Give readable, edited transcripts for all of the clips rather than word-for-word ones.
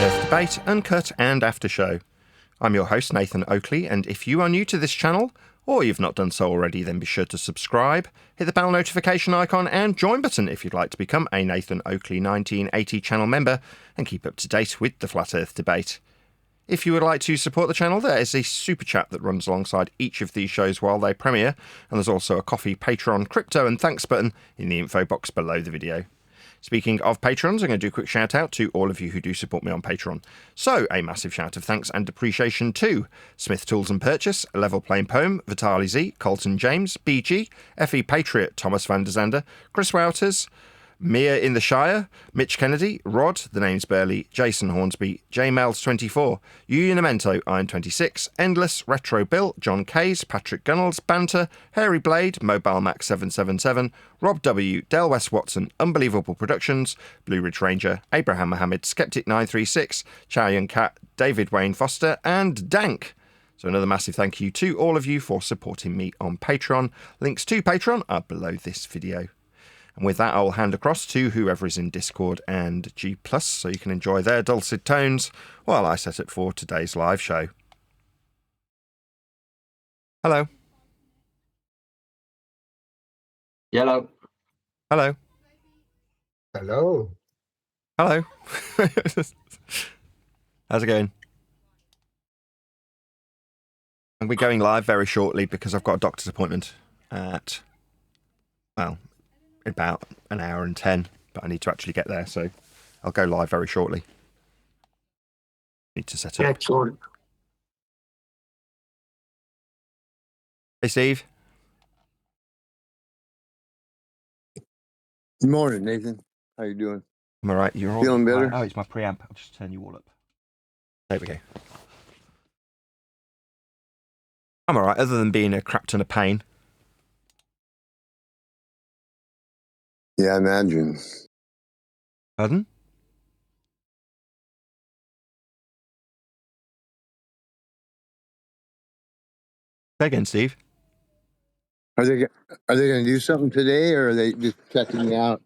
Earth Debate, Uncut and After Show. I'm your host, Nathan Oakley, and if you are new to this channel, or you've not done so already, then be sure to subscribe, hit the bell notification icon and join button if you'd like to become a Nathan Oakley 1980 channel member and keep up to date with the Flat Earth Debate. If you would like to support the channel, there is a super chat that runs alongside each of these shows while they premiere, and there's also a coffee, Patreon, crypto and thanks button in the info box below the video. Speaking of patrons, I'm going to do a quick shout out to all of you who do support me on Patreon. So, a massive shout of thanks and appreciation to Smith Tools and Purchase, Level Plain Poem, Vitali Z, Colton James, BG, FE Patriot, Thomas van der Zander, Chris Wouters, Mia in the Shire, Mitch Kennedy, Rod, the name's Burley, Jason Hornsby, JMels24, Unamento, Iron26, Endless, Retro Bill, John Kays, Patrick Gunnels, Banter, Hairy Blade, Mobile Max 777, Rob W, Del West Watson, Unbelievable Productions, Blue Ridge Ranger, Abraham Mohammed, Skeptic 936, Chow Yun Cat, David Wayne Foster, and Dank. So another massive thank you to all of you for supporting me on Patreon. Links to Patreon are below this video. And with that, I'll hand across to whoever is in Discord and G+, so you can enjoy their dulcet tones while I set up for today's live show. Hello. Hello. Hello. Hello. Hello. How's it going? And we're going live very shortly because I've got a doctor's appointment at, well, about an hour and 10, but I need to actually get there, so I'll go live very shortly. Need to set up. Excellent. Hey, Steve. Good morning, Nathan. How you doing? I'm all right. You're all Feeling better? Oh, it's my preamp. I'll just turn you all up. There we go. I'm all right, other than being a crap ton of pain. Yeah, I imagine. Pardon? Say again, Steve. Are they going to do something today, or are they just checking me out?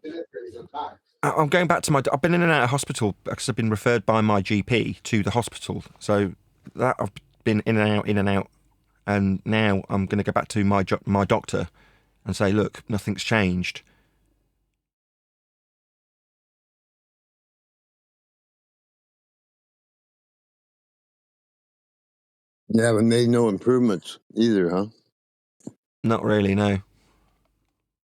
I'm going back to my... I've been in and out of hospital because I've been referred by my GP to the hospital. So that I've been in and out. And now I'm going to go back to my doctor and say, look, nothing's changed. You haven't made no improvements either, huh? Not really, no.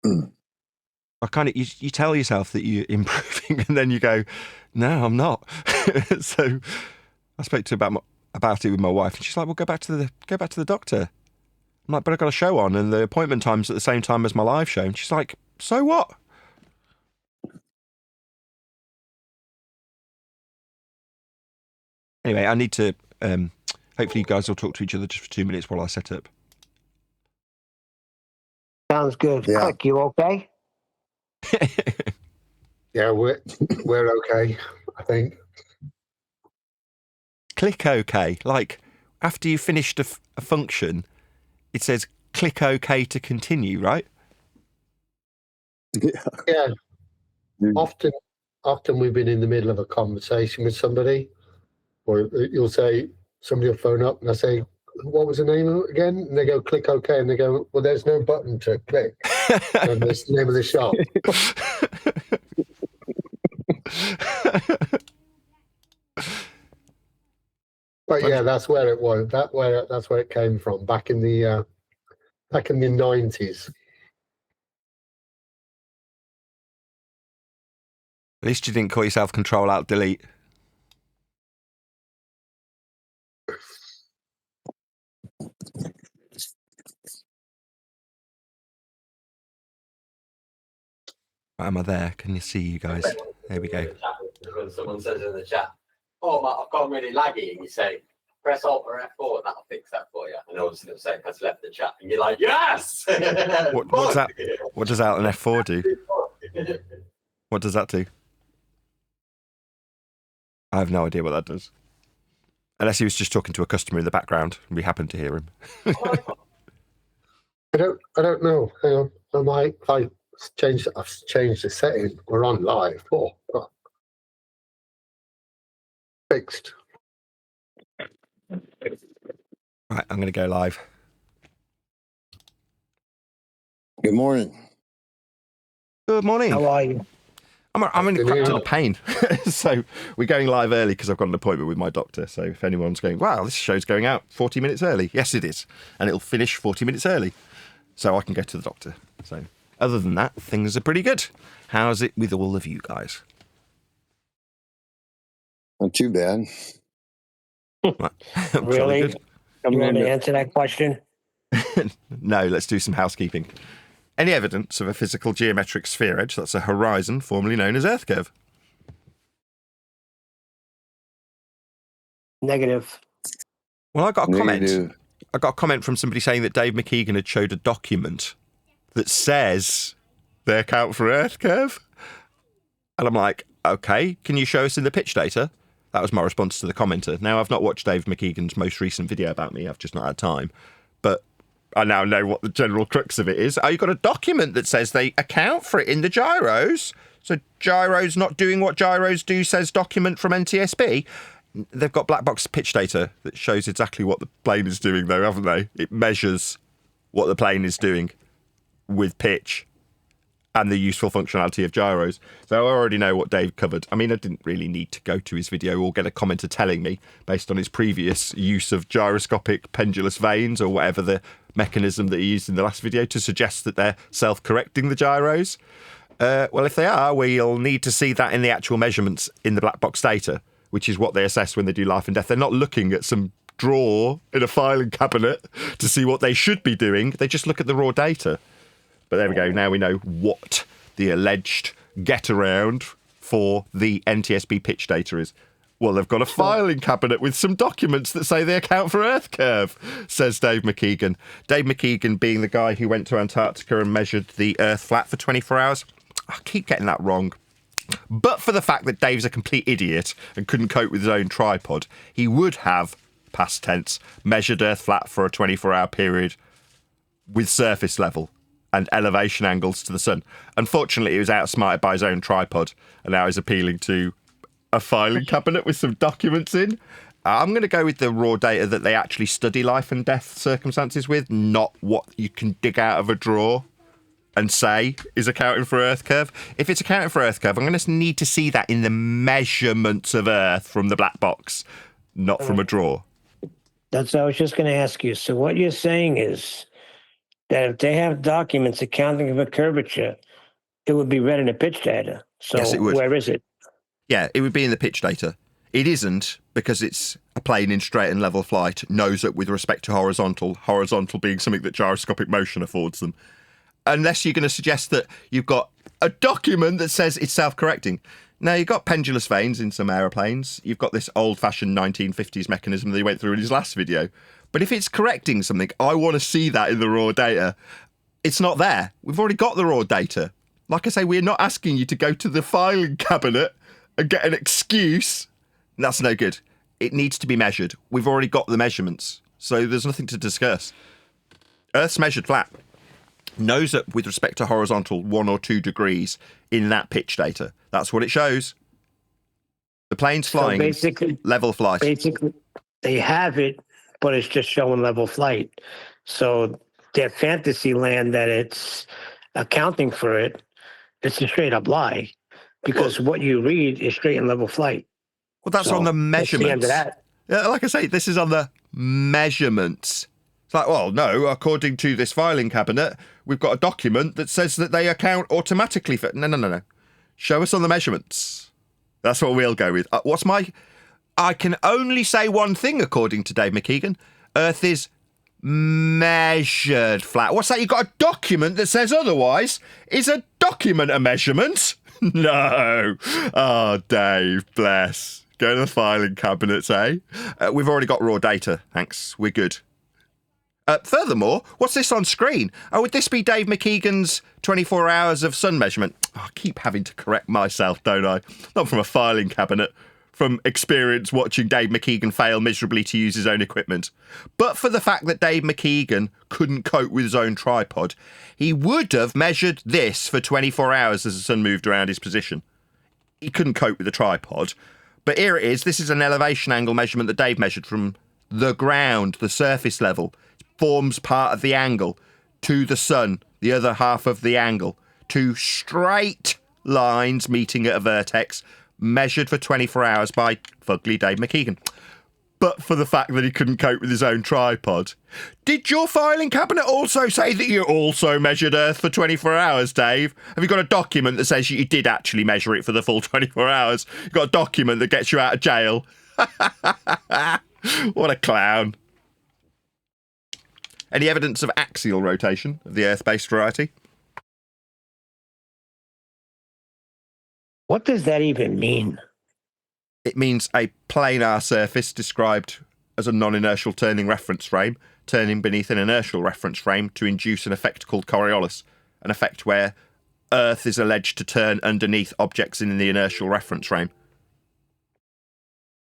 I kind of... You tell yourself that you're improving and then you go, no, I'm not. So I spoke to about it with my wife and she's like, well, go back to the doctor. I'm like, but I've got a show on and the appointment time's at the same time as my live show. And she's like, so what? Anyway, I need to, hopefully you guys will talk to each other just for 2 minutes while I set up. Sounds good. Yeah. Click, you okay? Yeah, we're okay, I think. Click OK. Like, after you've finished a function, it says click OK to continue, right? Yeah. Mm. Often we've been in the middle of a conversation with somebody, or you'll say, somebody will phone up and I say, what was the name of it again? And they go, click OK. And they go, well, there's no button to click. And that's the name of the shop. But yeah, that's where it was. That's where it came from back in the 90s. At least you didn't call yourself Control Alt Delete. Am I there? Can you see you guys? There we go. When someone says in the chat, oh, Matt, I've gone really laggy, and you say, press Alt or F4, and that'll fix that for you. And all of a sudden it'll say, has left the chat. And you're like, yes! What does Alt and F4 do? What does that do? I have no idea what that does. Unless he was just talking to a customer in the background and we happened to hear him. I don't know. Hang on. I've changed the setting. We're on live. Oh. Fixed. Right, I'm going to go live. Good morning. Good morning. How are you? I'm in a crap ton Afternoon. of pain. So we're going live early because I've got an appointment with my doctor. So if anyone's going, wow, this show's going out 40 minutes early. Yes, it is. And it'll finish 40 minutes early. So I can go to the doctor. So other than that, things are pretty good. How's it with all of you guys? Not too bad. Right. Jolly Really? good. You Coming want to into, answer that question? No, let's do some housekeeping. Any evidence of a physical geometric sphere edge, that's a horizon, formerly known as Earth curve? Negative. Well, I got a comment. negative. I got a comment from somebody saying that Dave McKeegan had showed a document that says they account for Earth curve. And I'm like, okay, can you show us in the pitch data? That was my response to the commenter. Now, I've not watched Dave McKeegan's most recent video about me. I've just not had time. But I now know what the general crux of it is. Oh, you've got a document that says they account for it in the gyros. So gyros not doing what gyros do, says document from NTSB. They've got black box pitch data that shows exactly what the plane is doing, though, haven't they? It measures what the plane is doing with pitch and the useful functionality of gyros. So I already know what Dave covered. I mean, I didn't really need to go to his video or get a commenter telling me, based on his previous use of gyroscopic pendulous vanes or whatever the mechanism that he used in the last video, to suggest that they're self-correcting the gyros. Well, if they are, we'll need to see that in the actual measurements in the black box data, which is what they assess when they do life and death. They're not looking at some drawer in a filing cabinet to see what they should be doing. They just look at the raw data. But there we go. Now we know what the alleged get around for the NTSB pitch data is. Well, they've got a filing cabinet with some documents that say they account for Earth curve, says Dave McKeegan. Dave McKeegan being the guy who went to Antarctica and measured the Earth flat for 24 hours. I keep getting that wrong. But for the fact that Dave's a complete idiot and couldn't cope with his own tripod, he would have, past tense, measured Earth flat for a 24-hour period with surface level and elevation angles to the sun. Unfortunately, he was outsmarted by his own tripod, and now he's appealing to a filing cabinet with some documents in. I'm going to go with the raw data that they actually study life and death circumstances with, not what you can dig out of a drawer and say is accounting for Earth curve. If it's accounting for Earth curve, I'm going to need to see that in the measurements of Earth from the black box, not from a drawer. That's what I was just going to ask you. So what you're saying is that if they have documents accounting for curvature, it would be read in the pitch data. So Yes, it would. where is it? Yeah, it would be in the pitch data. It isn't, because it's a plane in straight and level flight, nose up with respect to horizontal being something that gyroscopic motion affords them. Unless you're going to suggest that you've got a document that says it's self-correcting. Now, you've got pendulous vanes in some aeroplanes. You've got this old-fashioned 1950s mechanism that he went through in his last video. But if it's correcting something, I want to see that in the raw data. It's not there. We've already got the raw data. Like I say, we're not asking you to go to the filing cabinet and get an excuse. That's no good. It needs to be measured. We've already got the measurements, so there's nothing to discuss. Earth's measured flat. Nose up with respect to horizontal 1 or 2 degrees in that pitch data. That's what it shows. The plane's flying, So basically, level flight. they have it, but it's just showing level flight. So their fantasy land that it's accounting for it, it's a straight up lie, because what you read is straight and level flight. Well, that's So on the that's the end measurements. of that. Yeah, like I say, this is on the measurements. It's like, well, no, according to this filing cabinet, we've got a document that says that they account automatically for... No. Show us on the measurements. That's what we'll go with. I can only say one thing, according to Dave McKeegan. Earth is measured flat. What's that? You've got a document that says otherwise? Is a document a measurement? No. Oh, Dave, bless. Go to the filing cabinets, eh? We've already got raw data, thanks. We're good. Furthermore, what's this on screen? Oh, would this be Dave McKeegan's 24 hours of sun measurement? Oh, I keep having to correct myself, don't I? Not from a filing cabinet, from experience watching Dave McKeegan fail miserably to use his own equipment. But for the fact that Dave McKeegan couldn't cope with his own tripod, he would have measured this for 24 hours as the sun moved around his position. He couldn't cope with the tripod, But here it is. This is an elevation angle measurement that Dave measured from the ground, the surface level. It forms part of the angle to the sun, the other half of the angle. Two straight lines meeting at a vertex, measured for 24 hours by fugly Dave McKeegan. But for the fact that he couldn't cope with his own tripod. Did your filing cabinet also say that you also measured Earth for 24 hours, Dave? Have you got a document that says you did actually measure it for the full 24 hours? You've got a document that gets you out of jail? What a clown. Any evidence of axial rotation of the Earth-based variety? What does that even mean? It means a planar surface described as a non-inertial turning reference frame, turning beneath an inertial reference frame to induce an effect called Coriolis, an effect where Earth is alleged to turn underneath objects in the inertial reference frame.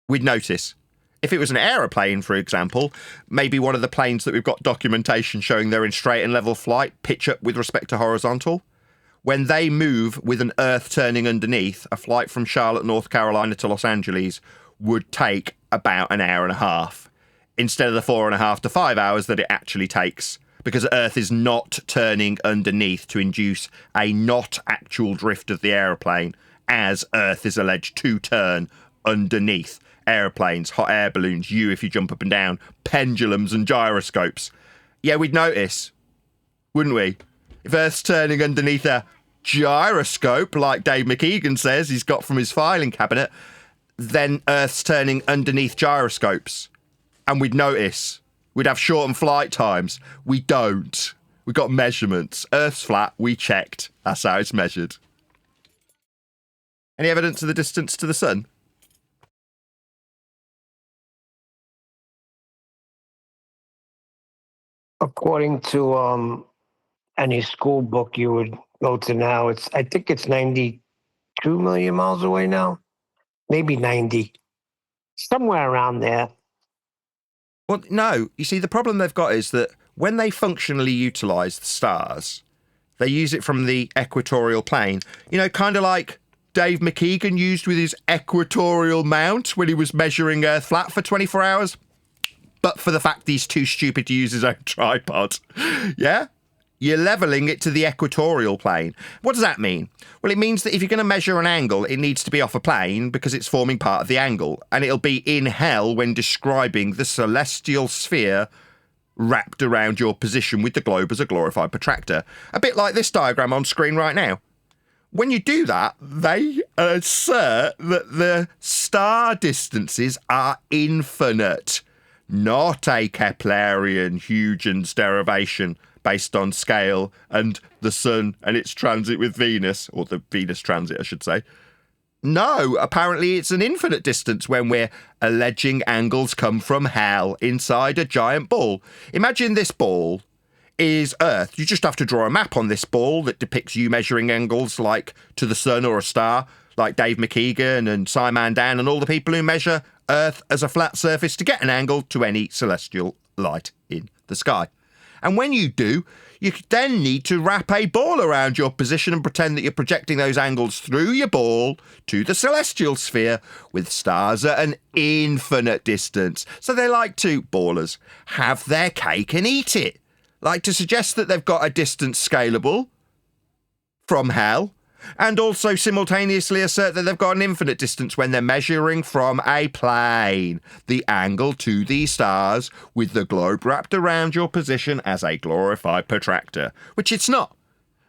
We'd notice. If it was an aeroplane, for example, maybe one of the planes that we've got documentation showing they're in straight and level flight, pitch up with respect to horizontal. When they move with an Earth turning underneath, a flight from Charlotte, North Carolina to Los Angeles would take about an hour and a half instead of the 4.5 to 5 hours that it actually takes, because Earth is not turning underneath to induce a not actual drift of the aeroplane, as Earth is alleged to turn underneath aeroplanes, hot air balloons, you if you jump up and down, pendulums and gyroscopes. Yeah, we'd notice, wouldn't we? If Earth's turning underneath a gyroscope, like Dave McKeegan says he's got from his filing cabinet, then Earth's turning underneath gyroscopes. And we'd notice. We'd have shortened flight times. We don't. We've got measurements. Earth's flat. We checked. That's how it's measured. Any evidence of the distance to the sun? According to any school book you would go to now, I think it's 92 million miles away now. Maybe 90. Somewhere around there. Well, no. You see, the problem they've got is that when they functionally utilise the stars, they use it from the equatorial plane. You know, kind of like Dave McKeegan used with his equatorial mount when he was measuring Earth flat for 24 hours. But for the fact he's too stupid to use his own tripod. Yeah? You're levelling it to the equatorial plane. What does that mean? Well, it means that if you're going to measure an angle, it needs to be off a plane because it's forming part of the angle. And it'll be in hell when describing the celestial sphere wrapped around your position with the globe as a glorified protractor. A bit like this diagram on screen right now. When you do that, they assert that the star distances are infinite, not a Keplerian Huygens derivation based on scale and the sun and its transit with Venus, or the Venus transit, I should say. No, apparently it's an infinite distance when we're alleging angles come from hell inside a giant ball. Imagine this ball is Earth. You just have to draw a map on this ball that depicts you measuring angles like to the sun or a star, like Dave McKeegan and Simon Dan and all the people who measure Earth as a flat surface to get an angle to any celestial light in the sky. And when you do, you then need to wrap a ball around your position and pretend that you're projecting those angles through your ball to the celestial sphere with stars at an infinite distance. So they like to, ballers, have their cake and eat it. Like to suggest that they've got a distance scalable from hell, and also simultaneously assert that they've got an infinite distance when they're measuring from a plane, the angle to these stars with the globe wrapped around your position as a glorified protractor, which it's not.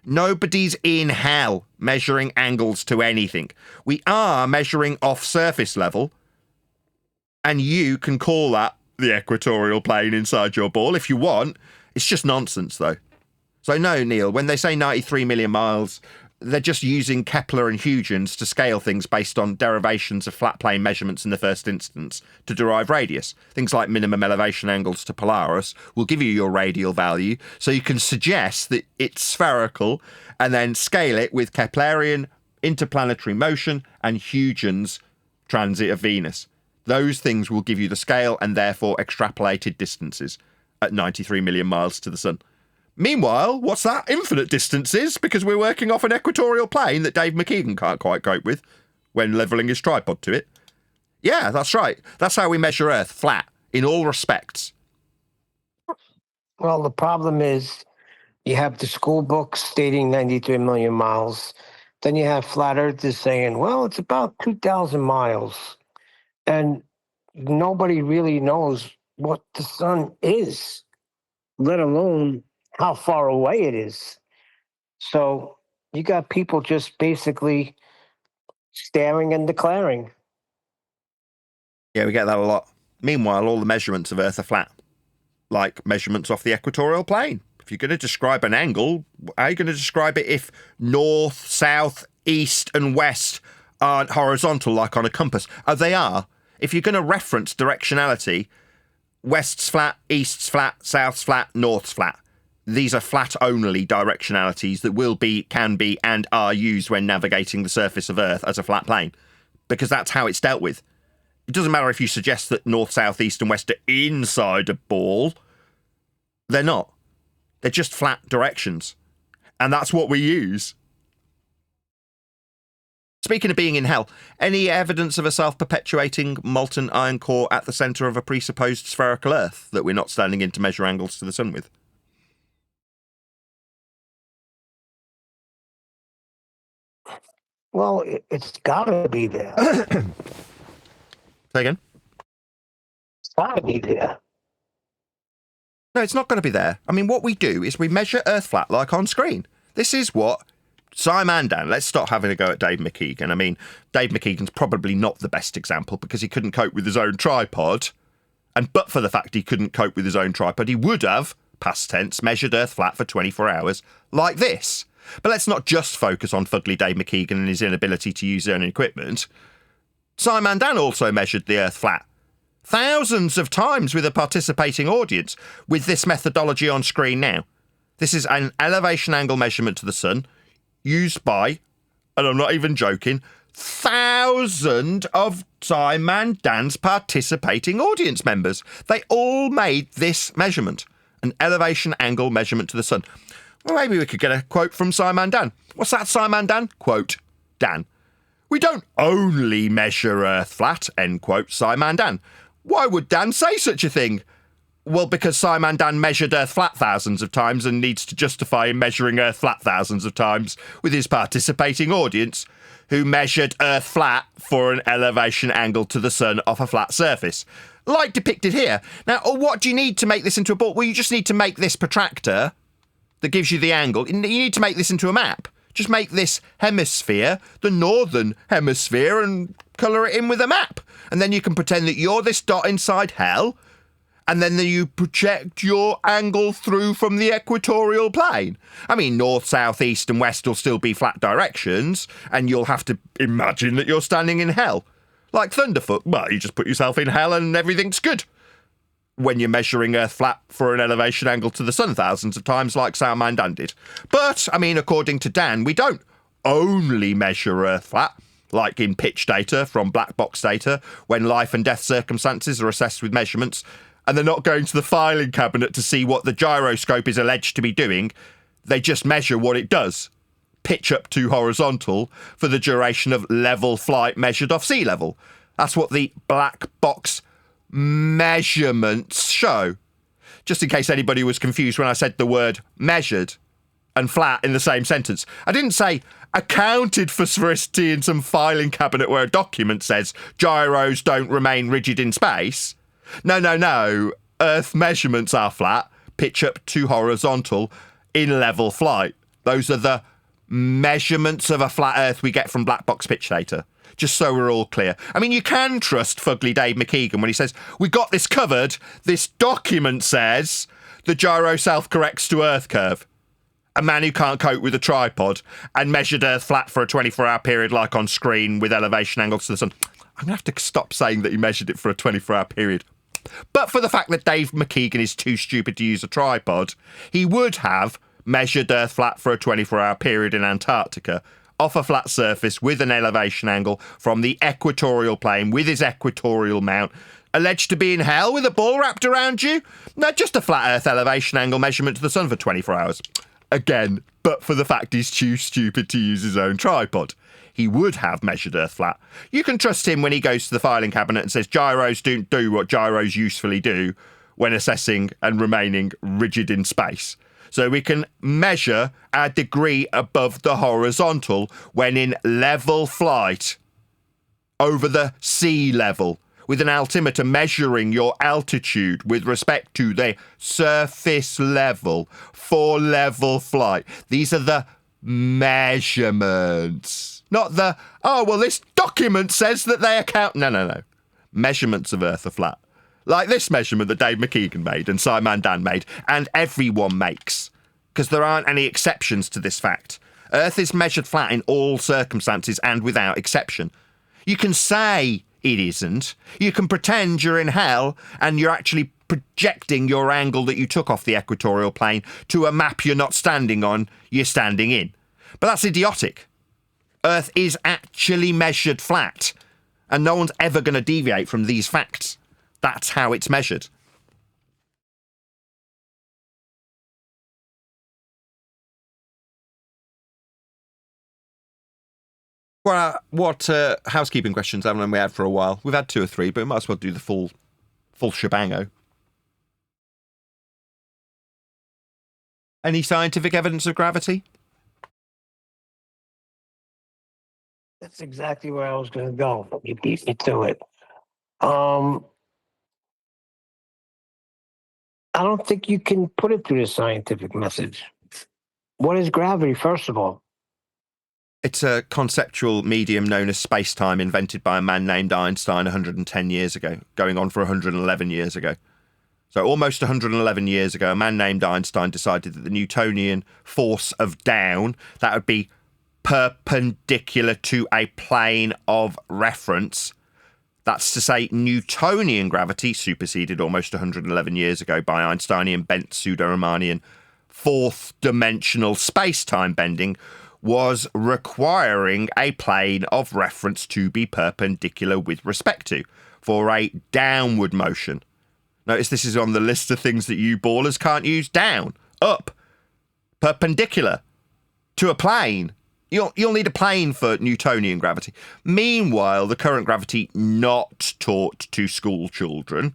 Nobody's in hell measuring angles to anything. We are measuring off surface level, and you can call that the equatorial plane inside your ball if you want. It's just nonsense, though. So no, Neil, when they say 93 million miles, they're just using Kepler and Huygens to scale things based on derivations of flat plane measurements in the first instance to derive radius. Things like minimum elevation angles to Polaris will give you your radial value, so you can suggest that it's spherical and then scale it with Keplerian interplanetary motion and Huygens transit of Venus. Those things will give you the scale and therefore extrapolated distances at 93 million miles to the sun. Meanwhile, what's that? Infinite distances, because we're working off an equatorial plane that Dave McKeegan can't quite cope with when levelling his tripod to it. Yeah, that's right. That's how we measure Earth, flat, in all respects. Well, the problem is you have the school books stating 93 million miles. Then you have flat earthers saying, well, it's about 2,000 miles. And nobody really knows what the sun is, let alone how far away it is. So you got people just basically staring and declaring. Yeah, we get that a lot. Meanwhile, all the measurements of Earth are flat, like measurements off the equatorial plane. If you're going to describe an angle, how are you going to describe it if north, south, east, and west aren't horizontal like on a compass? Oh, they are. If you're going to reference directionality, west's flat, east's flat, south's flat, north's flat. These are flat-only directionalities that will be, can be, and are used when navigating the surface of Earth as a flat plane, because that's how it's dealt with. It doesn't matter if you suggest that north, south, east, and west are inside a ball. They're not. They're just flat directions. And that's what we use. Speaking of being in hell, any evidence of a self-perpetuating molten iron core at the centre of a presupposed spherical Earth that we're not standing in to measure angles to the sun with? Well, it's got to be there. Say again? It's got to be there. No, it's not going to be there. I mean, what we do is we measure Earth flat like on screen. This is what Scientism. Let's stop having a go at Dave McKeegan. I mean, Dave McKeegan's probably not the best example because he couldn't cope with his own tripod. And but for the fact he couldn't cope with his own tripod, he would have, past tense, measured Earth flat for 24 hours like this. But let's not just focus on fugly Dave McKeegan and his inability to use his own equipment. Scientism also measured the Earth flat thousands of times with a participating audience with this methodology on screen now. This is an elevation angle measurement to the sun used by, and I'm not even joking, thousands of Scientism's participating audience members. They all made this measurement, an elevation angle measurement to the sun. Well, maybe we could get a quote from Scientism. What's that, Scientism? Quote, Dan. We don't only measure Earth flat, end quote, Scientism. Why would Dan say such a thing? Well, because Scientism measured Earth flat thousands of times and needs to justify him measuring Earth flat thousands of times with his participating audience, who measured Earth flat for an elevation angle to the sun off a flat surface, like depicted here. Now, what do you need to make this into a ball? Well, you just need to make this protractor that gives you the angle. You need to make this into a map. Just make this hemisphere the northern hemisphere and colour it in with a map. And then you can pretend that you're this dot inside hell, and then you project your angle through from the equatorial plane. I mean, north, south, east and west will still be flat directions, and you'll have to imagine that you're standing in hell. Like Thunderfoot, well, you just put yourself in hell and everything's good. When you're measuring Earth flat for an elevation angle to the sun thousands of times like Scientism did. But, I mean, according to Dan, we don't only measure Earth flat, like in pitch data from black box data, when life and death circumstances are assessed with measurements, and they're not going to the filing cabinet to see what the gyroscope is alleged to be doing. They just measure what it does. Pitch up to horizontal for the duration of level flight measured off sea level. That's what the black box measurements show. Just in case anybody was confused when I said the word measured and flat in the same sentence. I didn't say accounted for sphericity in some filing cabinet where a document says gyros don't remain rigid in space. No. Earth measurements are flat, pitch up to horizontal in level flight. Those are the measurements of a flat Earth we get from black box pitch data. Just so we're all clear. I mean, you can trust fugly Dave McKeegan when he says, we got this covered. This document says the gyro self-corrects to Earth curve. A man who can't cope with a tripod and measured Earth flat for a 24-hour period like on screen with elevation angles to the sun. I'm going to have to stop saying that he measured it for a 24-hour period. But for the fact that Dave McKeegan is too stupid to use a tripod, he would have measured Earth flat for a 24-hour period in Antarctica off a flat surface with an elevation angle from the equatorial plane with his equatorial mount, alleged to be in hell with a ball wrapped around you? No, just a flat Earth elevation angle measurement to the sun for 24 hours. again, but for the fact he's too stupid to use his own tripod. He would have measured Earth flat. You can trust him when he goes to the filing cabinet and says gyros don't do what gyros usefully do when assessing and remaining rigid in space. So we can measure our degree above the horizontal when in level flight over the sea level, with an altimeter measuring your altitude with respect to the surface level for level flight. These are the measurements, not the, oh, well, this document says that they account. No. Measurements of Earth are flat. Like this measurement that Dave McKeegan made and Simon Dan made, and everyone makes, because there aren't any exceptions to this fact. Earth is measured flat in all circumstances and without exception. You can say it isn't. You can pretend you're in hell and you're actually projecting your angle that you took off the equatorial plane to a map you're not standing on, you're standing in. But that's idiotic. Earth is actually measured flat, and no one's ever going to deviate from these facts. That's how it's measured. Well, what housekeeping questions haven't we had for a while? We've had 2 or 3, but we might as well do the full shebango. Any scientific evidence of gravity? That's exactly where I was going to go. You beat me to it. I don't think you can put it through the scientific message. What is gravity, first of all? It's a conceptual medium known as space-time, invented by a man named Einstein 110 years ago, going on for 111 years ago. So almost 111 years ago, a man named Einstein decided that the Newtonian force of down, that would be perpendicular to a plane of reference. That's to say, Newtonian gravity, superseded almost 111 years ago by Einsteinian bent pseudo-Riemannian fourth-dimensional space-time bending, was requiring a plane of reference to be perpendicular with respect to, for a downward motion. Notice this is on the list of things that you ballers can't use. Down, up, perpendicular to a plane. You'll need a plane for Newtonian gravity. Meanwhile, the current gravity not taught to school children,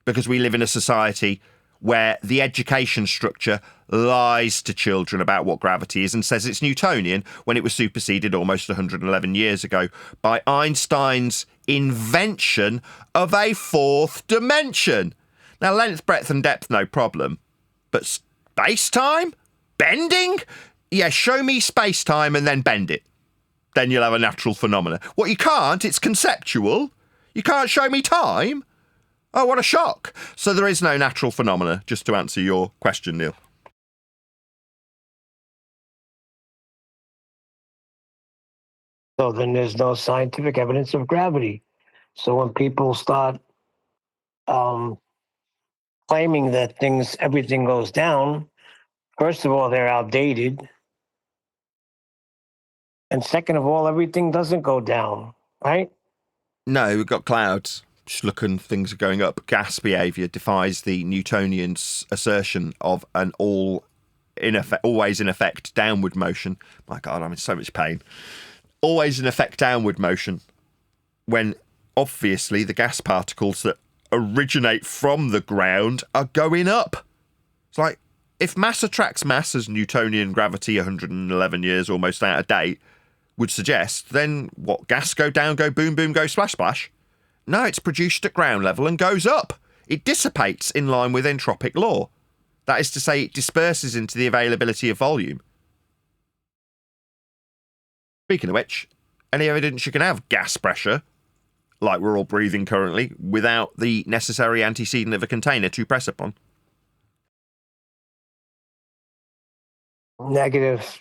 because we live in a society where the education structure lies to children about what gravity is and says it's Newtonian when it was superseded almost 111 years ago by Einstein's invention of a fourth dimension. Now, length, breadth and depth, no problem. But space-time? Bending? Yeah, show me space-time and then bend it. Then you'll have a natural phenomena. What you can't, it's conceptual. You can't show me time? Oh, what a shock. So there is no natural phenomena, just to answer your question, Neil. So then there's no scientific evidence of gravity. So when people start claiming that everything goes down, first of all, they're outdated. And second of all, everything doesn't go down, right? No, we've got clouds. Just looking, things are going up. Gas behaviour defies the Newtonian assertion of an always in effect downward motion. My God, I'm in so much pain. Always in effect downward motion, when obviously the gas particles that originate from the ground are going up. It's like, if mass attracts mass, as Newtonian gravity 111 years almost out of date would suggest, then what, gas go down, go boom, boom, go splash, splash? No, it's produced at ground level and goes up. It dissipates in line with entropic law. That is to say, it disperses into the availability of volume. Speaking of which, any evidence you can have gas pressure, like we're all breathing currently, without the necessary antecedent of a container to press upon? Negative.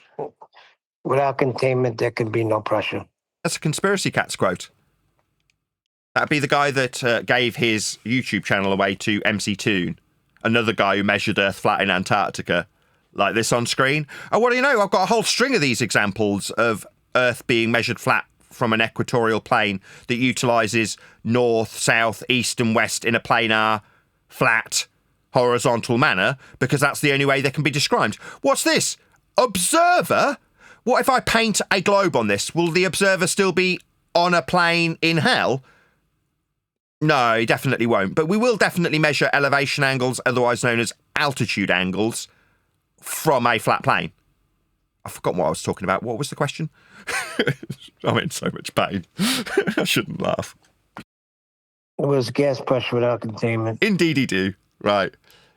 Without containment, there can be no pressure. That's a Conspiracy Cats quote. That'd be the guy that gave his YouTube channel away to MC Toon, another guy who measured Earth flat in Antarctica, like this on screen. Oh, what do you know? I've got a whole string of these examples of Earth being measured flat from an equatorial plane that utilises north, south, east and west in a planar, flat horizontal manner because that's the only way they can be described. What's this? Observer? What if I paint a globe on this? Will the observer still be on a plane in hell? No, he definitely won't. But we will definitely measure elevation angles, otherwise known as altitude angles, from a flat plane. I've forgotten what I was talking about. What was the question? I'm in so much pain. I shouldn't laugh. It was gas pressure without containment. Indeedy do. Right.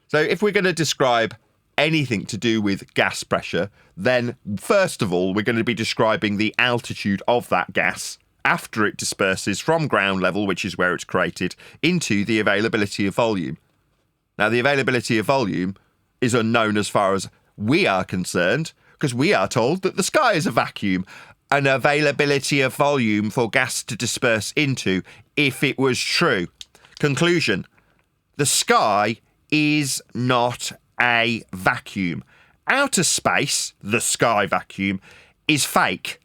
So if we're going to describe anything to do with gas pressure, then first of all, we're going to be describing the altitude of that gas after it disperses from ground level, which is where it's created, into the availability of volume. Now, the availability of volume is unknown as far as we are concerned, because we are told that the sky is a vacuum. An availability of volume for gas to disperse into, if it was true. Conclusion: the sky is not a vacuum. Outer space, the sky vacuum, is fake.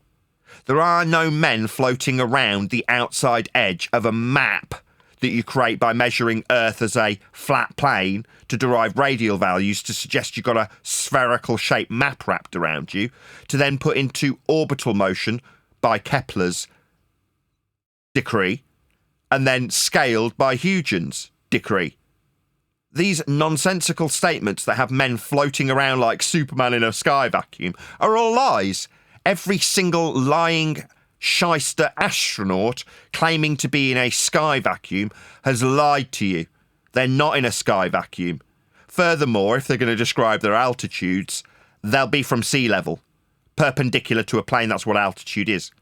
There are no men floating around the outside edge of a map that you create by measuring Earth as a flat plane to derive radial values to suggest you've got a spherical shaped map wrapped around you, to then put into orbital motion by Kepler's decree, and then scaled by Huygens' decree. These nonsensical statements that have men floating around like Superman in a sky vacuum are all lies. Every single lying shyster astronaut claiming to be in a sky vacuum has lied to you. They're not in a sky vacuum. Furthermore, if they're going to describe their altitudes, they'll be from sea level, perpendicular to a plane. That's what altitude is.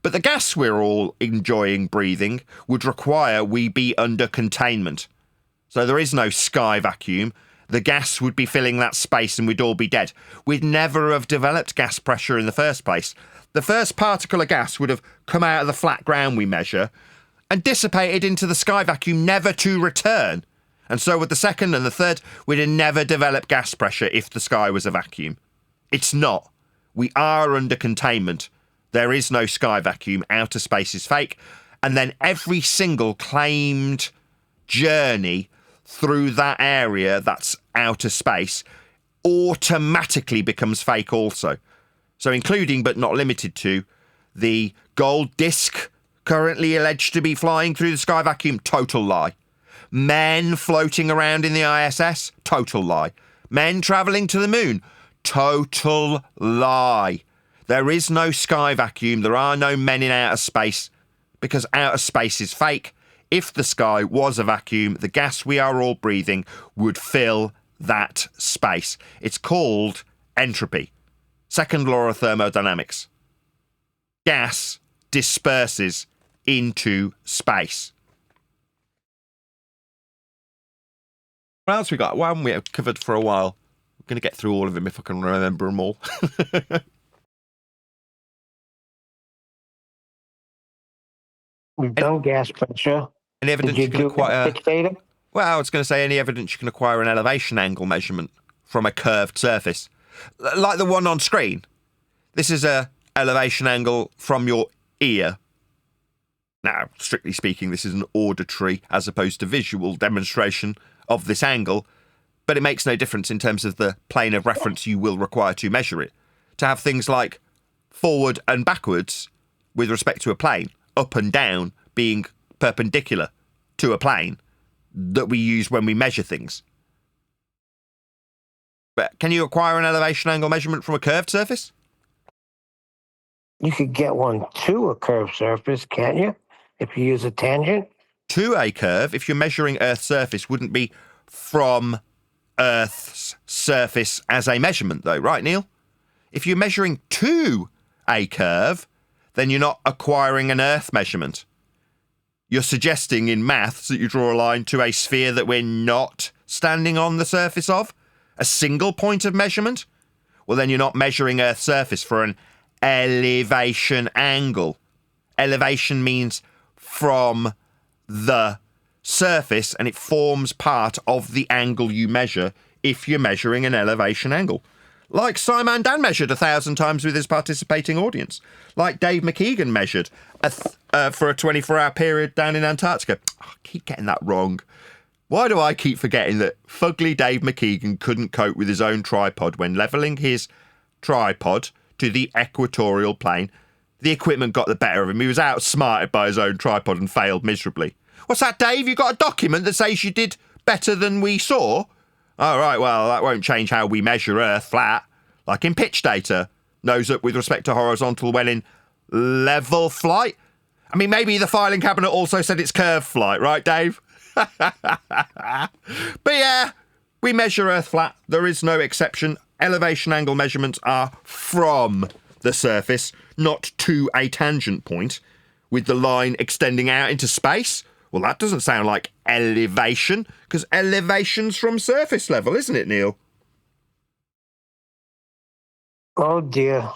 But the gas we're all enjoying breathing would require we be under containment. So there is no sky vacuum. The gas would be filling that space and we'd all be dead. We'd never have developed gas pressure in the first place. The first particle of gas would have come out of the flat ground we measure and dissipated into the sky vacuum, never to return. And so with the second and the third, we'd have never developed gas pressure if the sky was a vacuum. It's not. We are under containment. There is no sky vacuum. Outer space is fake. And then every single claimed journey through that area that's outer space automatically becomes fake also. So including but not limited to the gold disc currently alleged to be flying through the sky vacuum, total lie. Men floating around in the ISS, total lie. Men travelling to the moon, total lie. There is no sky vacuum. There are no men in outer space because outer space is fake. If the sky was a vacuum, the gas we are all breathing would fill that space. It's called entropy. Second law of thermodynamics. Gas disperses into space. What else we got? What haven't we covered for a while? I'm going to get through all of them if I can remember them all. We've done gas pressure. Any evidence Did you can acquire? data? Well, I was going to say any evidence you can acquire an elevation angle measurement from a curved surface, like the one on screen. This is a elevation angle from your ear. Now, strictly speaking, this is an auditory as opposed to visual demonstration of this angle, but it makes no difference in terms of the plane of reference you will require to measure it. To have things like forward and backwards with respect to a plane, up and down being perpendicular to a plane that we use when we measure things. But can you acquire an elevation angle measurement from a curved surface? You could get one to a curved surface, can't you? If you use a tangent? To a curve, if you're measuring Earth's surface, wouldn't be from Earth's surface as a measurement, though, right, Neil? If you're measuring to a curve, then you're not acquiring an Earth measurement. You're suggesting in maths that you draw a line to a sphere that we're not standing on the surface of? A single point of measurement? Well, then you're not measuring Earth's surface for an elevation angle. Elevation means from the surface, and it forms part of the angle you measure if you're measuring an elevation angle. Like Simon Dan measured 1,000 times with his participating audience. Like Dave McKeegan measured for a 24-hour period down in Antarctica. Oh, I keep getting that wrong. Why do I keep forgetting that fugly Dave McKeegan couldn't cope with his own tripod when levelling his tripod to the equatorial plane? The equipment got the better of him. He was outsmarted by his own tripod and failed miserably. What's that, Dave? You got a document that says you did better than we saw? All right, well, that won't change how we measure Earth flat. Like in pitch data, nose up with respect to horizontal when in level flight. I mean, maybe the filing cabinet also said it's curved flight, right, Dave? But yeah, we measure Earth flat. There is no exception. Elevation angle measurements are from the surface, not to a tangent point, with the line extending out into space. Well, that doesn't sound like elevation, because elevation's from surface level, isn't it, Neil? Oh dear.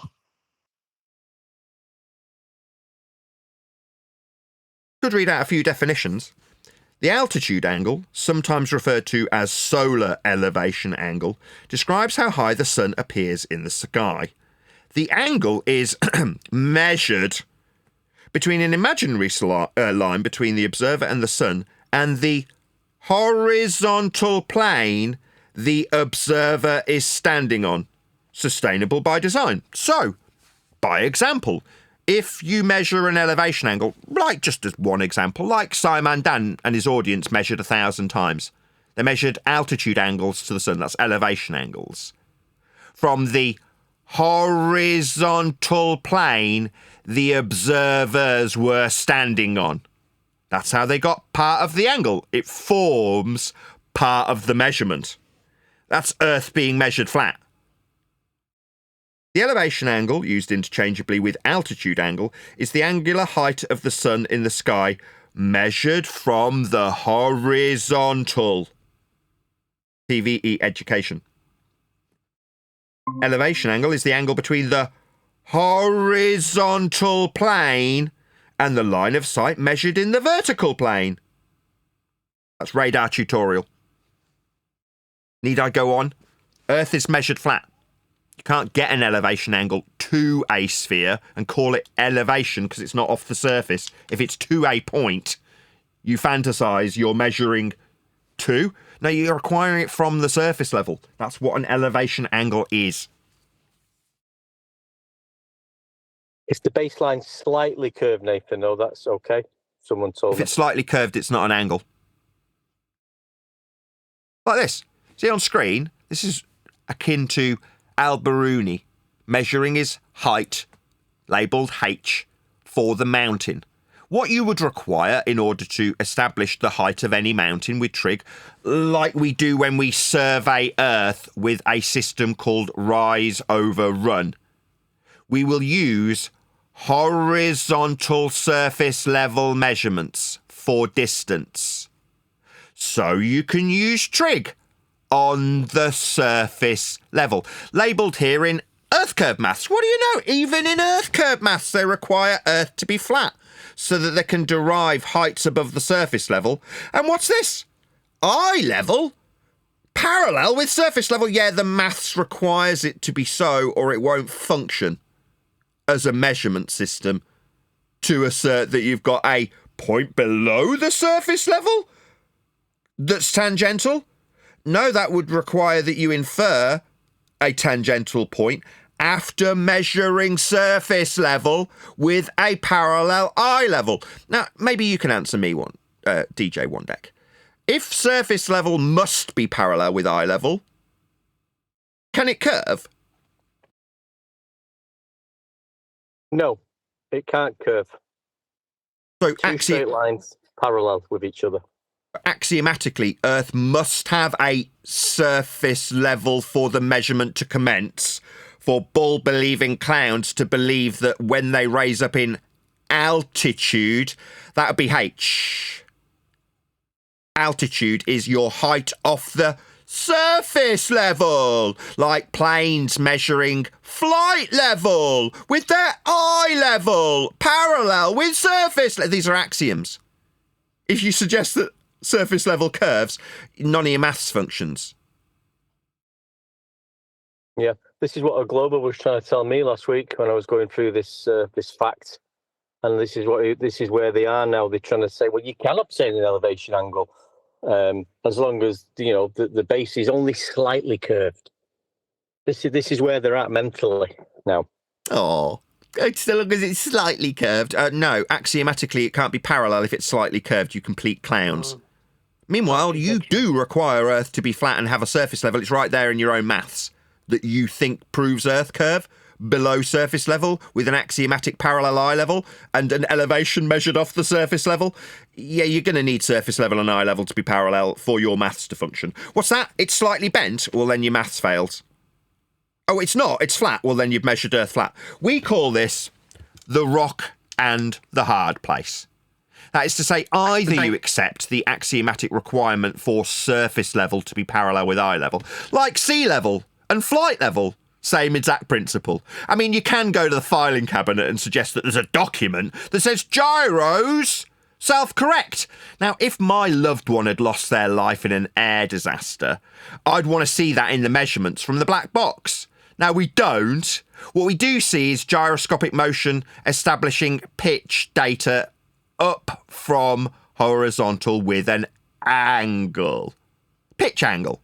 Could read out a few definitions. The altitude angle, sometimes referred to as solar elevation angle, describes how high the sun appears in the sky. The angle is measured between an imaginary line between the observer and the sun and the horizontal plane the observer is standing on. Sustainable by design. So, by example, if you measure an elevation angle, like just as one example, like Simon Dan and his audience measured 1,000 times. They measured altitude angles to the sun, that's elevation angles. From the horizontal plane the observers were standing on. That's how they got part of the angle. It forms part of the measurement. That's Earth being measured flat. The elevation angle, used interchangeably with altitude angle, is the angular height of the sun in the sky measured from the horizontal. TVE education. Elevation angle is the angle between the horizontal plane and the line of sight measured in the vertical plane. That's radar tutorial. Need I go on? Earth is measured flat. You can't get an elevation angle to a sphere and call it elevation because it's not off the surface. If it's to a point, you fantasize you're measuring to. No, you're acquiring it from the surface level. That's what an elevation angle is. Is the baseline slightly curved, Nathan? No, that's okay. Someone told If me. it's slightly curved, it's not an angle. Like this. See on screen, this is akin to Al-Biruni measuring his height, labelled H, for the mountain. What you would require in order to establish the height of any mountain with trig, like we do when we survey Earth with a system called rise over run. We will use horizontal surface level measurements for distance. So you can use trig on the surface level. Labelled here in Earth curve maths. What do you know? Even in Earth curve maths, they require Earth to be flat so that they can derive heights above the surface level. And what's this? Eye level? Parallel with surface level? Yeah, the maths requires it to be so or it won't function as a measurement system to assert that you've got a point below the surface level that's tangential. No, that would require that you infer a tangential point after measuring surface level with a parallel eye level. Now, maybe you can answer me one, DJ One Deck. If surface level must be parallel with eye level, can it curve? No, it can't curve. So Two straight lines parallel with each other. Axiomatically, Earth must have a surface level for the measurement to commence, for bull-believing clowns to believe that when they raise up in altitude, that would be H. Altitude is your height off the surface level, like planes measuring flight level with their eye level, parallel with surface. These are axioms. If you suggest that surface level curves, none of your maths functions. Yeah, this is what a global was trying to tell me last week when I was going through this this fact, and this is where they are now. They're trying to say, well, you can obtain an elevation angle as long as the base is only slightly curved. This is where they're at mentally now. Oh, so long as it's slightly curved. No, axiomatically it can't be parallel if it's slightly curved, you complete clowns. Meanwhile, you do require Earth to be flat and have a surface level. It's right there in your own maths that you think proves Earth curve below surface level with an axiomatic parallel eye level and an elevation measured off the surface level. Yeah, you're going to need surface level and eye level to be parallel for your maths to function. What's that? It's slightly bent? Well, then your maths fails. Oh, it's not. It's flat. Well, then you've measured Earth flat. We call this the rock and the hard place. That is to say, either you accept the axiomatic requirement for surface level to be parallel with eye level, like sea level and flight level, same exact principle. I mean, you can go to the filing cabinet and suggest that there's a document that says gyros self-correct. Now, if my loved one had lost their life in an air disaster, I'd want to see that in the measurements from the black box. Now, we don't. What we do see is gyroscopic motion establishing pitch data up from horizontal with an angle. Pitch angle.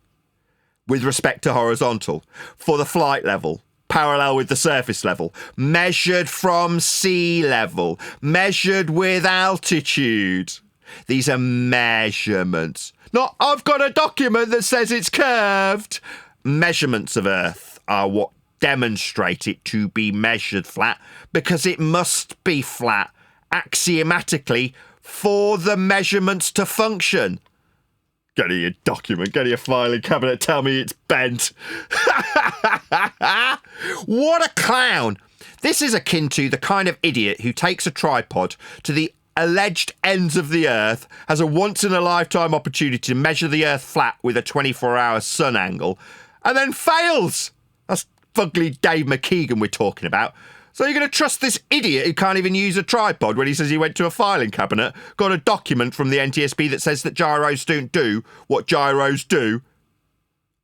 With respect to horizontal. For the flight level. Parallel with the surface level. Measured from sea level. Measured with altitude. These are measurements. Not, I've got a document that says it's curved. Measurements of Earth are what demonstrate it to be measured flat because it must be flat axiomatically for the measurements to function. Go to your document, go to your filing cabinet, tell me it's bent. What a clown. This is akin to the kind of idiot who takes a tripod to the alleged ends of the Earth, has a once-in-a-lifetime opportunity to measure the Earth flat with a 24-hour sun angle, and then fails. That's fugly Dave McKeegan we're talking about. So you're going to trust this idiot who can't even use a tripod when he says he went to a filing cabinet, got a document from the NTSB that says that gyros don't do what gyros do?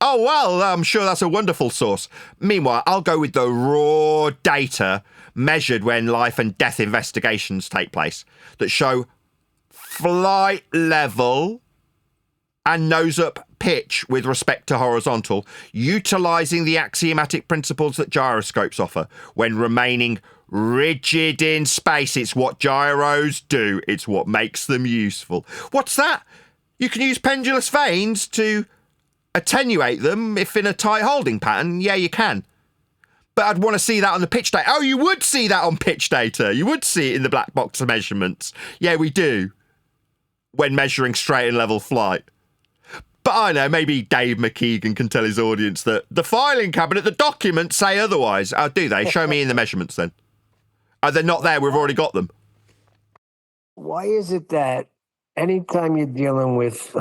Oh, well, I'm sure that's a wonderful source. Meanwhile, I'll go with the raw data measured when life and death investigations take place that show flight level and nose-up pitch with respect to horizontal, utilising the axiomatic principles that gyroscopes offer when remaining rigid in space. It's what gyros do. It's what makes them useful. What's that? You can use pendulous vanes to attenuate them if in a tight holding pattern. Yeah, you can. But I'd want to see that on the pitch data. Oh, you would see that on pitch data. You would see it in the black box of measurements. Yeah, we do. When measuring straight and level flight. But I know, maybe Dave McKeegan can tell his audience that the filing cabinet, the documents say otherwise. Oh, do they? Show me in the measurements then. Oh, they're not there. We've already got them. Why is it that anytime you're dealing with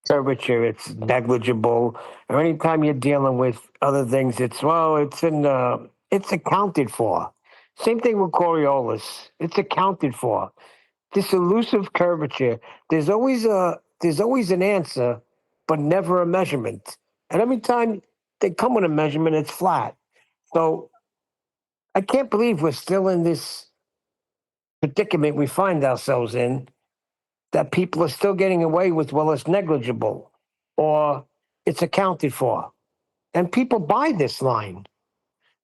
curvature, it's negligible, or anytime you're dealing with other things, it's accounted for. Same thing with Coriolis. It's accounted for. This elusive curvature, there's always an answer, but never a measurement. And every time they come with a measurement, it's flat. So I can't believe we're still in this predicament we find ourselves in, that people are still getting away with, well, it's negligible or it's accounted for. And people buy this line.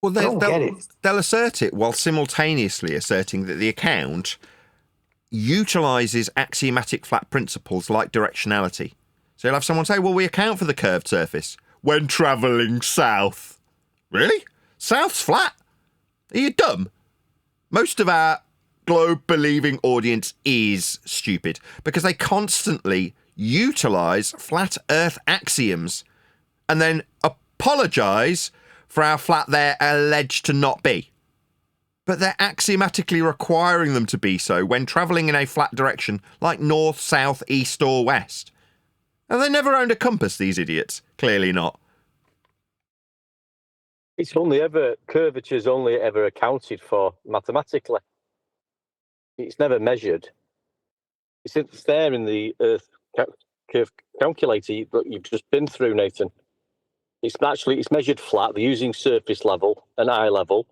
Well, don't get it. They'll assert it while simultaneously asserting that the account utilises axiomatic flat principles like directionality. So you'll have someone say, well, we account for the curved surface when travelling south. Really? South's flat? Are you dumb? Most of our globe-believing audience is stupid because they constantly utilise flat Earth axioms and then apologise for how flat they're alleged to not be. But they're axiomatically requiring them to be so when travelling in a flat direction, like north, south, east or west. And they never owned a compass, these idiots. Clearly not. Curvature's only ever accounted for mathematically. It's never measured. It's there in the Earth curve calculator that you've just been through, Nathan. It's measured flat. They're using surface level and eye level,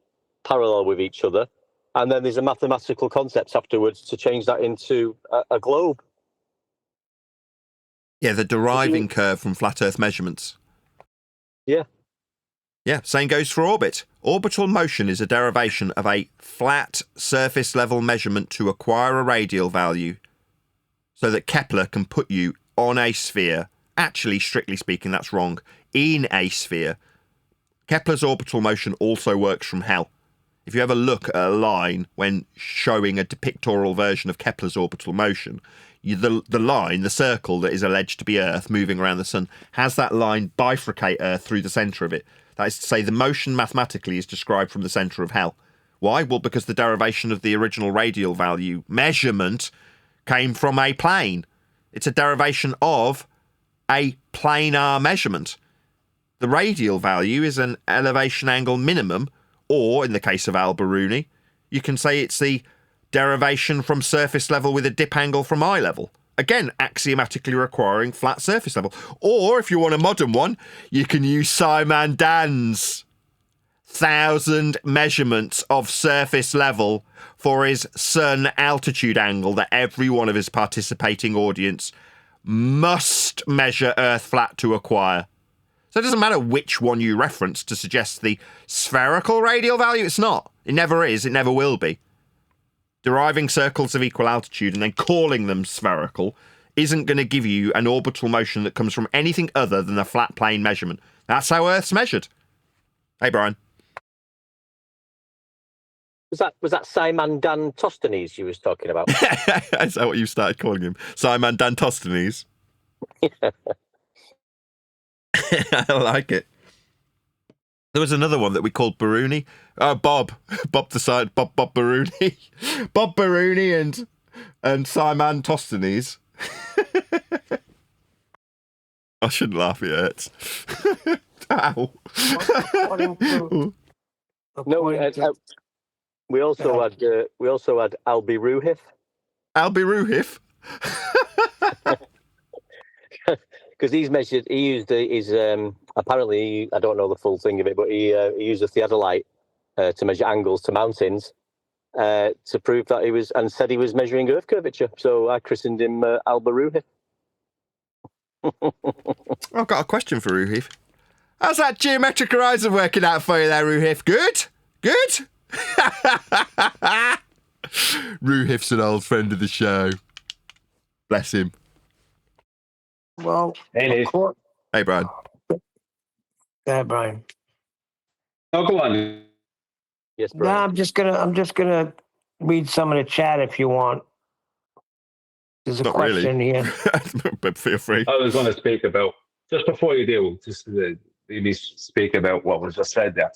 parallel with each other, and then there's a mathematical concept afterwards to change that into a globe. Yeah, the deriving curve from flat Earth measurements. Yeah. Yeah, same goes for orbit. Orbital motion is a derivation of a flat surface level measurement to acquire a radial value so that Kepler can put you on a sphere. Actually, strictly speaking, that's wrong. In a sphere. Kepler's orbital motion also works from hell. If you ever look at a line when showing a pictorial version of Kepler's orbital motion, the line, the circle that is alleged to be Earth moving around the sun, has that line bifurcate Earth through the centre of it. That is to say, the motion mathematically is described from the centre of hell. Why? Well, because the derivation of the original radial value measurement came from a plane. It's a derivation of a planar measurement. The radial value is an elevation angle minimum, or in the case of Al-Biruni, you can say it's the derivation from surface level with a dip angle from eye level. Again, axiomatically requiring flat surface level. Or, if you want a modern one, you can use Simon-Dan's 1,000 measurements of surface level for his sun altitude angle that every one of his participating audience must measure Earth flat to acquire. So it doesn't matter which one you reference to suggest the spherical radial value. It's not. It never is. It never will be. Deriving circles of equal altitude and then calling them spherical isn't going to give you an orbital motion that comes from anything other than a flat plane measurement. That's how Earth's measured. Hey, Brian. Was that Simon Dan Tostenes you was talking about? Is that what you started calling him? Simon Dantosthenes? I like it. There was another one that we called Biruni. Bob Biruni. Bob Biruni and Simon Tostenes. I shouldn't laugh, it hurts. Ow. We also had Albi Ruhif. Albi Ruhif? Because he used his apparently, I don't know the full thing of it, but he used a theodolite to measure angles to mountains to prove that said he was measuring Earth curvature. So I christened him Alba Ruhif. I've got a question for Ruhif. How's that geometric horizon working out for you there, Ruhif? Good? Good? Ruhif's an old friend of the show. Bless him. Well, Hey, Hey, Brian. yeah, Brian. Oh, go on. Yes, No, Brian. I'm just gonna read some of the chat if you want. There's a Not really. question here. But feel free. I was going to speak about, just before you do, just let me speak about what was just said there.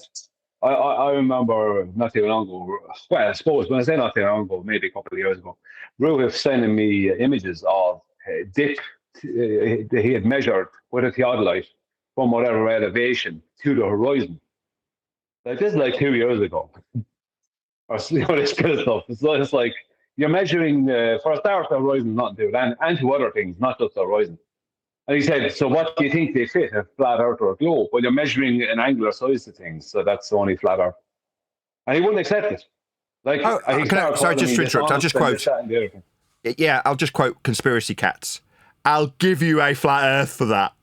I remember not too long ago, well, I suppose when I say not too long ago, maybe a couple of years ago, Ruhif sending me images of dip he had measured with a theodolite from whatever elevation to the horizon. Like this is like 2 years ago. Or this kind of stuff. It's like you're measuring, for a start, the horizon's not to do it, and to other things, not just the horizon. And he said, so what do you think they fit, a flat Earth or a globe? Well, you're measuring an angular size to things, so that's the only flat Earth. And he wouldn't accept it. Like, Sorry, just to interrupt. I'll just quote. Yeah, I'll just quote Conspiracy Cats. I'll give you a flat Earth for that.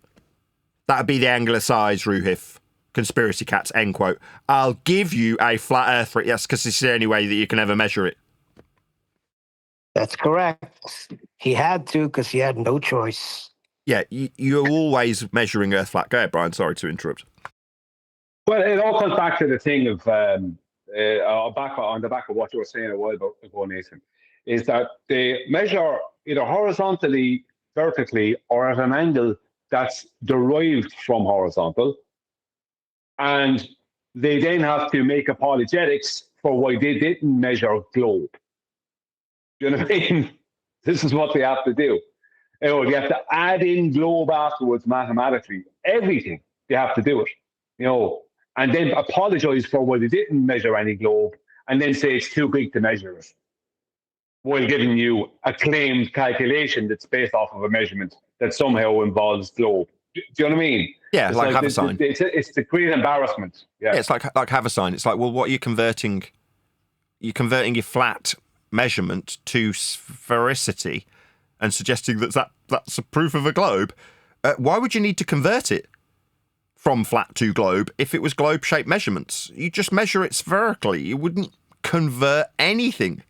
That'd be the angular size, Ruhif. Conspiracy Cats, end quote. I'll give you a flat Earth for it. Yes, because it's the only way that you can ever measure it. That's correct. He had to because he had no choice. Yeah, you're always measuring Earth flat. Go ahead, Brian. Sorry to interrupt. Well, it all comes back to the thing of on the back of what you were saying a while ago, Nathan, is that they measure either horizontally, vertically, or at an angle that's derived from horizontal, and they then have to make apologetics for why they didn't measure globe. You know what I mean? This is what they have to do. You have to add in globe afterwards mathematically. Everything, they have to do it. And then apologize for why they didn't measure any globe, and then say it's too big to measure it, while giving you a claimed calculation that's based off of a measurement that somehow involves globe. Do you know what I mean? Yeah, it's like Haversine. It's the great embarrassment. Yeah, it's like Haversine. It's like, well, what are you converting? You're converting your flat measurement to sphericity. and suggesting that's a proof of a globe, why would you need to convert it from flat to globe if it was globe-shaped measurements? You just measure it spherically. You wouldn't convert anything.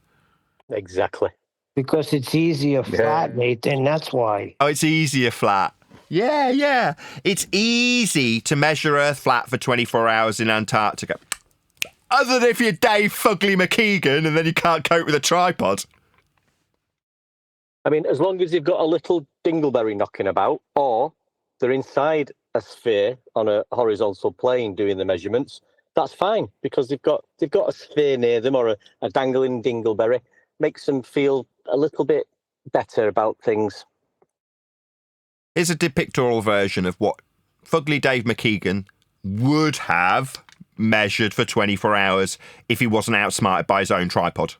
Exactly. Because it's easier flat, Nathan. That's why. Oh, it's easier flat. Yeah. It's easy to measure Earth flat for 24 hours in Antarctica. Other than if you're Dave Fugly McKeegan and then you can't cope with a tripod. I mean, as long as you've got a little dingleberry knocking about, or they're inside a sphere on a horizontal plane doing the measurements, that's fine, because they've got a sphere near them or a dangling dingleberry. Makes them feel a little bit better about things. Here's a depictorial version of what Fugly Dave McKeegan would have measured for 24 hours if he wasn't outsmarted by his own tripod.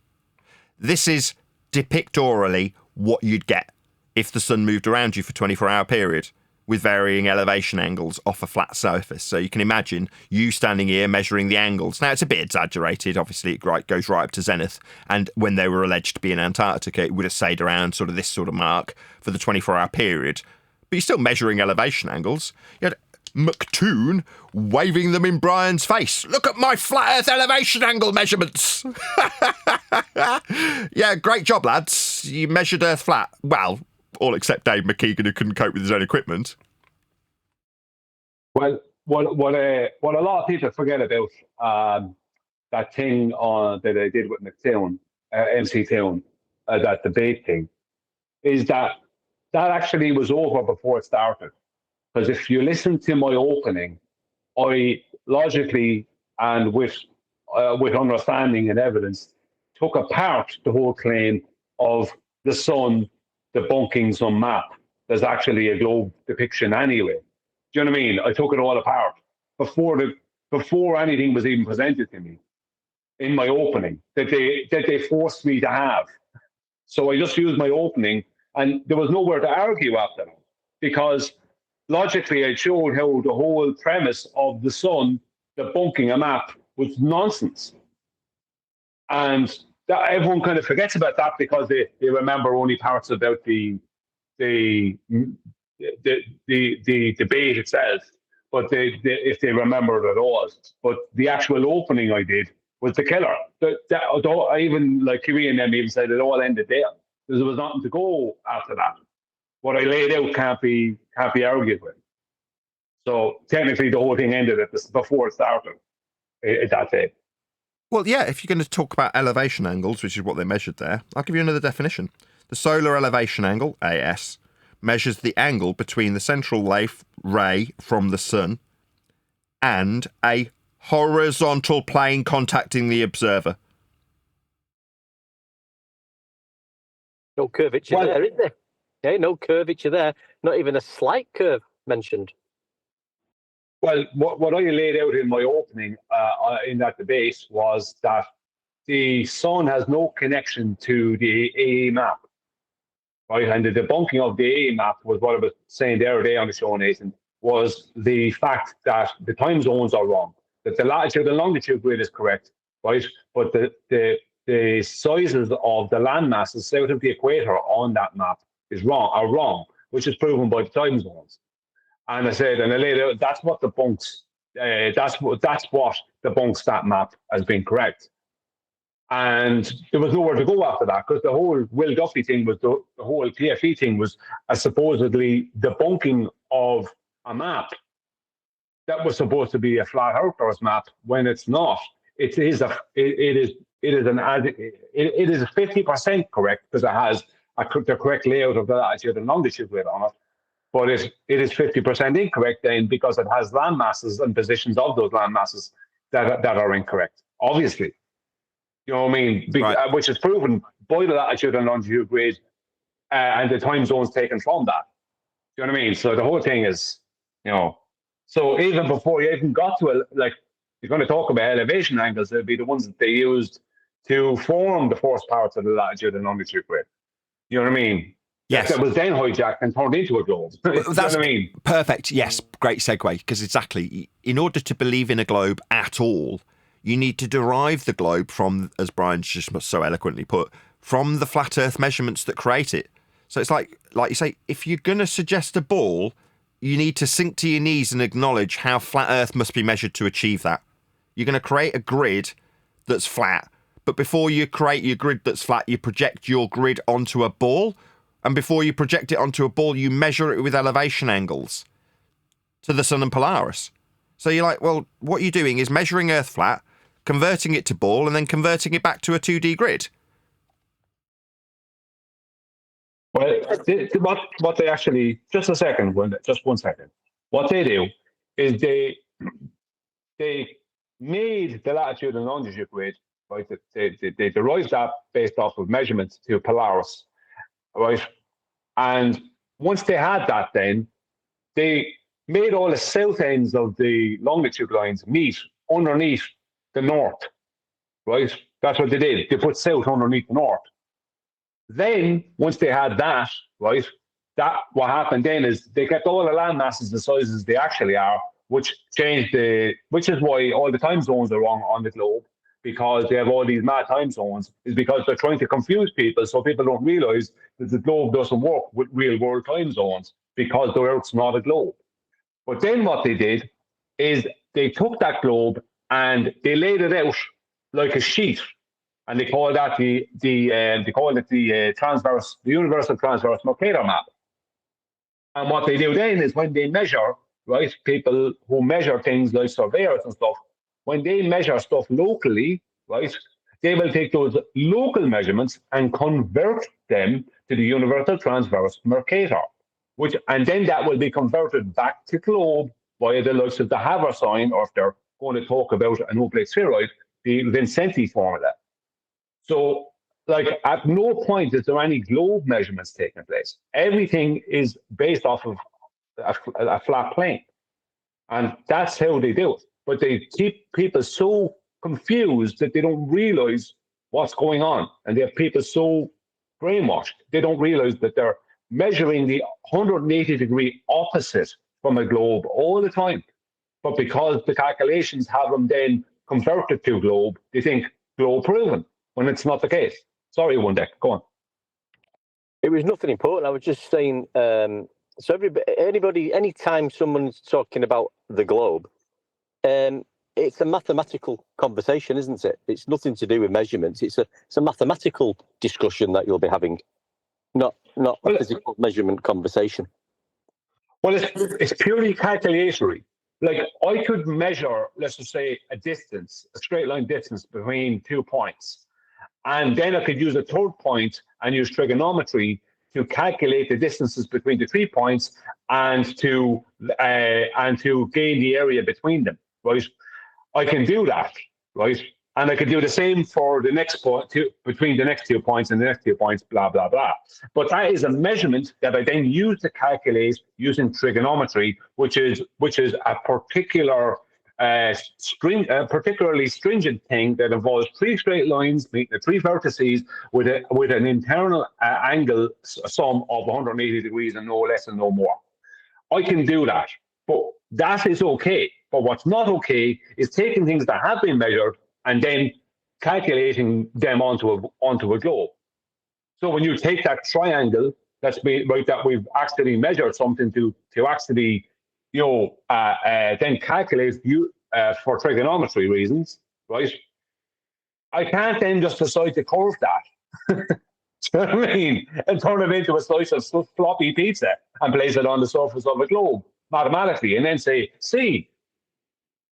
This is depictorially what you'd get if the sun moved around you for a 24-hour period with varying elevation angles off a flat surface. So you can imagine you standing here measuring the angles. Now, it's a bit exaggerated. Obviously, it goes right up to zenith. And when they were alleged to be in Antarctica, it would have stayed around sort of this sort of mark for the 24-hour period. But you're still measuring elevation angles. You had McToon waving them in Brian's face. Look at my flat Earth elevation angle measurements. Yeah, great job, lads. You measured Earth flat. Well, all except Dave McKeegan, who couldn't cope with his own equipment. Well, what a lot of people forget about that thing that I did with McTown, MC Town, that debate thing, is that actually was over before it started. Because if you listen to my opening, I logically and with understanding and evidence took apart the whole claim of the sun debunking some map. There's actually a globe depiction anyway. Do you know what I mean? I took it all apart before anything was even presented to me in my opening that they forced me to have. So I just used my opening, and there was nowhere to argue after that, because logically I showed how the whole premise of the sun debunking a map was nonsense. And that, everyone kind of forgets about that because they remember only parts about the debate itself, but if they remember it at all. But the actual opening I did was the killer. I even, like Kiri and them even said it all ended there. There was nothing to go after that. What I laid out can't be argued with. So technically the whole thing ended before it started. That's it. Well, yeah, if you're going to talk about elevation angles, which is what they measured there, I'll give you another definition. The solar elevation angle, AS, measures the angle between the central ray from the sun and a horizontal plane contacting the observer. No curvature there, is there? Okay, no curvature there. Not even a slight curve mentioned. Well, what I laid out in my opening in that debate was that the sun has no connection to the AA map, right? And the debunking of the AA map was what I was saying the other day on the show, Nathan, was the fact that the time zones are wrong, that the latitude and longitude grid is correct, right? But the sizes of the land masses south of the equator on that map are wrong, which is proven by the time zones. And I said, and I laid out, that's what debunks that map as being correct. And there was nowhere to go after that, because the whole Will Duffy thing was the whole PFE thing was a supposedly debunking of a map that was supposed to be a flat Earth's map when it's not. It is 50% correct because it has the correct layout of the latitude and longitude grid on it. But it is 50% incorrect then because it has land masses and positions of those land masses that are incorrect, obviously. You know what I mean? Right. Which is proven by the latitude and longitude grid and the time zones taken from that. You know what I mean? So the whole thing is, so even before you even got to you're going to talk about elevation angles, they'll be the ones that they used to form the first parts of the latitude and longitude grid. You know what I mean? Yes. That was then hijacked and turned into a globe. That's you know what I mean? Perfect. Yes. Great segue. Because exactly, in order to believe in a globe at all, you need to derive the globe from, as Brian just so eloquently put, from the flat Earth measurements that create it. So it's like you say, if you're going to suggest a ball, you need to sink to your knees and acknowledge how flat Earth must be measured to achieve that. You're going to create a grid that's flat, but before you create your grid that's flat, you project your grid onto a ball, and before you project it onto a ball, you measure it with elevation angles to the Sun and Polaris. So you're like, well, what you're doing is measuring Earth flat, converting it to ball, and then converting it back to a 2D grid. Well, what they actually, just one second. What they do is they made the latitude and longitude grid, right? They derived that based off of measurements to Polaris, right? And once they had that, then they made all the south ends of the longitude lines meet underneath the north, right? That's what they did. They put south underneath the north. Then, once they had that, right, what happened then is they kept all the land masses the sizes they actually are, which is why all the time zones are wrong on the globe, because they have all these mad time zones, is because they're trying to confuse people so people don't realize that the globe doesn't work with real world time zones because the Earth's not a globe. But then what they did is they took that globe and they laid it out like a sheet. And they call that the universal transverse Mercator map. And what they do then is when they measure, right, people who measure things like surveyors and stuff, when they measure stuff locally, right, they will take those local measurements and convert them to the universal transverse Mercator, and then that will be converted back to globe via the likes of the Haber sign, or if they're going to talk about an oblate spheroid, the Vincenti formula. So, like, at no point is there any globe measurements taking place. Everything is based off of a flat plane. And that's how they do it. But they keep people so confused that they don't realize what's going on. And they have people so brainwashed, they don't realize that they're measuring the 180-degree opposite from a globe all the time. But because the calculations have them then converted to globe, they think globe proven, when it's not the case. Sorry, One Deck, go on. It was nothing important. I was just saying, so anybody, anytime someone's talking about the globe, it's a mathematical conversation, isn't it? It's nothing to do with measurements. It's a mathematical discussion that you'll be having, not a physical measurement conversation. Well, it's purely calculatory. Like, I could measure, let's just say, a straight line distance between 2 points. And then I could use a third point and use trigonometry to calculate the distances between the 3 points and to gain the area between them, right? I can do that, right? And I could do the same for the next point, between the next 2 points and the next 2 points, blah, blah, blah. But that is a measurement that I then use to calculate using trigonometry, which is a particular particularly stringent thing that involves 3 straight lines meeting the 3 vertices with an internal angle sum of 180 degrees and no less and no more. I can do that, but that is okay. But what's not okay is taking things that have been measured and then calculating them onto a globe. So when you take that triangle that's been right, that we've actually measured something to actually then calculate for trigonometry reasons, right? I can't then just decide to curve that. Do you know what I mean? And turn it into a slice of floppy pizza and place it on the surface of a globe mathematically, and then say, see,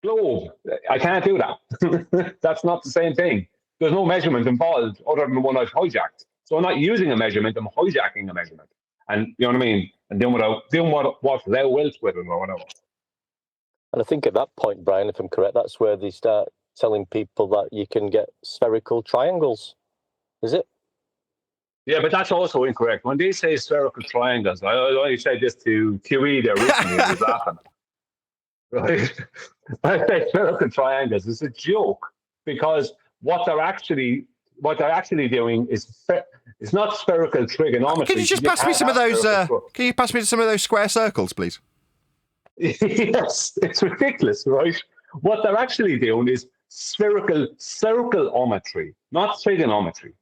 globe. I can't do that. That's not the same thing. There's no measurement involved other than the one I've hijacked. So I'm not using a measurement, I'm hijacking a measurement. And you know what I mean? And doing what thou wilt with it or whatever. And I think at that point, Brian, if I'm correct, that's where they start telling people that you can get spherical triangles. Is it? Yeah, but that's also incorrect. When they say spherical triangles, I only said this to QE there recently, he was laughing. Right? I say spherical triangles. It's a joke because what they're actually doing is it's not spherical trigonometry. Can you just pass me some of those? Can you pass me some of those square circles, please? Yes, it's ridiculous, right? What they're actually doing is spherical circleometry, not trigonometry.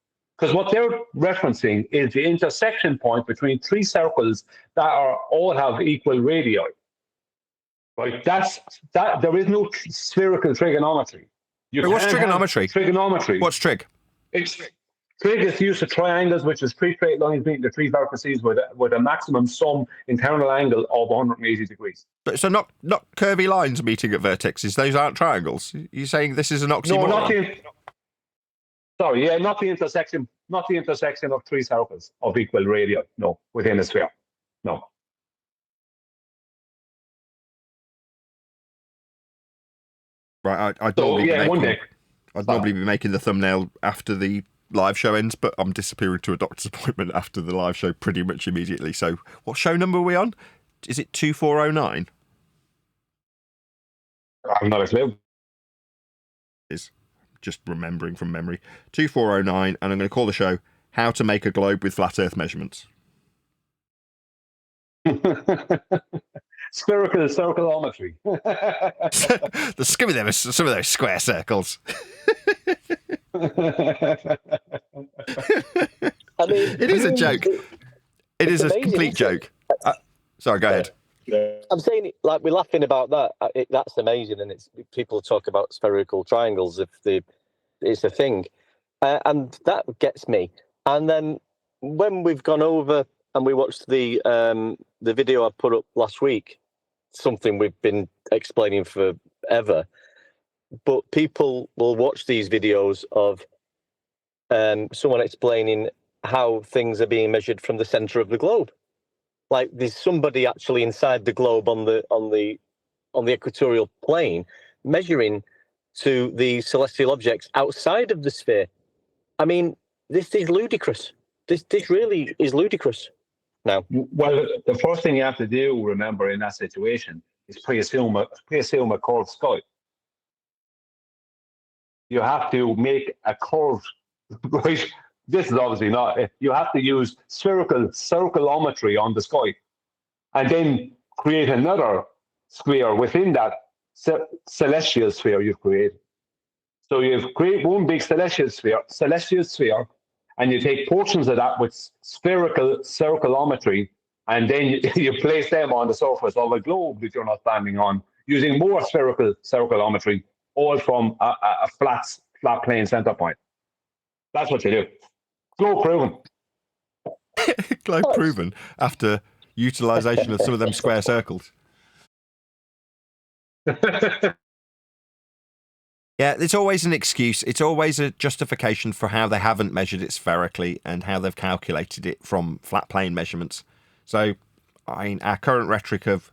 Because what they're referencing is the intersection point between three circles that all have equal radii. Right? There is no spherical trigonometry. What's trigonometry? Trigonometry. What's trig? Trig is the use of triangles, which is three straight lines meeting the three vertices with a maximum sum internal angle of 180 degrees. But so not curvy lines meeting at vertices. Those aren't triangles. You're saying this is an oxymoron? No, not the intersection of three circles of equal radii. No, within a sphere. No. Right, I'd So normally yeah, one day. I'd normally be making the thumbnail after the live show ends, but I'm disappearing to a doctor's appointment after the live show pretty much immediately. So what show number are we on? Is it 2409? I'm not a clue. Is just remembering from memory. 2409, and I'm going to call the show How to Make a Globe with Flat Earth Measurements. Spherical circleometry. Give me some of those square circles. I mean, It is a joke. It is a amazing, complete isn't it? joke. Sorry, go ahead. I'm saying, like, we're laughing about that. That's amazing, and it's people talk about spherical triangles if it's a thing, and that gets me. And then when we've gone over and we watched the video I put up last week, something we've been explaining forever, but people will watch these videos of someone explaining how things are being measured from the center of the globe. Like there's somebody actually inside the globe on the equatorial plane measuring to the celestial objects outside of the sphere. I mean, this is ludicrous. This really is ludicrous. Now, well, the first thing you have to do, remember, in that situation, is pre-assume a curved sky. You have to make a curve. Right? This is obviously not. You have to use spherical circleometry on the sky, and then create another sphere within that celestial sphere you've created. So you've created one big celestial sphere, and you take portions of that with spherical circleometry, and then you place them on the surface of a globe that you're not standing on, using more spherical circleometry, all from a flat plane center point. That's what you do. Globe proven. Globe proven after utilization of some of them square circles. Yeah, it's always an excuse. It's always a justification for how they haven't measured it spherically and how they've calculated it from flat plane measurements. So, I mean, our current rhetoric of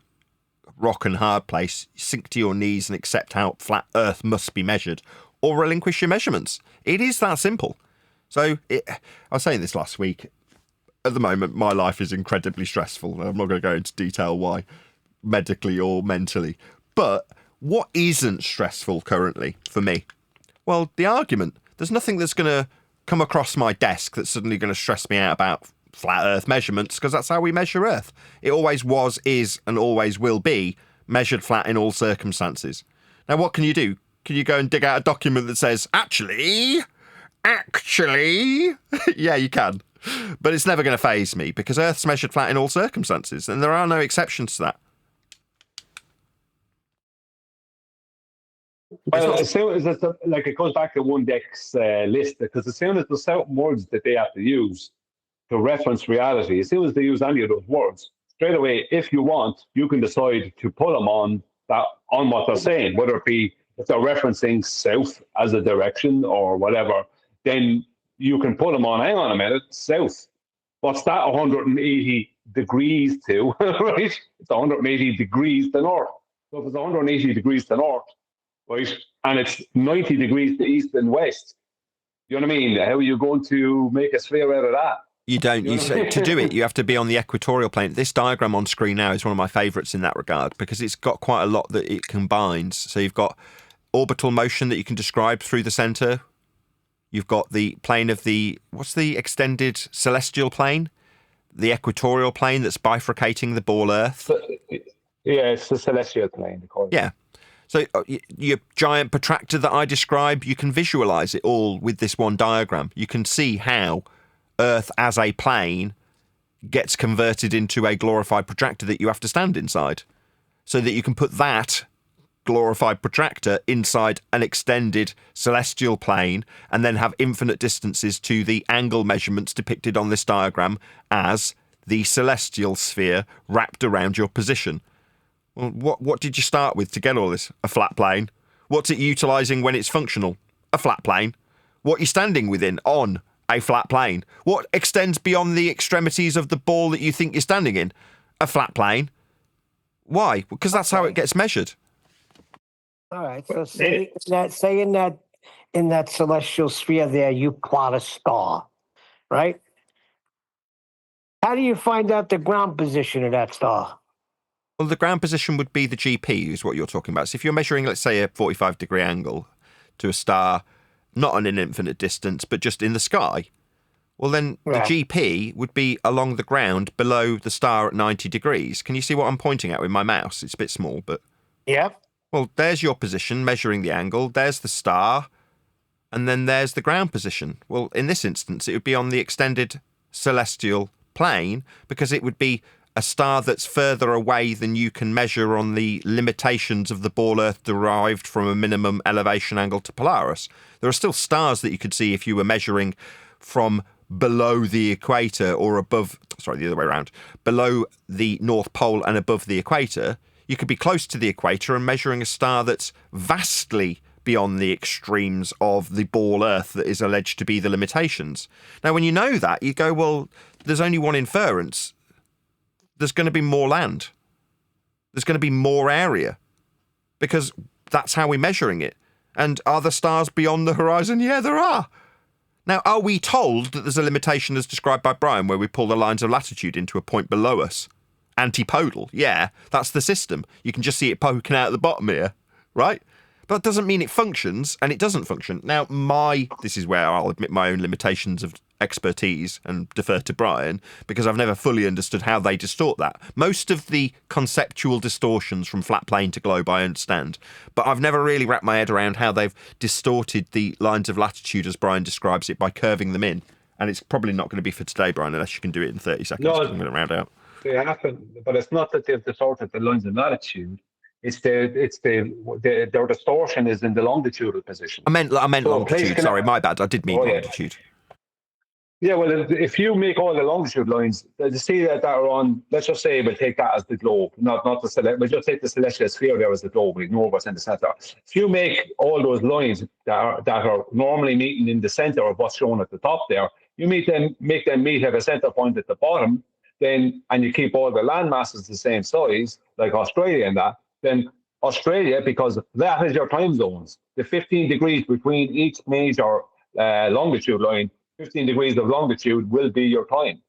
rock and hard place, sink to your knees and accept how flat Earth must be measured, or relinquish your measurements. It is that simple. So, I was saying this last week. At the moment, my life is incredibly stressful. I'm not going to go into detail why, medically or mentally. But what isn't stressful currently for me? Well, the argument. There's nothing that's going to come across my desk that's suddenly going to stress me out about flat Earth measurements, because that's how we measure Earth. It always was, is, and always will be measured flat in all circumstances. Now, what can you do? Can you go and dig out a document that says, actually, yeah, you can. But it's never going to faze me, because Earth's measured flat in all circumstances, and there are no exceptions to that. Well, as soon as it's like it goes back to one deck's list, because as soon as there's certain words that they have to use to reference reality, as soon as they use any of those words, straight away, if you want, you can decide to put them on what they're saying, whether it be if they're referencing south as a direction or whatever, then you can put them on, hang on a minute, south. What's that 180 degrees to, right? It's 180 degrees to north. So if it's 180 degrees to north, right, and it's 90 degrees to east and west, you know what I mean? How are you going to make a sphere out of that? You don't. To do it, you have to be on the equatorial plane. This diagram on screen now is one of my favourites in that regard, because it's got quite a lot that it combines. So you've got orbital motion that you can describe through the centre. You've got the plane of what's the extended celestial plane? The equatorial plane that's bifurcating the ball Earth. Yeah, it's the celestial plane. Yeah. So your giant protractor that I describe, you can visualize it all with this one diagram. You can see how Earth as a plane gets converted into a glorified protractor that you have to stand inside, so that you can put that glorified protractor inside an extended celestial plane and then have infinite distances to the angle measurements depicted on this diagram as the celestial sphere wrapped around your position. Well, what did you start with to get all this? A flat plane. What's it utilising when it's functional? A flat plane. What are you standing within on a flat plane? What extends beyond the extremities of the ball that you think you're standing in? A flat plane. Why? Because that's how it gets measured. All right. So say in that celestial sphere there, you plot a star, right? How do you find out the ground position of that star? Well, the ground position would be the GP, is what you're talking about. So if you're measuring, let's say, a 45-degree angle to a star, not on an infinite distance, but just in the sky, well, then the GP would be along the ground below the star at 90 degrees. Can you see what I'm pointing at with my mouse? It's a bit small, but... Yeah. Well, there's your position, measuring the angle. There's the star. And then there's the ground position. Well, in this instance, it would be on the extended celestial plane, because it would be a star that's further away than you can measure on the limitations of the ball Earth derived from a minimum elevation angle to Polaris. There are still stars that you could see if you were measuring from below the equator or above, sorry, the other way around, below the North Pole and above the equator. You could be close to the equator and measuring a star that's vastly beyond the extremes of the ball Earth that is alleged to be the limitations. Now, when you know that, you go, well, there's only one inference. There's going to be more land. There's going to be more area, because that's how we're measuring it. And are there stars beyond the horizon? Yeah, there are. Now, are we told that there's a limitation as described by Brian where we pull the lines of latitude into a point below us? Antipodal, yeah, that's the system. You can just see it poking out at the bottom here, right? But that doesn't mean it functions, and it doesn't function. Now, this is where I'll admit my own limitations of expertise and defer to Brian, because I've never fully understood how they distort that. Most of the conceptual distortions from flat plane to globe I understand, but I've never really wrapped my head around how they've distorted the lines of latitude as Brian describes it by curving them in. And it's probably not going to be for today, Brian, unless you can do it in 30 seconds. No, I'm going to round out. They happen, but it's not that they've distorted the lines of latitude. Their distortion is in the longitudinal position. I meant longitude. Sorry, my bad. I did mean longitude. Yeah, well, if you make all the longitude lines, you see that are on, let's just say we'll take that as the globe, not the we'll just take the celestial sphere there as the globe, we ignore what's in the center. If you make all those lines that are normally meeting in the center of what's shown at the top there, you make them meet at a center point at the bottom, then, and you keep all the land masses the same size, like Australia and that, then Australia, because that is your time zones, the 15 degrees between each major longitude line, 15 degrees of longitude will be your time.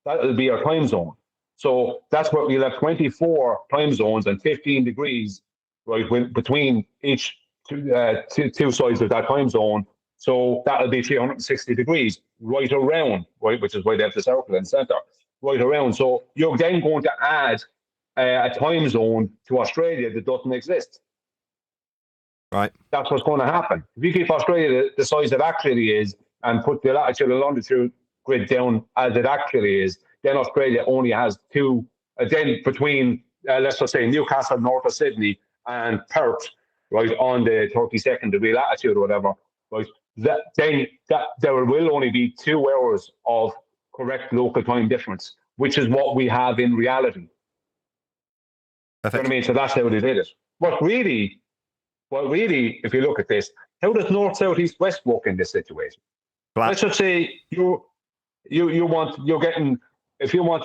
That will be your time zone. So that's what we'll have 24 time zones and 15 degrees right between each two sides of that time zone. So that'll be 360 degrees right around, right, which is why they have the circle in the center, right around. So you're then going to add a time zone to Australia that doesn't exist. Right. That's what's going to happen. If you keep Australia the size it actually is, and put the latitude and longitude grid down as it actually is, then Australia only has two, then between, let's just say, Newcastle, north of Sydney, and Perth, right, on the 32nd degree latitude or whatever, right, that there will only be 2 hours of correct local time difference, which is what we have in reality. Perfect. You know what I mean? So that's how they did it. But really, if you look at this, how does north, south, east, west work in this situation? Let's just say if you want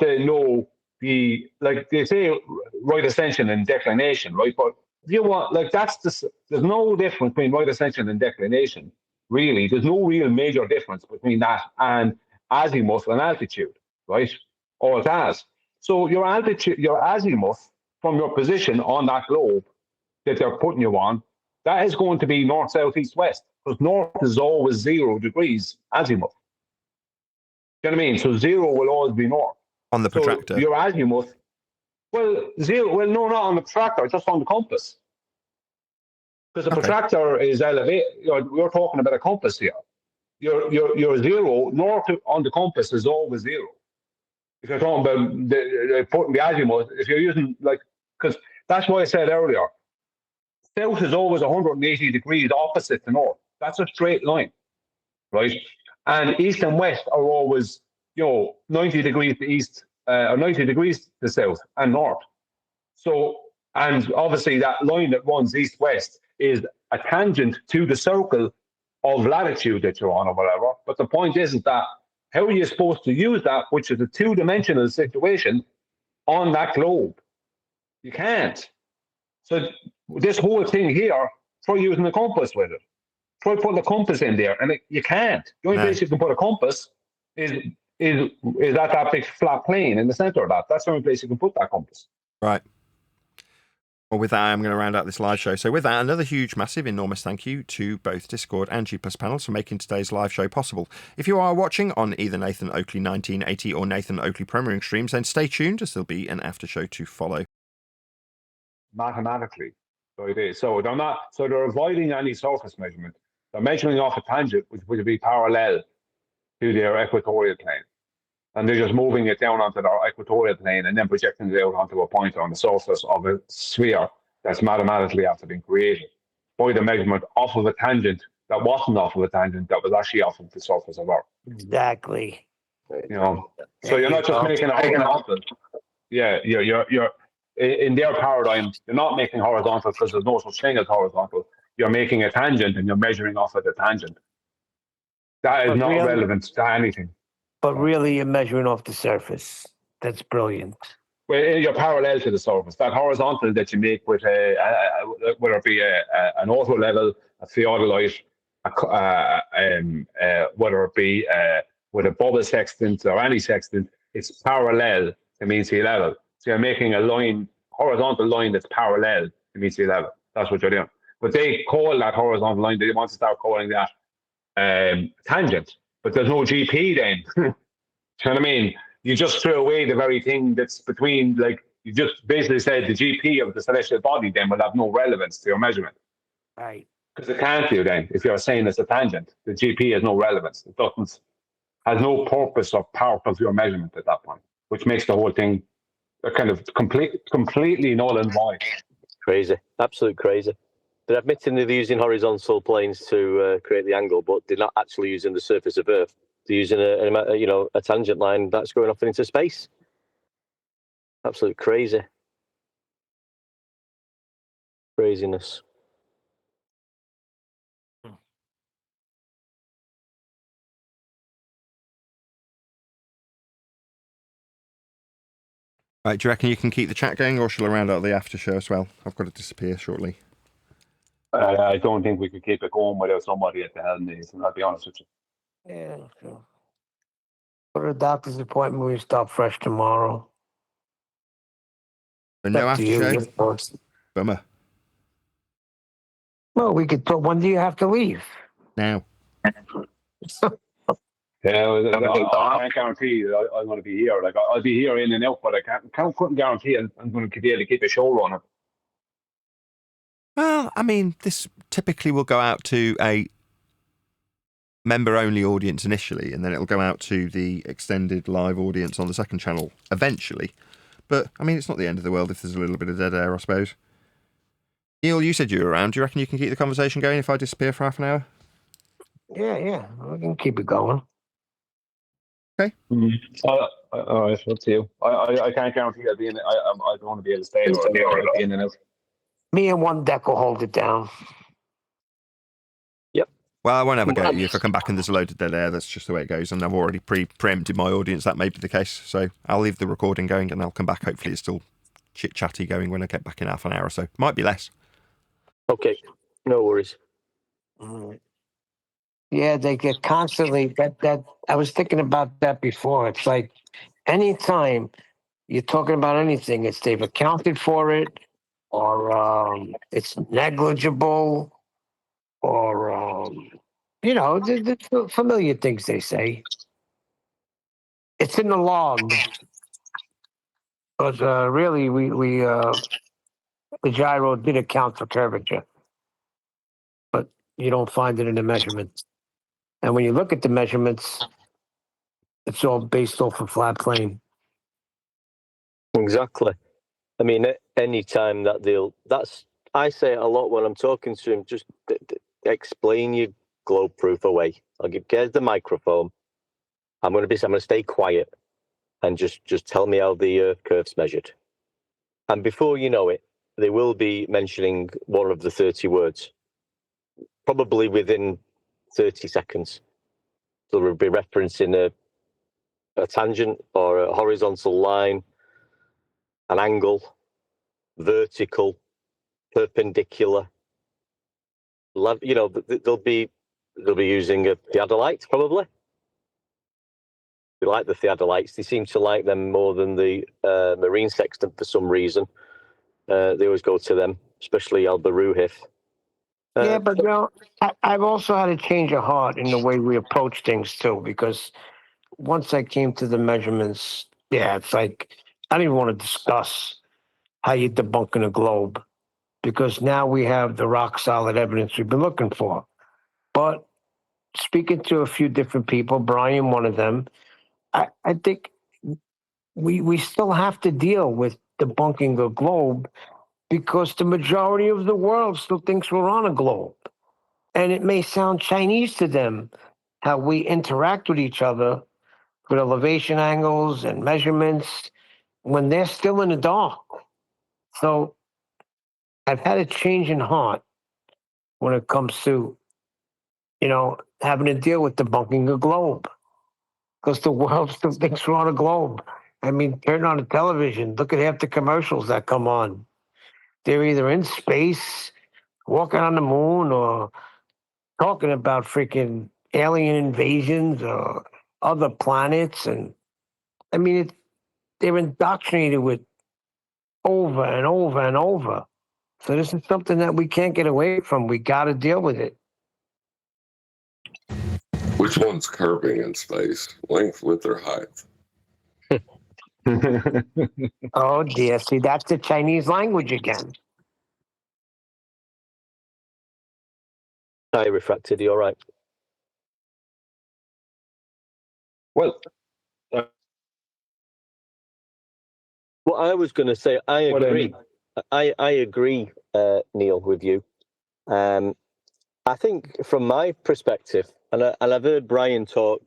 to know the, like they say, right ascension and declination, right? But if you want, like there's no difference between right ascension and declination, really. There's no real major difference between that and azimuth and altitude, right? All it has. So your altitude, your azimuth from your position on that globe that they're putting you on, that is going to be north, south, east, west, because north is always 0 degrees azimuth. Do you know what I mean? So 0 will always be north. On the protractor. So your azimuth, well, 0, well, no, not on the protractor, just on the compass. Because the Okay. protractor is elevated. We're talking about a compass here. Your zero north on the compass is always zero. If you're talking about putting the azimuth, if you're using because that's why I said earlier, south is always 180 degrees opposite to north. That's a straight line, right? And east and west are always 90 degrees to east or 90 degrees to south and north. So, and obviously that line that runs east-west is a tangent to the circle of latitude that you're on or whatever. But the point is that how are you supposed to use that, which is a two-dimensional situation, on that globe? You can't. So this whole thing here, try using a compass with it. Try putting a compass in there, and you can't. The only place you can put a compass is at that big flat plane in the center of that. That's the only place you can put that compass. Right. Well, with that, I'm going to round out this live show. So with that, another huge, massive, enormous thank you to both Discord and G+ panels for making today's live show possible. If you are watching on either Nathan Oakley 1980 or Nathan Oakley premiering streams, then stay tuned as there'll be an after show to follow. Mathematically, so it is. So they're avoiding any surface measurement. They're measuring off a tangent, which would be parallel to their equatorial plane. And they're just moving it down onto their equatorial plane and then projecting it out onto a point on the surface of a sphere that's mathematically after being created by the measurement off of a tangent that wasn't off of a tangent that was actually off of the surface of Earth. Exactly. So you're not just making a horizontal. Yeah, you're in their paradigm, you're not making horizontal because there's no such thing as horizontal. You're making a tangent and you're measuring off of the tangent. That is not relevant to anything. But really, you're measuring off the surface. That's brilliant. Well, you're parallel to the surface. That horizontal that you make with whether it be an auto level, a theodolite, whether it be with a bubble sextant or any sextant, it's parallel to mean sea level. So you're making a line, horizontal line that's parallel to mean sea level. That's what you're doing. But they call that horizontal line, they want to start calling that tangent. But there's no GP then. Do you know what I mean? You just threw away the very thing that's between, you just basically said the GP of the celestial body then will have no relevance to your measurement. Right. Because it can't do then. If you're saying it's a tangent, the GP has no relevance. It has no purpose or part of your measurement at that point, which makes the whole thing a kind of completely null and void. Crazy. Absolute crazy. They're admitting they're using horizontal planes to create the angle, but they're not actually using the surface of Earth. They're using a tangent line that's going off into space. Absolute crazy. Craziness. Right, do you reckon you can keep the chat going, or shall I round out the after show as well? I've got to disappear shortly. I don't think we could keep it going without somebody at the helm, Nathan. I'll be honest with you. Yeah, sure. Go to a doctor's appointment. We start fresh tomorrow. So no Up to after you, show? of course. Bummer. Well, we could talk. When do you have to leave? Now. Yeah, I can't guarantee that I'm going to be here. I'll be here in and out, but I couldn't guarantee I'm going to be able to keep a show running. Well, I mean, this typically will go out to a member-only audience initially, and then it'll go out to the extended live audience on the second channel eventually. But, I mean, it's not the end of the world if there's a little bit of dead air, I suppose. Neil, you said you were around. Do you reckon you can keep the conversation going if I disappear for half an hour? Yeah. We can keep it going. Okay. All right, up to you. I can't guarantee I'll be in. I don't want to be able to stay or be in and out. Me and one deck will hold it down. Yep. Well, I won't have a go at you if I come back and there's a load of dead air. That's just the way it goes. And I've already preempted my audience. That may be the case. So I'll leave the recording going and I'll come back. Hopefully it's still chit-chatty going when I get back in half an hour or so. Might be less. Okay. No worries. Yeah, they get constantly that I was thinking about that before. It's like anytime you're talking about anything, it's they've accounted for it, or it's negligible, or the familiar things they say. It's in the log, but really, we the gyro did account for curvature. You don't find it in the measurements. And when you look at the measurements, it's all based off a flat plane. Exactly. I mean, any time that I say it a lot when I'm talking to him, just explain your globe proof away. I'll get the microphone. I'm going to stay quiet and just tell me how the Earth curve's measured. And before you know it, they will be mentioning one of the 30 words, probably within 30 seconds. So they'll be referencing a tangent or a horizontal line, an angle, vertical, perpendicular. You know, they'll be using the theodolites probably. They like the theodolites. They seem to like them more than the marine sextant for some reason. They always go to them, especially Alberuhif. Yeah, but I've also had a change of heart in the way we approach things too, because once I came to the measurements, it's like I don't even want to discuss how you debunking a globe, because now we have the rock solid evidence we've been looking for. But speaking to a few different people, Brian, one of them, I think we still have to deal with debunking the globe, because the majority of the world still thinks we're on a globe. And it may sound Chinese to them how we interact with each other with elevation angles and measurements when they're still in the dark. So I've had a change in heart when it comes to, having to deal with debunking a globe, because the world still thinks we're on a globe. I mean, turn on the television, look at half the commercials that come on. They're either in space, walking on the moon, or talking about freaking alien invasions or other planets. And I mean, they're indoctrinated with over and over and over. So this is something that we can't get away from. We got to deal with it. Which one's curving in space? Length, width, or height? Oh dear. See, that's the Chinese language again. I refracted. You're right. Well, what I was going to say, I agree. I agree, Neil, with you. I think from my perspective, and I've heard Brian talk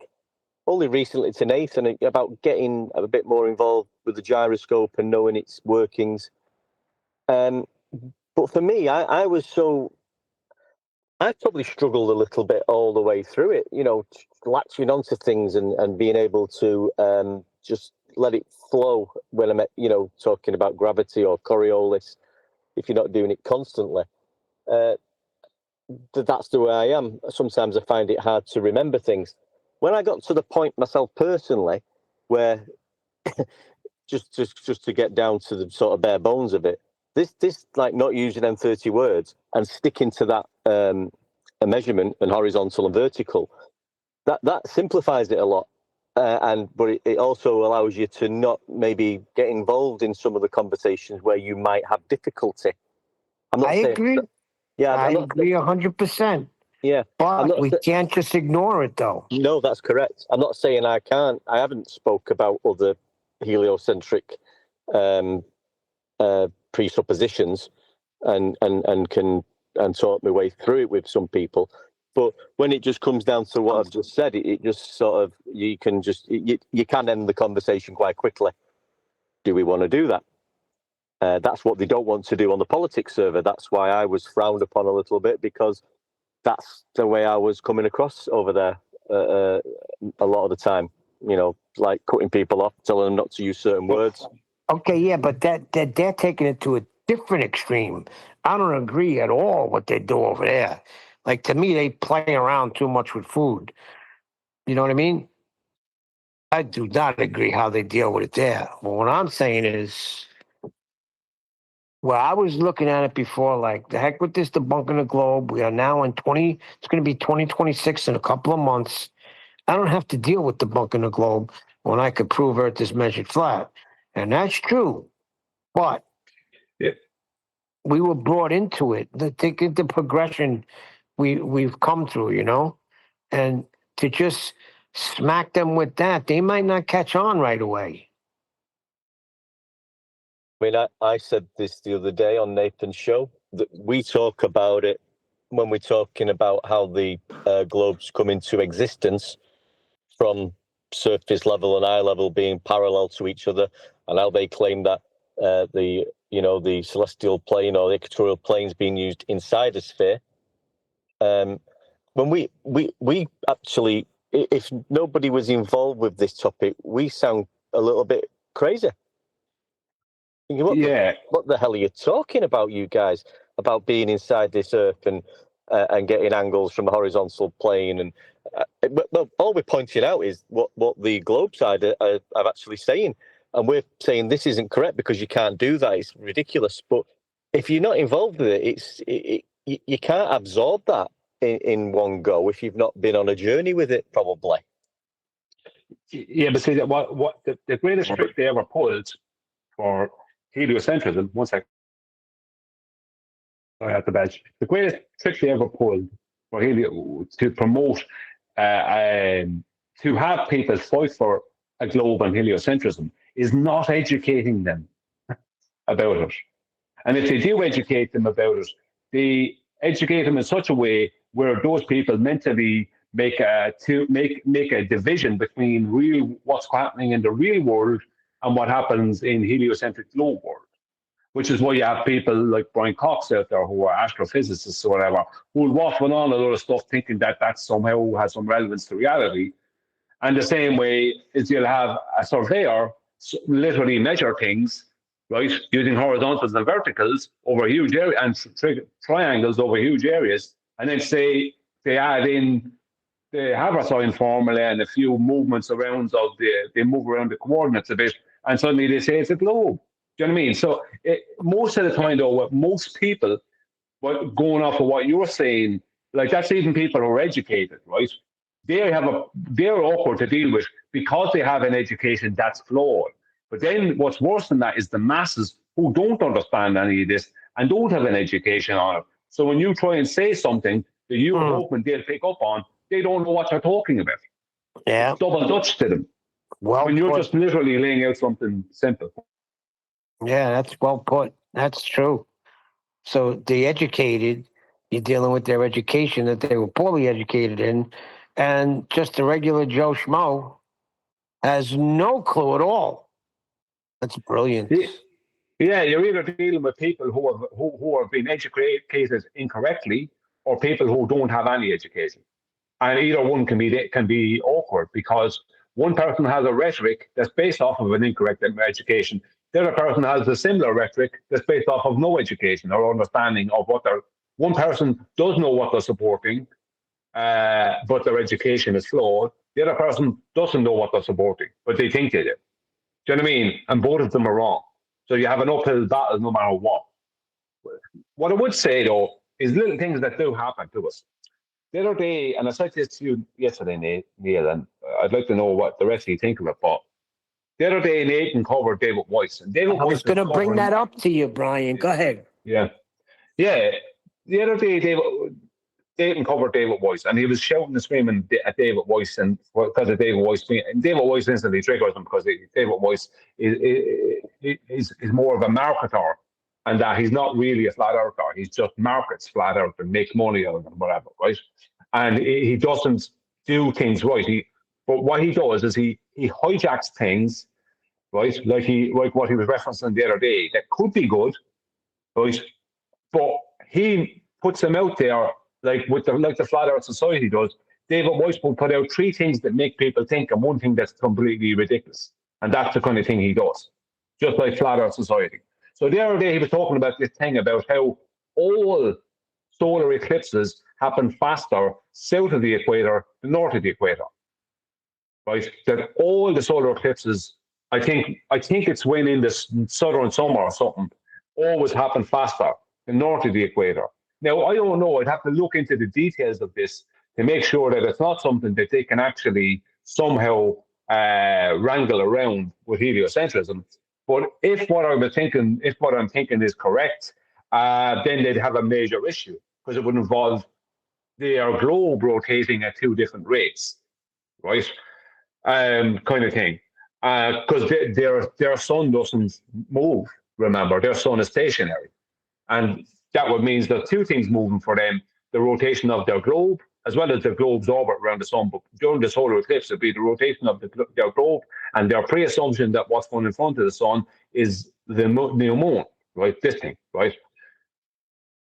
only recently to Nathan about getting a bit more involved with the gyroscope and knowing its workings. But for me, I probably struggled a little bit all the way through it, latching onto things and being able to just let it flow when I'm, talking about gravity or Coriolis, if you're not doing it constantly. That's the way I am. Sometimes I find it hard to remember things. When I got to the point myself personally, where just to get down to the sort of bare bones of it, this like not using them 30 words and sticking to that a measurement and horizontal and vertical, that simplifies it a lot. But it also allows you to not maybe get involved in some of the conversations where you might have difficulty. I agree. Yeah, I agree 100%. Yeah, but we can't just ignore it, though. No, that's correct. I'm not saying I can't. I haven't spoke about other heliocentric presuppositions and talk my way through it with some people. But when it just comes down to what I've just said, it just sort of you can end the conversation quite quickly. Do we want to do that? That's what they don't want to do on the politics server. That's why I was frowned upon a little bit, because that's the way I was coming across over there a lot of the time. Like cutting people off, telling them not to use certain words. Okay, yeah, but they're taking it to a different extreme. I don't agree at all what they do over there. Like, to me, they play around too much with food. You know what I mean? I do not agree how they deal with it there. But what I'm saying is, well, I was looking at it before, like, the heck with this debunking the globe. We are now in it's going to be 2026 in a couple of months. I don't have to deal with debunking the globe when I could prove Earth is measured flat. And that's true. But we were brought into it. Think of the progression we've come through, you know, and to just smack them with that, they might not catch on right away. I mean, I said this the other day on Nathan's show, that we talk about it when we're talking about how the globes come into existence from surface level and eye level being parallel to each other, and how they claim that the celestial plane or the equatorial plane is being used inside a sphere. When we actually, if nobody was involved with this topic, we sound a little bit crazy. What the hell are you talking about, you guys? About being inside this Earth and getting angles from the horizontal plane, and but all we're pointing out is what the globe side are actually saying, and we're saying this isn't correct because you can't do that. It's ridiculous. But if you're not involved with it, you can't absorb that in one go if you've not been on a journey with it, probably. Yeah, but see that what the greatest trick they ever pulled for heliocentrism. One second. I have the badge. The greatest trick they ever pulled for to promote to have people fight for a globe and heliocentrism is not educating them about it. And if they do educate them about it, they educate them in such a way where those people mentally make a division between what's happening in the real world and what happens in heliocentric globe world. Which is why you have people like Brian Cox out there who are astrophysicists or whatever, who will waffle on a lot of stuff thinking that somehow has some relevance to reality. And the same way is you'll have a surveyor literally measure things, right, using horizontals and verticals over huge areas and triangles over huge areas, and then say they add in the Haversine formula and a few movements around they move around the coordinates a bit, and suddenly they say it's a globe. Do you know what I mean? So most of the time, though, most people, but going off of what you're saying, like that's even people who are educated, right? They're awkward to deal with because they have an education that's flawed. But then what's worse than that is the masses who don't understand any of this and don't have an education on it. So when you try and say something that you're hoping they'll pick up on, they don't know what you're talking about. Yeah. It's double Dutch to them. Well, when you're just literally laying out something simple. Yeah, that's well put. That's true. So the educated, you're dealing with their education that they were poorly educated in, and just the regular Joe Schmo has no clue at all. That's brilliant. Yeah, you're either dealing with people who have been educated incorrectly, or people who don't have any education, and either one can be awkward because one person has a rhetoric that's based off of an incorrect education. The other person has a similar rhetoric that's based off of no education or understanding of what they're. One person does know what they're supporting, but their education is flawed. The other person doesn't know what they're supporting, but they think they do. Do you know what I mean? And both of them are wrong. So you have an uphill battle no matter what. What I would say, though, is little things that do happen to us. The other day, and I said this to you yesterday, Neil, and I'd like to know what the rest of you think of it, but the other day, Nathan covered David Weiss. And David I was going to bring that up to you, Brian. Go ahead. Yeah. The other day, Nathan covered David Weiss, and he was shouting and screaming at David Weiss, and because of David Weiss, and David Weiss instantly triggers him because David Weiss is more of a marketer, and that he's not really a flat earther. He's just markets flat earth and makes money out of it, whatever, right? And he doesn't do things right. But what he does is he hijacks things, right? Like what he was referencing the other day that could be good, right? But he puts them out there like the Flat Earth Society does. David Weiss will put out 3 things that make people think and 1 thing that's completely ridiculous. And that's the kind of thing he does, just like Flat Earth Society. So the other day he was talking about this thing about how all solar eclipses happen faster south of the equator than north of the equator. Right? That all the solar eclipses, I think it's when in the southern summer or something, always happen faster than north of the equator. Now, I don't know. I'd have to look into the details of this to make sure that it's not something that they can actually somehow wrangle around with heliocentrism. But if what I'm thinking is correct, then they'd have a major issue because it would involve their globe rotating at two different rates, right? Kind of thing. Because their sun doesn't move, remember, their sun is stationary. And that would mean there's two things moving for them, the rotation of their globe, as well as the globe's orbit around the sun. But during the solar eclipse, it'd be the rotation of their globe, and their pre-assumption that what's going in front of the sun is the new moon, right? This thing, right?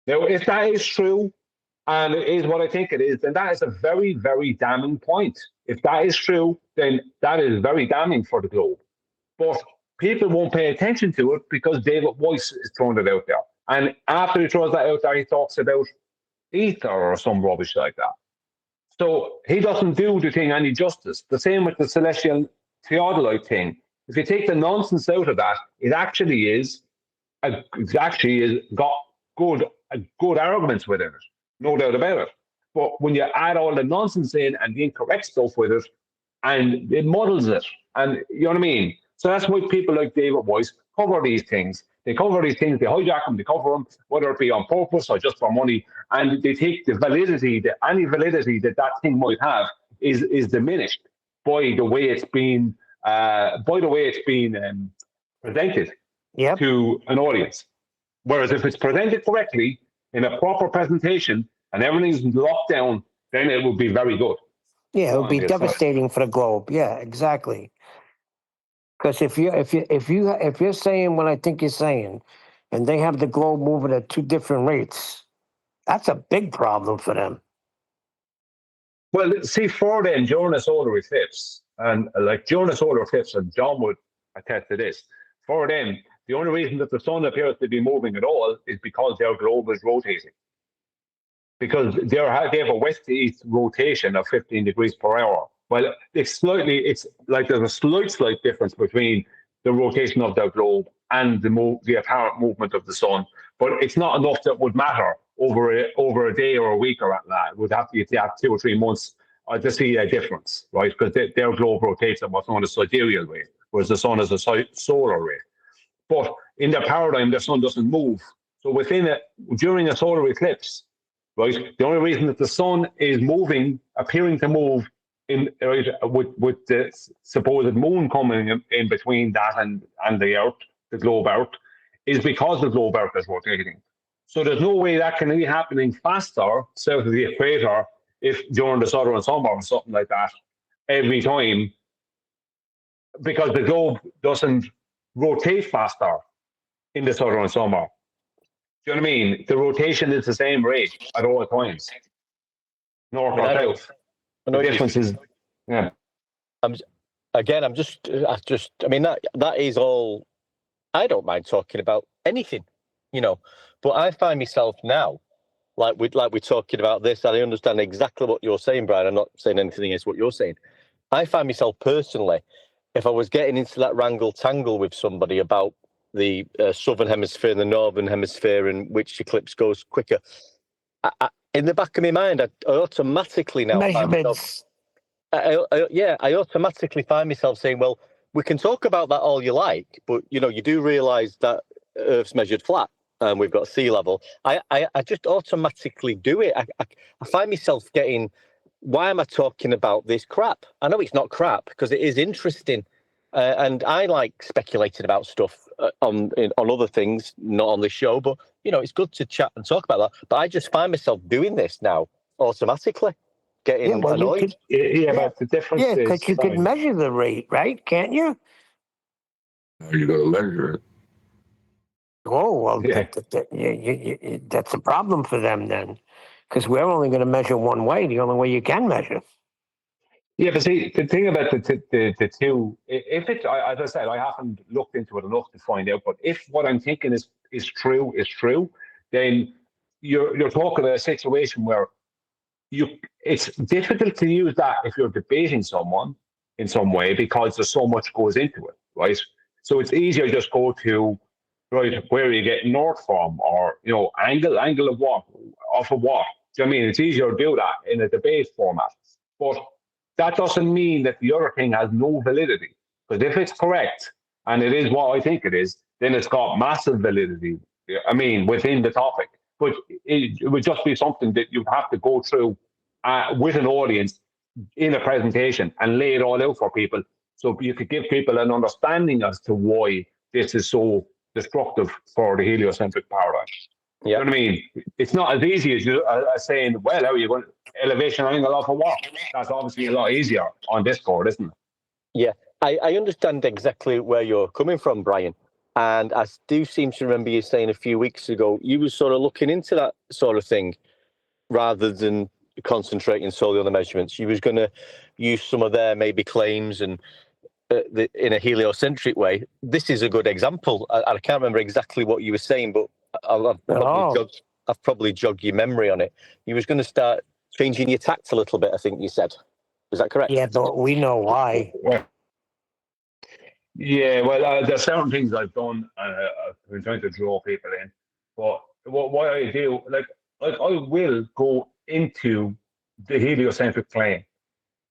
Now, if that is true, and it is what I think it is, then that is a very, very damning point. If that is true, then that is very damning for the globe. But people won't pay attention to it because David Weiss is throwing it out there. And after he throws that out there, he talks about ether or some rubbish like that. So he doesn't do the thing any justice. The same with the celestial theodolite thing. If you take the nonsense out of that, it actually got good arguments within it, no doubt about it. But when you add all the nonsense in and the incorrect stuff with it, and it muddles it, and you know what I mean? So that's why people like David Weiss cover these things. They cover these things, they hijack them, they cover them, whether it be on purpose or just for money, and they take the validity, any validity that thing might have is diminished by the way it's been presented to an audience. Whereas if it's presented correctly in a proper presentation and everything's locked down, then it will be very good. Yeah, it would be devastating for the globe. Yeah, exactly. Because if you're saying what I think you're saying, and they have the globe moving at two different rates, that's a big problem for them. Well, see, for them during a solar eclipse, and like during a solar eclipse, and John would attest to this, for them, the only reason that the sun appears to be moving at all is because their globe is rotating. Because they have a west to east rotation of 15 degrees per hour. Well, it's like there's a slight difference between the rotation of their globe and the apparent movement of the sun, but it's not enough that would matter over a day or a week or that. It would have to have 2 or 3 months to see a difference, right? Because their globe rotates at what's known as sidereal rate, whereas the sun is a solar rate. But in their paradigm, the sun doesn't move. So during a solar eclipse, right, the only reason that the sun is appearing to move with the supposed moon coming in between that and the Earth, the globe Earth, is because the globe Earth is rotating. So there's no way that can be happening faster south of the equator if during the southern summer or something like that every time, because the globe doesn't rotate faster in the southern summer. Do you know what I mean? The rotation is the same rate at all times, north or south. The difference is, yeah. I mean, that is all. I don't mind talking about anything, but I find myself now, like we're talking about this, and I understand exactly what you're saying, Brian. I'm not saying anything against what you're saying. I find myself personally, if I was getting into that wrangle-tangle with somebody about the southern hemisphere and the northern hemisphere and which eclipse goes quicker, in the back of my mind, I automatically now measurements. I automatically find myself saying, well, we can talk about that all you like, but you do realise that Earth's measured flat and we've got sea level. I just automatically do it. I find myself getting, why am I talking about this crap? I know it's not crap because it is interesting. And I like speculating about stuff on other things, not on this show, but it's good to chat and talk about that. But I just find myself doing this now automatically, getting annoyed. But the difference is, because you could measure the rate, right? Can't you? How are you going to measure it? Oh, well, that's a problem for them then, because we're only going to measure one way, the only way you can measure. Yeah, but see, the thing about the two, if it, as I said, I haven't looked into it enough to find out, but if what I'm thinking is true, then you're talking about a situation where it's difficult to use that if you're debating someone in some way because there's so much goes into it, right? So it's easier to just go to, right, where are you getting north from, or angle of what, off of what? Do you know what I mean? It's easier to do that in a debate format, but that doesn't mean that the other thing has no validity. Because if it's correct, and it is what I think it is, then it's got massive validity. I mean, within the topic. but it would just be something that you'd have to go through with an audience in a presentation and lay it all out for people, so you could give people an understanding as to why this is so destructive for the heliocentric paradigm. You know what I mean? It's not as easy as saying, well, how are you going elevation angle off of what? That's obviously a lot easier on Discord, isn't it? Yeah, I understand exactly where you're coming from, Brian. And I do seem to remember you saying a few weeks ago, you were sort of looking into that sort of thing rather than concentrating solely on the measurements. You was going to use some of their maybe claims and in a heliocentric way. This is a good example. I can't remember exactly what you were saying, but I've probably jogged your memory on it. You was going to start changing your tact a little bit, I think you said. Is that correct? Yeah, but we know why. Yeah, well, there's certain things I've done. I've been trying to draw people in, but what I do, like I will go into the heliocentric plane,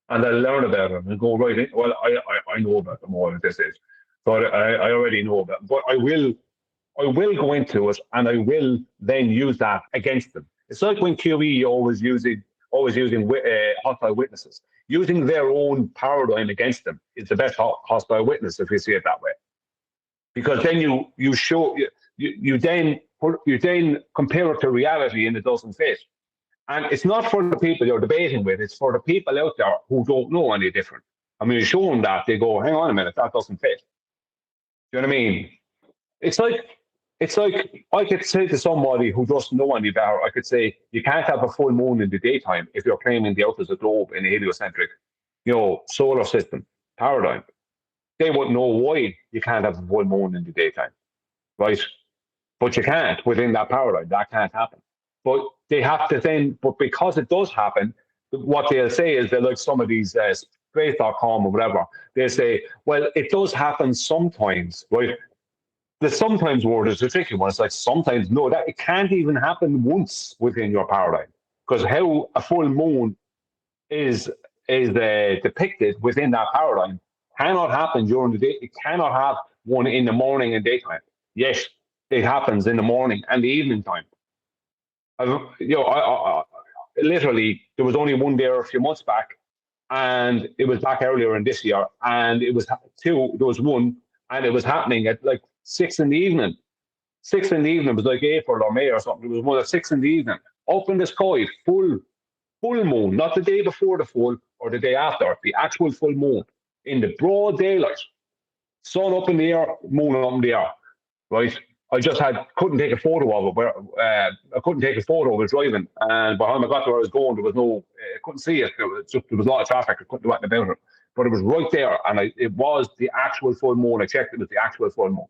and I learn about it and go right in. Well, I know about them all at this age, but I already know about them. But I will go into it, and I will then use that against them. It's like when QE always using hostile witnesses. Using their own paradigm against them is the best hostile witness, if you see it that way. Because then you then compare it to reality, and it doesn't fit. And it's not for the people you're debating with; it's for the people out there who don't know any different. I mean, you show them that, they go, "Hang on a minute, that doesn't fit." Do you know what I mean? It's like I could say to somebody who doesn't know any better, I could say, you can't have a full moon in the daytime if you're claiming the Earth is a globe in a heliocentric, solar system paradigm. They wouldn't know why you can't have a full moon in the daytime, right? But you can't within that paradigm. That can't happen. But they have to then, but because it does happen, what they'll say is they're like some of these space.com or whatever. They say, well, it does happen sometimes, right? The sometimes word is a tricky one. It's like sometimes, no, that it can't even happen once within your paradigm, because how a full moon is depicted within that paradigm cannot happen during the day. It cannot have one in the morning and daytime. Yes, it happens in the morning and the evening time. Literally, there was only one there a few months back, and it was back earlier in this year, and it was two. There was one, and it was happening at like 6 in the evening. 6 in the evening, it was like April or May or something. It was more at 6 in the evening. Up in the sky, full moon, not the day before the full or the day after, the actual full moon in the broad daylight. Sun up in the air, moon up in the air, right? I just couldn't take a photo of it. I couldn't take a photo of it driving, and by the time I got to where I was going, there was I couldn't see it. There was a lot of traffic. I couldn't do anything about it. But it was right there, and it was the actual full moon. I checked; it was the actual full moon.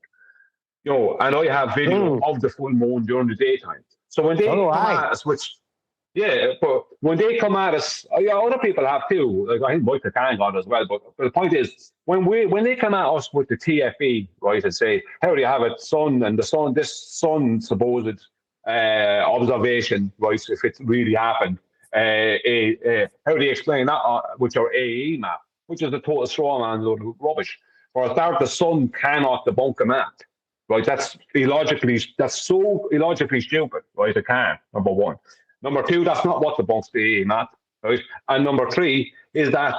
And I have video of the full moon during the daytime. So when they come at us, but when they come at us, other people have too. Like I think Michael Khan got as well. But the point is, when they come at us with the TFE, right, and say, how do you have it, sun and this sun supposed observation, right, if it really happened, how do you explain that with your AE map, which is a total straw man load of rubbish? For a start, the sun cannot debunk a map. Right, that's so illogically stupid, right? It can, number one. Number two, that's not what debunks the map, right? And number three is that,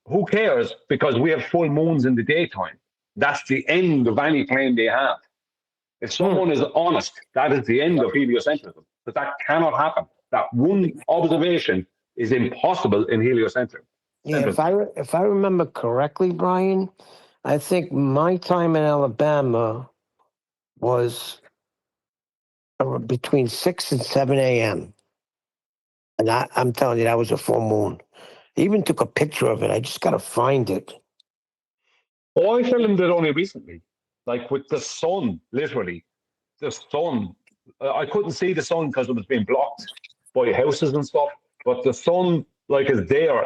who cares? Because we have full moons in the daytime. That's the end of any claim they have. If someone is honest, that is the end of heliocentrism. But that cannot happen. That one observation is impossible in heliocentrism. Yeah, if I remember correctly, Brian, I think my time in Alabama was between 6 and 7 a.m. And I'm telling you, that was a full moon. I even took a picture of it. I just got to find it. Oh, I filmed it only recently. Like with the sun, literally. The sun. I couldn't see the sun because it was being blocked by houses and stuff. But the sun, is there.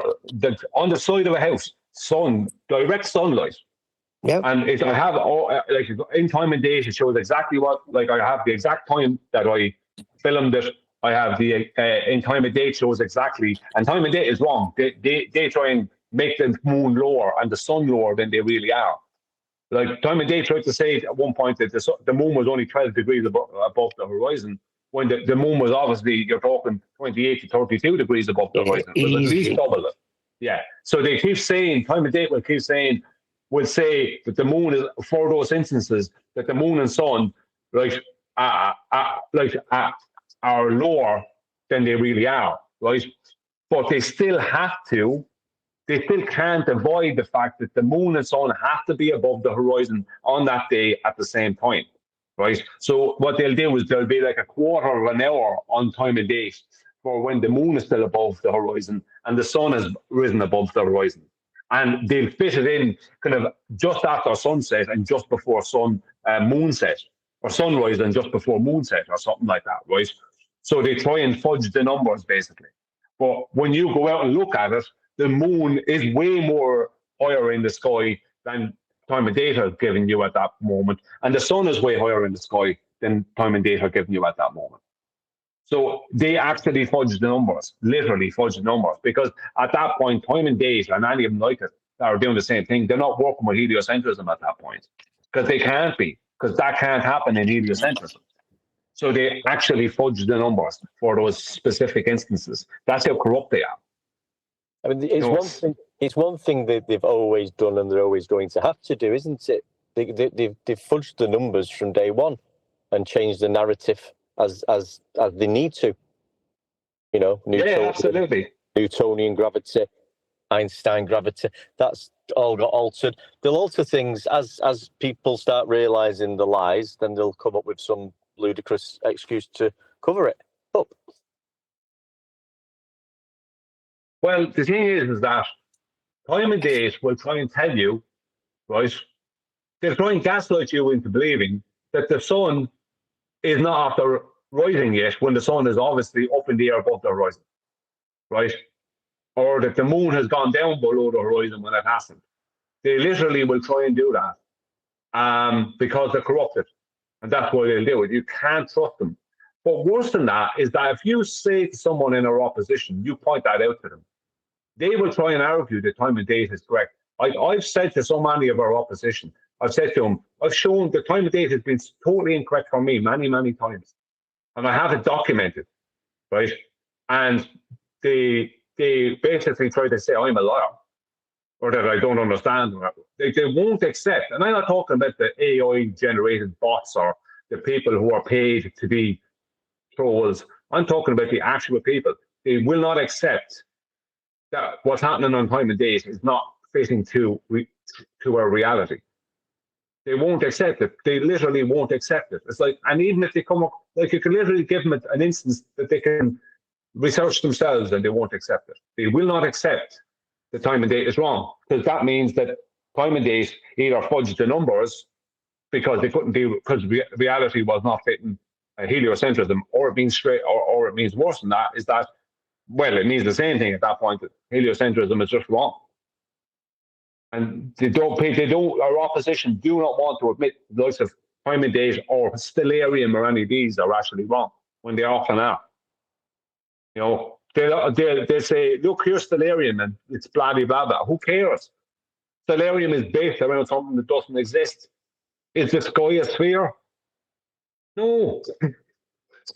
On the side of a house. Sun, direct sunlight. Yep. And I have in time and date, it shows exactly what, I have the exact time that I filmed it. I have the in time and date shows exactly, and time and date is wrong. They try and make the moon lower and the sun lower than they really are. Like time and date tried to say at one point that the moon was only 12 degrees above the horizon, when the moon was obviously, you're talking 28 to 32 degrees above the horizon. It was at least Easy. double it. Yeah. So they keep saying, time of date will keep saying, will say that the moon is, for those instances, that the moon and sun, right, are lower than they really are, right? But they still can't avoid the fact that the moon and sun have to be above the horizon on that day at the same time, right? So what they'll do is there'll be like a quarter of an hour on time and date for when the moon is still above the horizon and the sun has risen above the horizon. And they'll fit it in kind of just after sunset and just before moonset, or sunrise and just before moonset, or something like that, right? So they try and fudge the numbers, basically. But when you go out and look at it, the moon is way more higher in the sky than time and date are giving you at that moment. And the sun is way higher in the sky than time and date are giving you at that moment. So they actually fudge the numbers, literally fudge the numbers, because at that point, time and date, and any of them like it, that are doing the same thing, they're not working with heliocentrism at that point, because they can't be, because that can't happen in heliocentrism. So they actually fudge the numbers for those specific instances. That's how corrupt they are. I mean, it's one thing that they've always done and they're always going to have to do, isn't it? They've fudged the numbers from day one and changed the narrative as they need to. You know, absolutely. Newtonian gravity, Einstein gravity, that's all got altered. They'll alter things as people start realising the lies, then they'll come up with some ludicrous excuse to cover it up. Well, the thing is that time and date will try and tell you, right? They'll try and gaslight you into believing that the sun is not after rising yet when the sun is obviously up in the air above the horizon, right? Or that the moon has gone down below the horizon when it hasn't. They literally will try and do that because they're corrupted. And that's why they'll do it. You can't trust them. But worse than that is that if you say to someone in our opposition, you point that out to them, they will try and argue that time and date is correct. I've said to so many of our opposition, I've said to them, I've shown the time and date has been totally incorrect for me many, many times. And I have it documented, right? And they basically try to say I'm a liar or that I don't understand. They won't accept. And I'm not talking about the AI-generated bots or the people who are paid to be trolls. I'm talking about the actual people. They will not accept that what's happening on time and date is not fitting to our reality. They won't accept it. They literally won't accept it. It's like, and even if they come up, like you can literally give them an instance that they can research themselves and they won't accept it. They will not accept the time and date is wrong, because that means that time and date either fudged the numbers because they couldn't do, because reality was not fitting heliocentrism, or it means straight, or it means worse than that, is that, well, it means the same thing at that point, that heliocentrism is just wrong. And our opposition do not want to admit the likes of time and date or stellarium or any of these are actually wrong, when they often are. You know, they say, look, here's stellarium and it's blah, blah, blah, blah. Who cares? Stellarium is based around something that doesn't exist. Is the sky a sphere? No. Do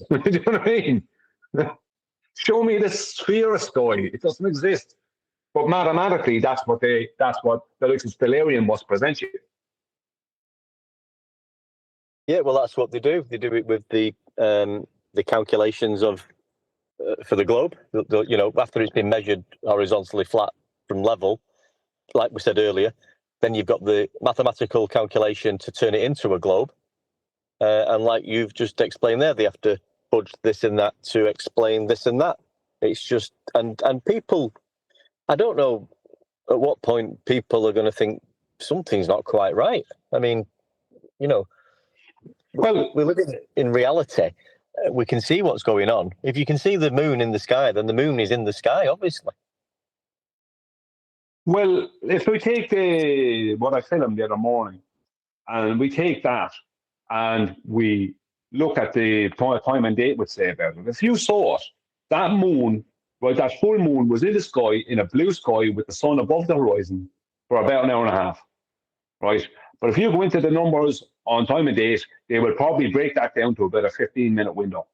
you know what I mean? Show me the sphere of sky. It doesn't exist. But mathematically, that's what the likes of stellarium must present you. Yeah, well, that's what they do. They do it with the calculations of for the globe. You know, after it's been measured horizontally flat from level, like we said earlier, then you've got the mathematical calculation to turn it into a globe. And like you've just explained there, they have to fudge this and that to explain this and that. It's just, and people, I don't know at what point people are going to think something's not quite right. I mean, you know, well, we live in reality. We can see what's going on. If you can see the moon in the sky, then the moon is in the sky, obviously. Well, if we take what I filmed the other morning, and we take that, and we look at the time and date would say about it. If you saw it, that moon, right, that full moon was in the sky, in a blue sky with the sun above the horizon for about an hour and a half, right? But if you go into the numbers on time and date, they will probably break that down to about a 15-minute window,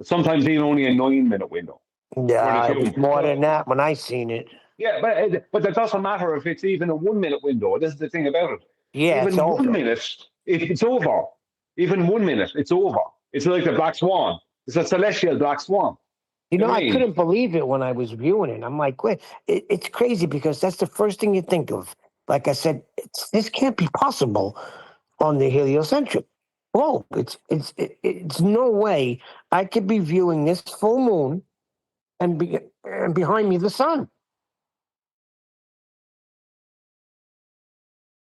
Sometimes even only a 9-minute window. Yeah, Where it the was two- more than that when I seen it. Yeah, but it doesn't matter if it's even a 1-minute window. This is the thing about it. Yeah, Even it's 1 over. minute, it's over. Even 1 minute, it's over. It's like the black swan. It's a celestial black swan. You know, what I I mean? couldn't believe it when I was viewing it. I'm like, wait, it's crazy because that's the first thing you think of. Like I said, this can't be possible on the heliocentric globe. It's no way I could be viewing this full moon and behind me the sun.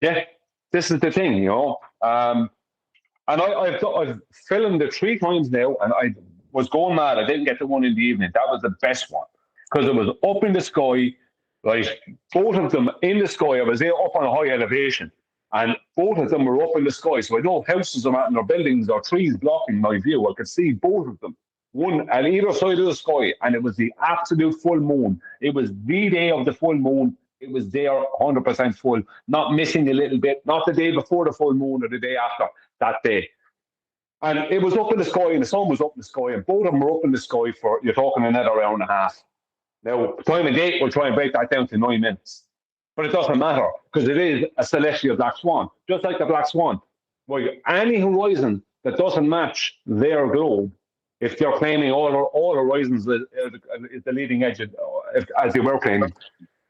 Yeah, this is the thing, you know. And I've filmed it 3 times now, and I was going mad. I didn't get the one in the evening. That was the best one because it was up in the sky, right? Both of them in the sky. I was there up on a high elevation, and both of them were up in the sky. So I know houses are at or buildings or trees blocking my view. I could see both of them, one at either side of the sky, and it was the absolute full moon. It was the day of the full moon. It was there 100% full, not missing a little bit, not the day before the full moon or the day after, that day. And it was up in the sky, and the sun was up in the sky, and both of them were up in the sky for, you're talking, another hour and a half. Now, time and date, we'll try and break that down to 9 minutes. But it doesn't matter, because it is a celestial black swan, just like the black swan. Well, any horizon that doesn't match their globe, if they're claiming all horizons is the leading edge, as they were claiming,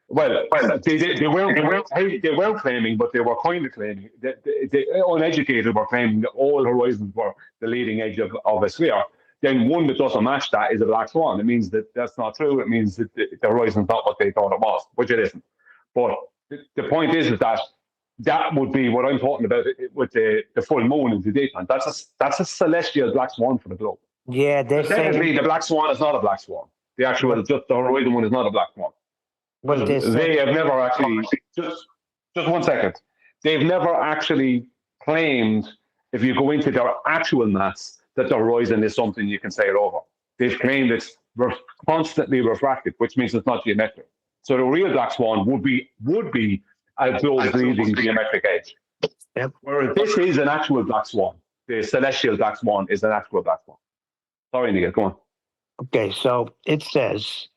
well, they weren't claiming, but they were kind of claiming. The uneducated were claiming that all horizons were the leading edge of a sphere. Then one that doesn't match that is a black swan. It means that that's not true. It means that the horizon's not what they thought it was, which it isn't. But the point is that that would be what I'm talking about with the full moon in the daytime. That's a celestial black swan for the globe. Yeah, they're Technically, saying the black swan is not a black swan. The actual, just the horizon one is not a black swan. what they're They saying. have never actually, just 1 second. They've never actually claimed, if you go into their actual maths, that the horizon is something you can sail over. They've claimed it's constantly refracted, which means it's not geometric. So the real black swan would be a globe's leading geometric edge. Yep. Whereas this is an actual black swan. The celestial black swan is an actual black swan. Sorry, Nigel, go on. Okay, so it says,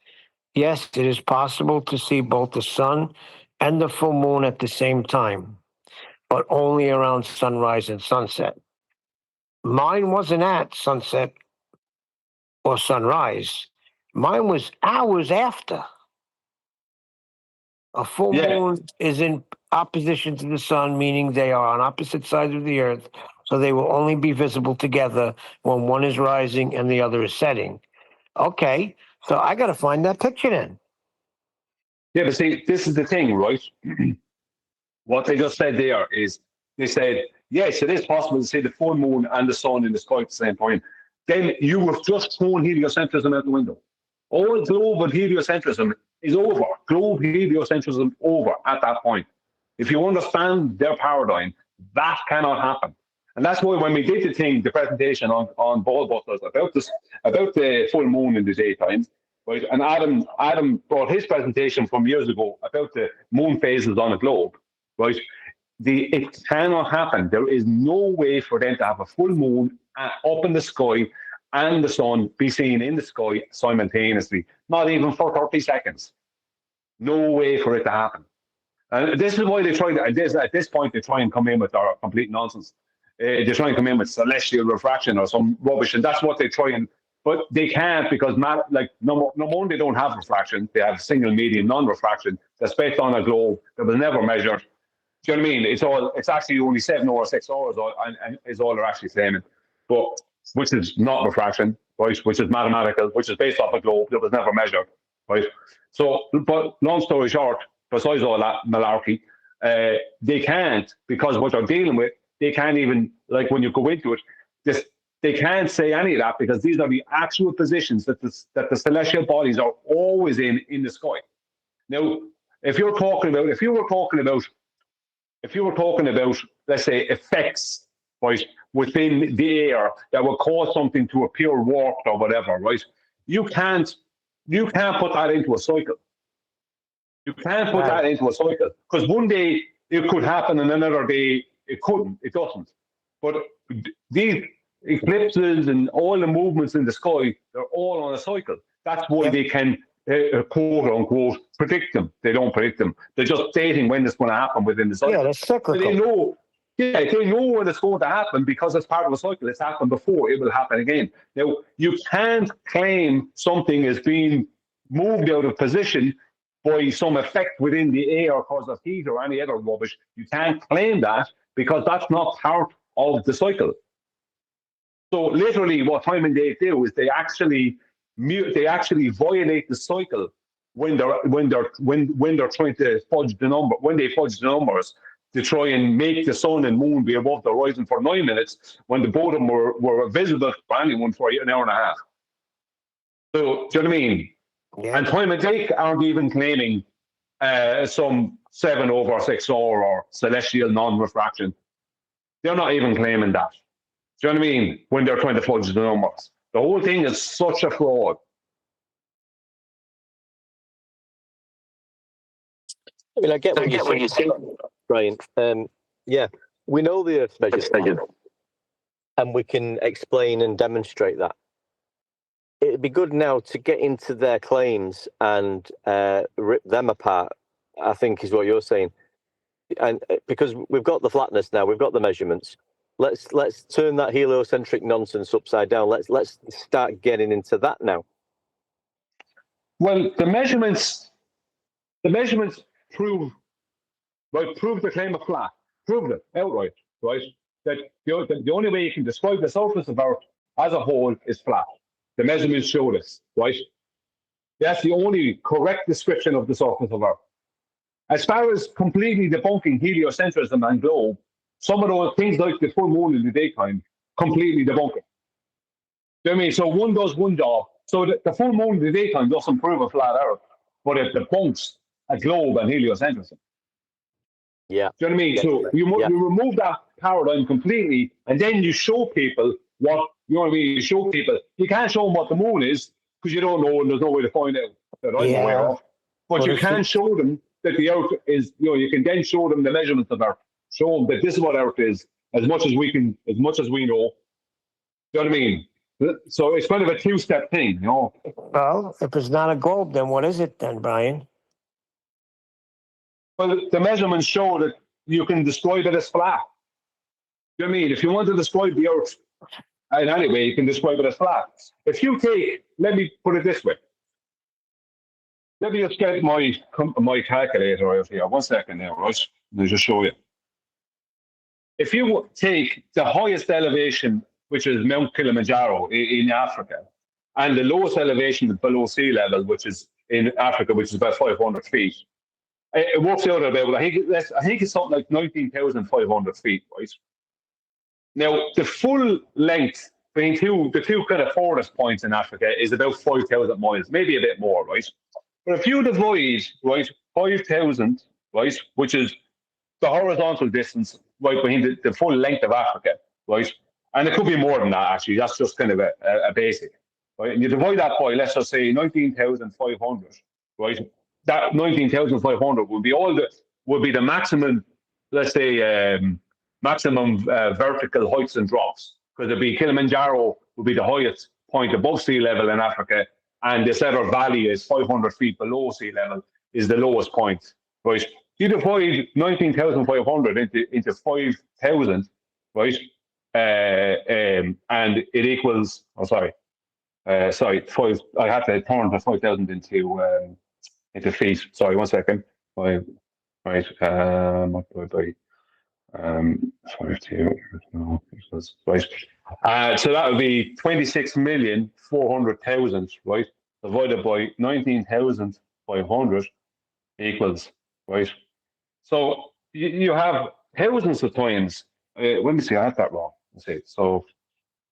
yes, it is possible to see both the sun and the full moon at the same time, but only around sunrise and sunset. Mine wasn't at sunset or sunrise. Mine was hours after. A full moon is in opposition to the sun, meaning they are on opposite sides of the earth, so they will only be visible together when one is rising and the other is setting. Okay, so I got to find that picture then. Yeah, but see, this is the thing, right? What they just said there is, they said, yes, it is possible to see the full moon and the sun in the sky at the same time. Then you have just thrown heliocentrism out the window. All global heliocentrism is over. Globe heliocentrism over at that point. If you understand their paradigm, that cannot happen. And that's why when we did the presentation on Ball Busters about the full moon in the daytime, right? And Adam brought his presentation from years ago about the moon phases on a globe, right? It cannot happen. There is no way for them to have a full moon up in the sky and the sun be seen in the sky simultaneously, not even for 30 seconds. No way for it to happen. And this is why they try to, at this point, they try and come in with our complete nonsense. They try and come in with celestial refraction or some rubbish, and that's what they try and, but they can't because, number one, they don't have refraction. They have single medium non-refraction that's based on a globe that was never measured. Do you know what I mean? It's actually only 7 or 6 hours, and is all they're actually claiming. But which is not refraction, right? Which is mathematical, which is based off a globe that was never measured, right? So, but long story short, besides all that malarkey, they can't, because what they're dealing with, they can't even, like when you go into it, they can't say any of that because these are the actual positions that the celestial bodies are always in the sky. Now, if you were talking about, let's say, effects, right, within the air that would cause something to appear warped or whatever, right? You can't put that into a cycle. You can't put that into a cycle because one day it could happen and another day it couldn't. It doesn't. But eclipses and all the movements in the sky, they're all on a cycle. That's why they can, quote unquote, predict them. They don't predict them. They're just dating when it's going to happen within the cycle. Yeah, that's cyclical. They know when it's going to happen because it's part of a cycle. It's happened before, it will happen again. Now, you can't claim something is being moved out of position by some effect within the air because of heat or any other rubbish. You can't claim that because that's not part of the cycle. So literally what time and date do is they actually violate the cycle when they're trying to fudge the number, when they fudge the numbers to try and make the sun and moon be above the horizon for 9 minutes when the both of them were visible for anyone for an hour and a half. So, do you know what I mean? Yeah. And time and date aren't even claiming some 7/6 or celestial non-refraction. They're not even claiming that. Do you know what I mean? When they're trying to fudge the numbers. The whole thing is such a fraud. I mean, I get what you're saying, Brian. Yeah, we know the Earth's measured, and we can explain and demonstrate that. It'd be good now to get into their claims and rip them apart, I think is what you're saying. And because we've got the flatness now, we've got the measurements. Let's turn that heliocentric nonsense upside down. Let's start getting into that now. Well, the measurements prove the claim of flat. Proved it outright, right? That the only way you can describe the surface of Earth as a whole is flat. The measurements show this, right? That's the only correct description of the surface of Earth. As far as completely debunking heliocentrism and globe, some of those things like the full moon in the daytime completely debunk it. Do you know what I mean? So one does one job. So the full moon in the daytime doesn't prove a flat Earth, but it debunks a globe and heliocentrism. Yeah. Do you know what I mean? Yeah. So you remove that paradigm completely, and then you show people what, you know what I mean? You show people, you can't show them what the moon is because you don't know and there's no way to find out that I'm aware of. But you can show them that the Earth is, you can then show them the measurements of Earth. Show them that this is what Earth is, as much as we know. Do you know what I mean? So it's kind of a two-step thing, Well, if it's not a globe, then what is it then, Brian? Well, the measurements show that you can describe it as flat. Do you know what I mean? If you want to describe the Earth in any way, you can describe it as flat. If you take, let me put it this way. Let me just get my calculator out here. 1 second now, right? Let me just show you. If you take the highest elevation, which is Mount Kilimanjaro in Africa, and the lowest elevation below sea level, which is in Africa, which is about 500 feet, it works out about, I think it's something like 19,500 feet, right? Now, the full length between the two kind of farthest points in Africa is about 5,000 miles, maybe a bit more, right? But if you divide, right, 5,000, right, which is the horizontal distance right behind the full length of Africa, right? And it could be more than that, actually. That's just kind of a basic, right? And you divide that by, let's just say, 19,500, right? That 19,500 would be the maximum, let's say, maximum vertical heights and drops. Because it'd be Kilimanjaro would be the highest point above sea level in Africa, and this other valley is 500 feet below sea level, is the lowest point, right? You divide 19,500 into 5,000, right? And it equals, five. I had to turn the 5,000 into feet. Sorry, 1 second. 5, right? Multiplied by 5,000. No, right. So that would be 26,400,000, right? Divided by 19,500 equals, right? So you have thousands of times. Let me see, I had that wrong. Let's see. So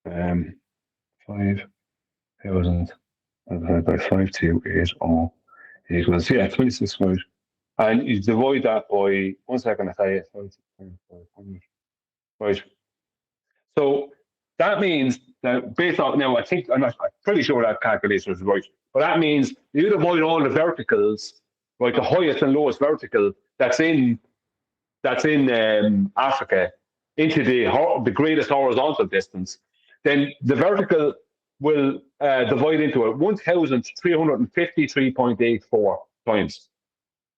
5,000 divided by 5,280 equals, 26, right? And you divide that by, 1 second, I tell you, 5,500, right? So that means that based on, now I'm pretty sure that calculation is right, but that means you divide all the verticals, right, the highest and lowest vertical that's in Africa into the greatest horizontal distance. then the vertical will divide into it 1,353.84 times.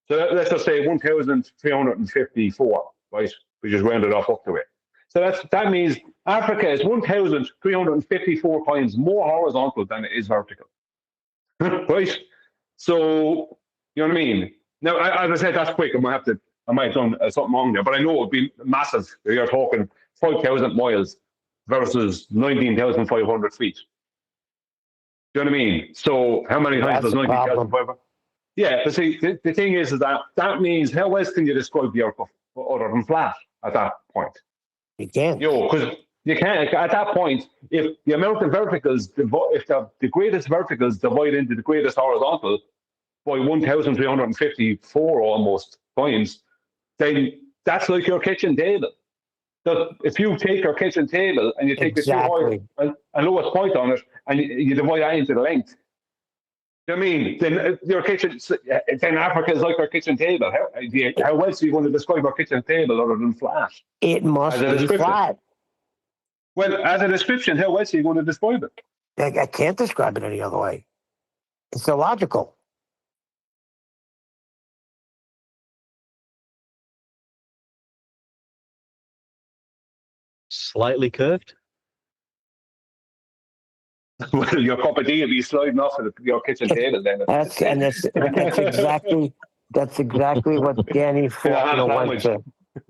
So let's just say 1,354, right? We just rounded off up to it. So that means Africa is 1,354 times more horizontal than it is vertical, right? So you know what I mean. Now, as I said, that's quick. I might have done something wrong there, but I know it would be massive. You're talking 5,000 miles versus 19,500 feet. Do you know what I mean? So how many times does 19,500? Yeah, but see, the thing is that means how else can you describe the Earth other than flat at that point? You can't. Because you can't. At that point, if the amount of verticals, if the greatest verticals divide into the greatest horizontal by 1,354 almost times, then that's like your kitchen table. So if you take your kitchen table and you take the two height and lowest point on it and you divide that into the length, you know what I mean? Then your kitchen, then Africa is like our kitchen table. How else are you going to describe our kitchen table other than flat? It must be flat. Well, as a description, how else are you going to describe it? I can't describe it any other way. It's illogical. Slightly curved. Well, your cup of tea will be sliding off of your kitchen table then. That's exactly what Danny Faulkner went to.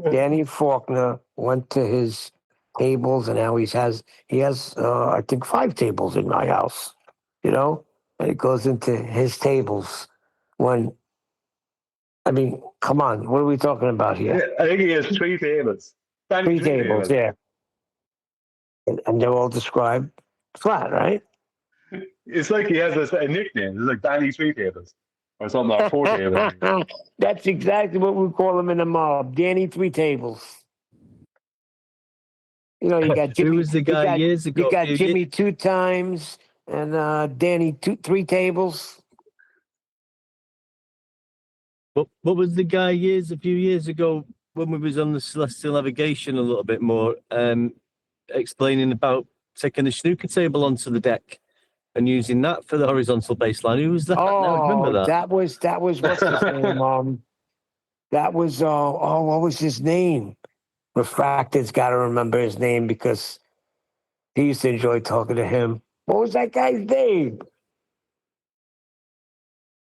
Danny Faulkner went to his tables, and now he has I think 5 tables in my house. You know, and it goes into his tables. Come on, what are we talking about here? I think he has 3 tables. 3 tables, yeah. And they're all described flat, right? It's like he has a nickname. It's like Danny 3 tables or something, or 4 tables. That's exactly what we call him in the mob. Danny 3 tables. You know, you got Jimmy. Who was the guy years ago? You got Jimmy 2 times and Danny 3 tables. What was the guy a few years ago when we was on the celestial navigation a little bit more, explaining about taking the snooker table onto the deck and using that for the horizontal baseline? Who was that? I remember that. That was what's his name? That was what was his name? Refracted's got to remember his name because he used to enjoy talking to him. What was that guy's name?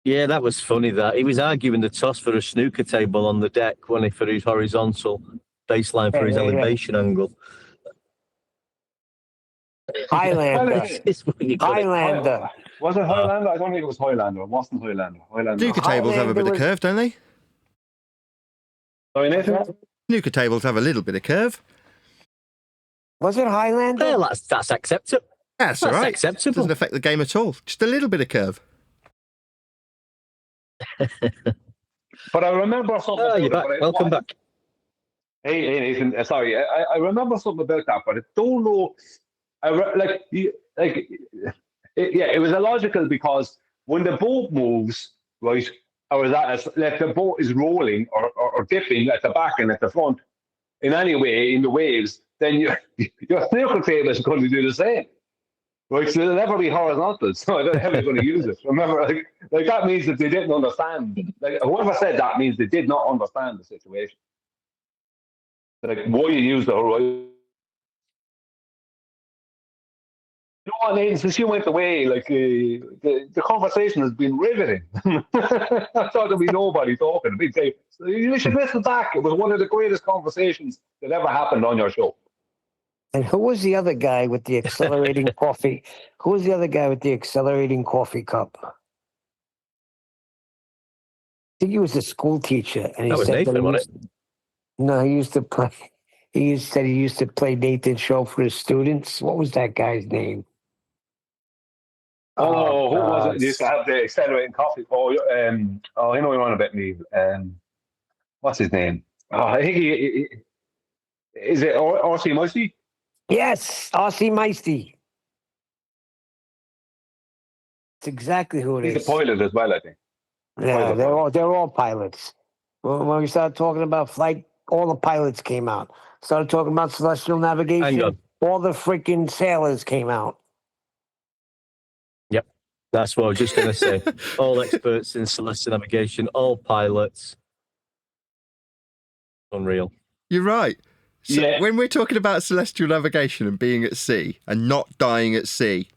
Yeah, that was funny. That he was arguing the toss for a snooker table on the deck for his horizontal baseline for his elevation angle. Highlander. Highlander. Was it Highlander? I don't think it was Highlander. It wasn't Highlander. Snooker tables have a bit of curve, don't they? Sorry, Nathan? Snooker tables have a little bit of curve. Was it Highlander? Well, that's acceptable. That's all right. Acceptable. Doesn't affect the game at all. Just a little bit of curve. But I remember something. Oh, you're back. Welcome back. Hey, Nathan. Sorry, I remember something about that, but I don't know. It was illogical because when the boat moves, right, or the boat is rolling or dipping at the back and at the front in any way in the waves, then your snooker table is going to do the same. Right, so it'll never be horizontal, so I don't know how they're going to use it. Remember, like that means that they didn't understand. Like whoever said that means they did not understand the situation. Like why you use the horizon. You know what, Nathan, since you went away, like the conversation has been riveting. I thought there'd be nobody talking. You should listen back. It was one of the greatest conversations that ever happened on your show. And who was the other guy with the accelerating coffee? Who was the other guy with the accelerating coffee cup? I think he was a school teacher. And he That was Nathan, wasn't it? No, he used to play. He used to play Nathan's show for his students. What was that guy's name? Who was it? He used to have the accelerating coffee. I know you're on about me. What's his name? I think is it R.C. Meisty? Yes, R.C. Meisty. That's exactly who it is. He's a pilot as well, I think. Yeah, they're all pilots. When we started talking about flight, all the pilots came out. Started talking about celestial navigation. Hang on. all the freaking sailors came out. That's what I was just going to say. All experts in celestial navigation, all pilots. Unreal. You're right. So Yeah. when we're talking about celestial navigation and being at sea and not dying at sea,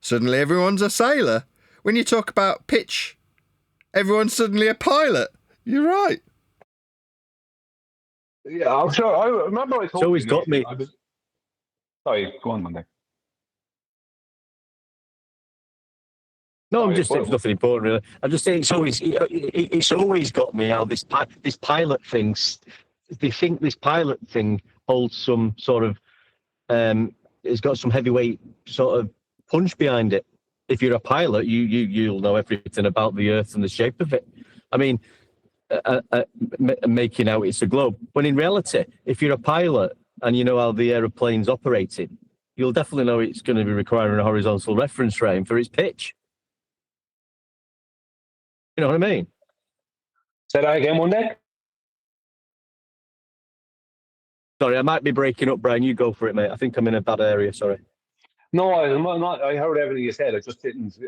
suddenly everyone's a sailor. When you talk about pitch, everyone's suddenly a pilot. You're right. Yeah, I'm sure. I remember I told always you. got me. Sorry, go on, Monday. No, I'm Sorry, just saying it's nothing important, really. I'm just saying it's always got me how this pilot thing. They think this pilot thing holds some sort of it's got some heavyweight sort of punch behind it. If you're a pilot, you'll know everything about the Earth and the shape of it. I mean, making out it's a globe. When in reality, if you're a pilot and you know how the aeroplane's operating, you'll definitely know it's going to be requiring a horizontal reference frame for its pitch. You know what I mean? Say that again, Monday. Sorry, I might be breaking up, Brian. You go for it, mate. I think I'm in a bad area. Sorry. No, I'm not. I heard everything you said. I just didn't.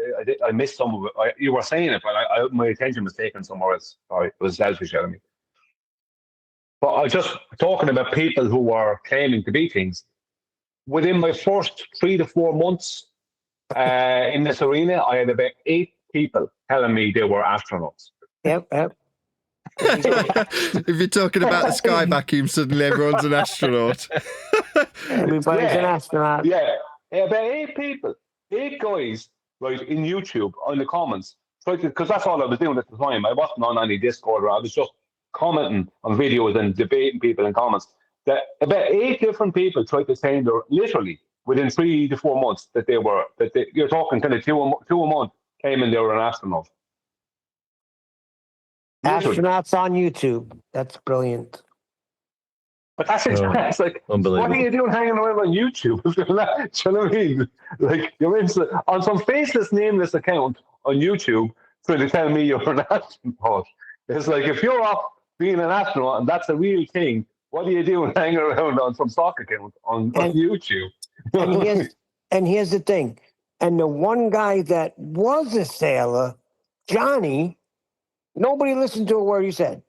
I missed some of it. You were saying it, but my attention was taken somewhere else. Sorry, it was selfish of me. But I was just talking about people who were claiming to be things. Within my first 3 to 4 months in this arena, I had about 8 people telling me they were astronauts. Yep. If you're talking about the sky vacuum, suddenly everyone's an astronaut. Everybody's an astronaut. Yeah, about 8 people, 8 guys, right, in YouTube, in the comments, because that's all I was doing at the time. I wasn't on any Discord, or I was just commenting on videos and debating people in comments. That about 8 different people tried to say they're literally within 3 to 4 months that you're talking kind of two a month came and they were an astronaut. Astronauts on YouTube. That's brilliant. But that's like, what are you doing hanging around on YouTube? Do you know what I mean? Like, you're on some faceless, nameless account on YouTube trying to tell me you're an astronaut. It's like, if you're off being an astronaut and that's a real thing, what are you doing hanging around on some stock account on YouTube? And here's the thing. And the one guy that was a sailor, Johnny, nobody listened to a word he said.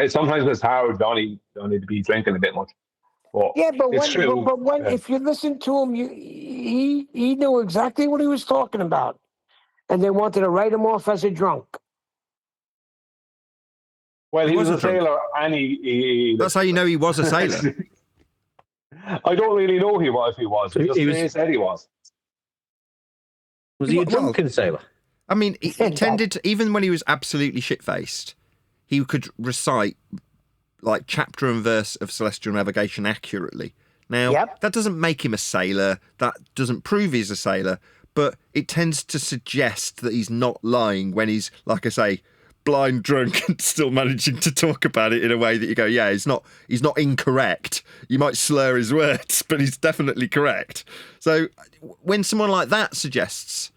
Sometimes it's hard, Johnny to be drinking a bit much. But Yeah, but it's true. If you listen to him, he knew exactly what he was talking about, and they wanted to write him off as a drunk. Well, he was a sailor, and he That's how you know he was a sailor. I don't really know if he was. He said he was. Was he a drunken sailor? I mean, he tended to, even when he was absolutely shit-faced, he could recite like chapter and verse of celestial navigation accurately. Now, that doesn't make him a sailor. That doesn't prove he's a sailor. But it tends to suggest that he's not lying when he's, like I say, blind drunk and still managing to talk about it in a way that you go, yeah, he's not incorrect. You might slur his words, but he's definitely correct. So when someone like that suggests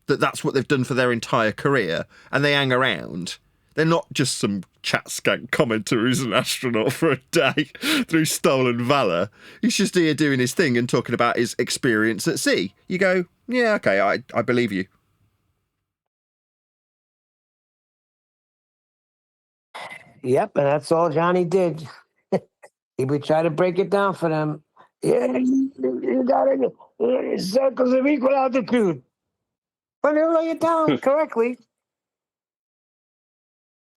that that's what they've done for their entire career and they hang around, they're not just some chat skank commenter who's an astronaut for a day through stolen valour. He's just here doing his thing and talking about his experience at sea. You go, yeah, okay, I believe you. Yep, and that's all Johnny did. He would try to break it down for them. Yeah, you got it. Circles of equal altitude. But he'll lay it down correctly.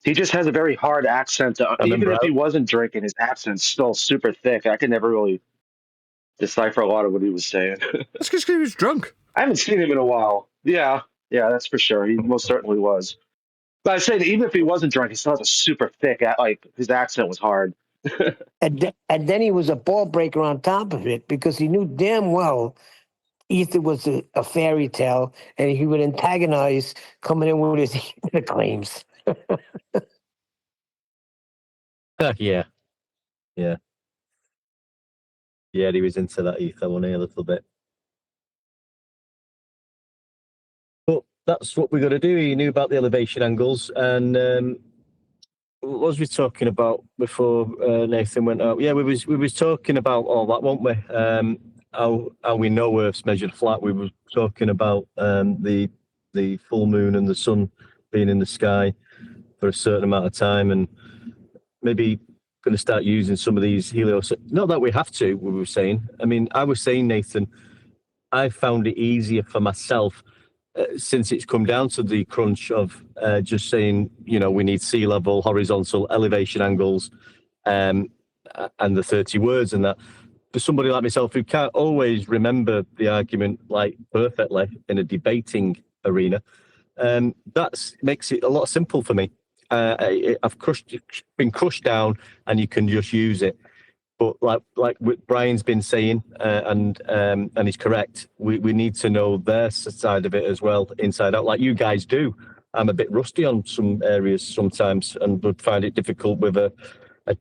He just has a very hard accent. Even if he wasn't drinking, his accent's still super thick. I could never really decipher a lot of what he was saying. That's because he was drunk. I haven't seen him in a while. Yeah, that's for sure. He most certainly was. But I say that even if he wasn't drunk, he still has a super thick, like his accent was hard. And then he was a ball breaker on top of it because he knew damn well Ether was a fairy tale and he would antagonize coming in with his Ether claims. Yeah, he was into that ether one a little bit. But that's what we're going to do. He knew about the elevation angles, and what was we talking about before Nathan went out? Yeah, we was talking about all that, weren't we? How we know Earth's measured flat. We were talking about the full moon and the sun being in the sky for a certain amount of time, and maybe going to start using some of these helios. Not that we have to. We were saying. I mean, I was saying, Nathan, I found it easier for myself. Since it's come down to the crunch of just saying, we need sea level, horizontal, elevation angles, and the 30 words and that. For somebody like myself who can't always remember the argument like perfectly in a debating arena, that makes it a lot simple for me. I've been crushed down, and you can just use it. But like Brian's been saying, and he's correct, we need to know their side of it as well, inside out, like you guys do. I'm a bit rusty on some areas sometimes, and would find it difficult with a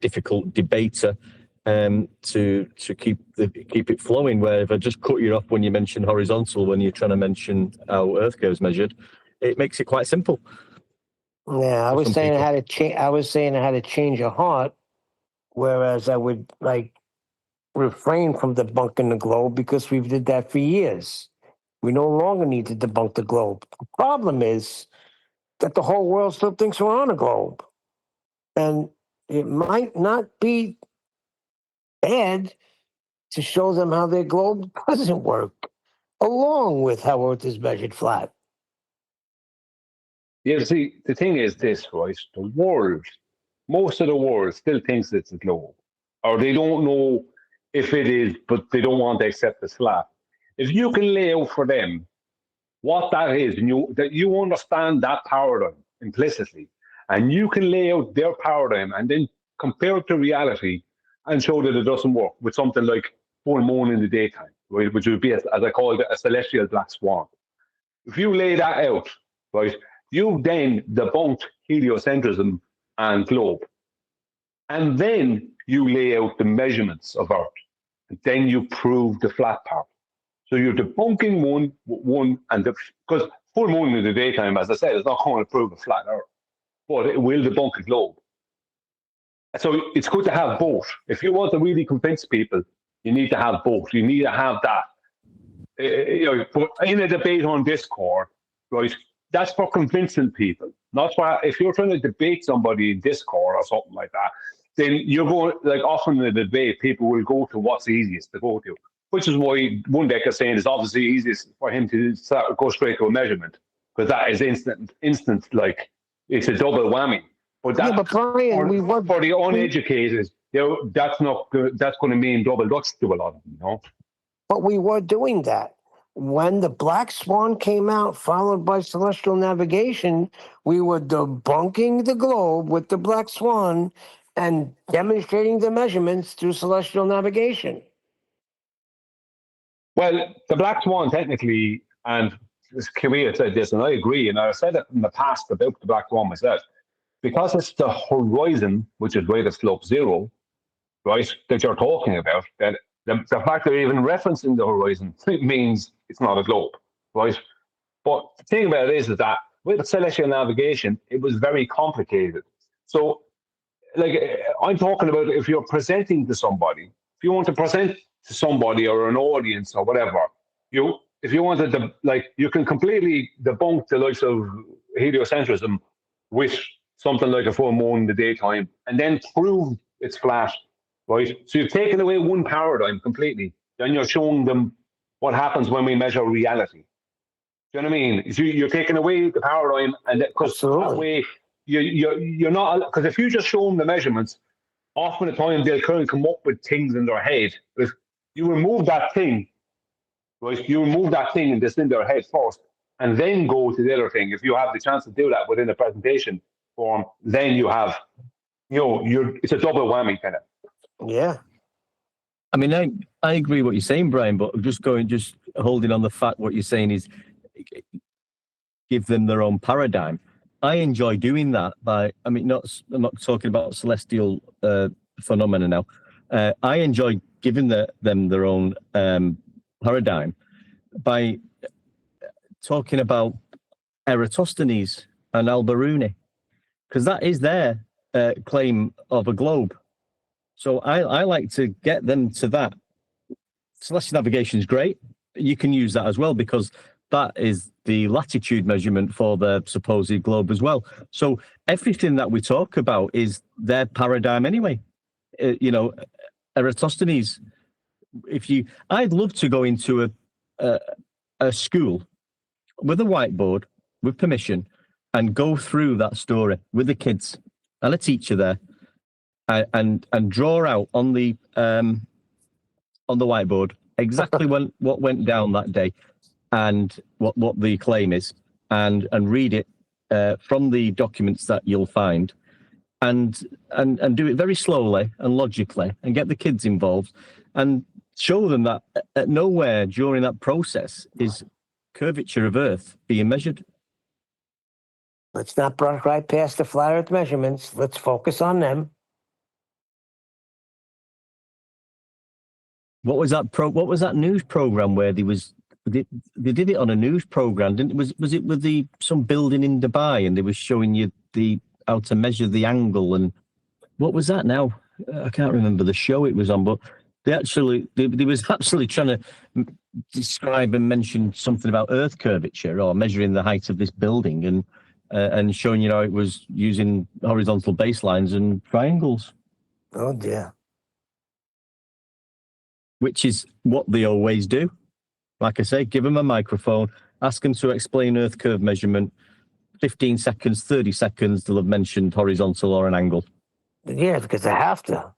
difficult debater to keep it flowing. Where if I just cut you off when you mention horizontal, when you're trying to mention how Earth goes measured, it makes it quite simple. Yeah, I was saying I had to change a heart. Whereas I would refrain from debunking the globe because we did that for years. We no longer need to debunk the globe. The problem is that the whole world still thinks we're on a globe. And it might not be bad to show them how their globe doesn't work, along with how Earth is measured flat. Yeah, see, the thing is this, right? The world, most of the world still thinks it's a globe, or they don't know if it is, but they don't want to accept it's flat. If you can lay out for them what that is, and that you understand that paradigm implicitly, and you can lay out their paradigm and then compare it to reality and show that it doesn't work with something like full moon in the daytime, right, which would be, as I call it, a celestial black swan. If you lay that out, right, you then debunked heliocentrism and globe. And then you lay out the measurements of Earth. And then you prove the flat part. So you're debunking one, and because full moon in the daytime, as I said, is not going to prove a flat Earth, but it will debunk a globe. So it's good to have both. If you want to really convince people, you need to have both. You need to have that. But in a debate on Discord, right, that's for convincing people. Not for, if you're trying to debate somebody in Discord or something like that, then you're going, like often in a debate, people will go to what's easiest to go to, which is why one deck is saying it's obviously easiest for him to go straight to a measurement, because that is instant, like it's a double whammy. But that, but Brian, for the uneducated, that's not good. That's going to mean double Dutch to a lot of them, But we were doing that. When the Black Swan came out, followed by celestial navigation, we were debunking the globe with the Black Swan and demonstrating the measurements through celestial navigation. Well, the Black Swan technically, and Kavia said this, and I agree, and I said it in the past about the Black Swan myself, because it's the horizon, which is rate of slope 0, right, that you're talking about, that the fact that you're even referencing the horizon means it's not a globe, right? But the thing about it is that with celestial navigation, it was very complicated. So, like, I'm talking about if you're presenting to somebody, if you want to present to somebody or an audience or whatever, if you wanted to, like, you can completely debunk the likes of heliocentrism with something like a full moon in the daytime and then prove it's flat, right? So you've taken away one paradigm completely, then you're showing them what happens when we measure reality. Do you know what I mean? So you're taking away the paradigm, and because that way you're not, because if you just show them the measurements, often the time they'll kind of come up with things in their head. If you remove that thing, right? You remove that thing and just in their head first, and then go to the other thing. If you have the chance to do that within a presentation form, then you have, it's a double whammy kind of. Yeah. I mean, I agree what you're saying, Brian, but just holding on the fact what you're saying is give them their own paradigm. I enjoy doing that I'm not talking about celestial phenomena now. I enjoy giving them their own paradigm by talking about Eratosthenes and Al-Biruni, because that is their claim of a globe. So I like to get them to that. Celestial navigation is great. You can use that as well because that is the latitude measurement for the supposed globe as well. So everything that we talk about is their paradigm anyway. Eratosthenes. I'd love to go into a school with a whiteboard with permission and go through that story with the kids and a teacher there, and draw out on the whiteboard exactly what went down that day and what the claim is, and read it from the documents that you'll find, and do it very slowly and logically, and get the kids involved and show them that at nowhere during that process is curvature of Earth being measured. Let's not brush right past the flat Earth measurements. Let's focus on them. What was that news program where they did it on a news program? Was it with some building in Dubai, and they were showing you how to measure the angle, and what was that now? I can't remember the show it was on, but they was absolutely trying to describe and mention something about Earth curvature or measuring the height of this building, and showing it was using horizontal baselines and triangles. Oh dear. Which is what they always do. Like I say, give them a microphone, ask them to explain Earth curve measurement. 15 seconds, 30 seconds, they'll have mentioned horizontal or an angle. Yeah, because they have to.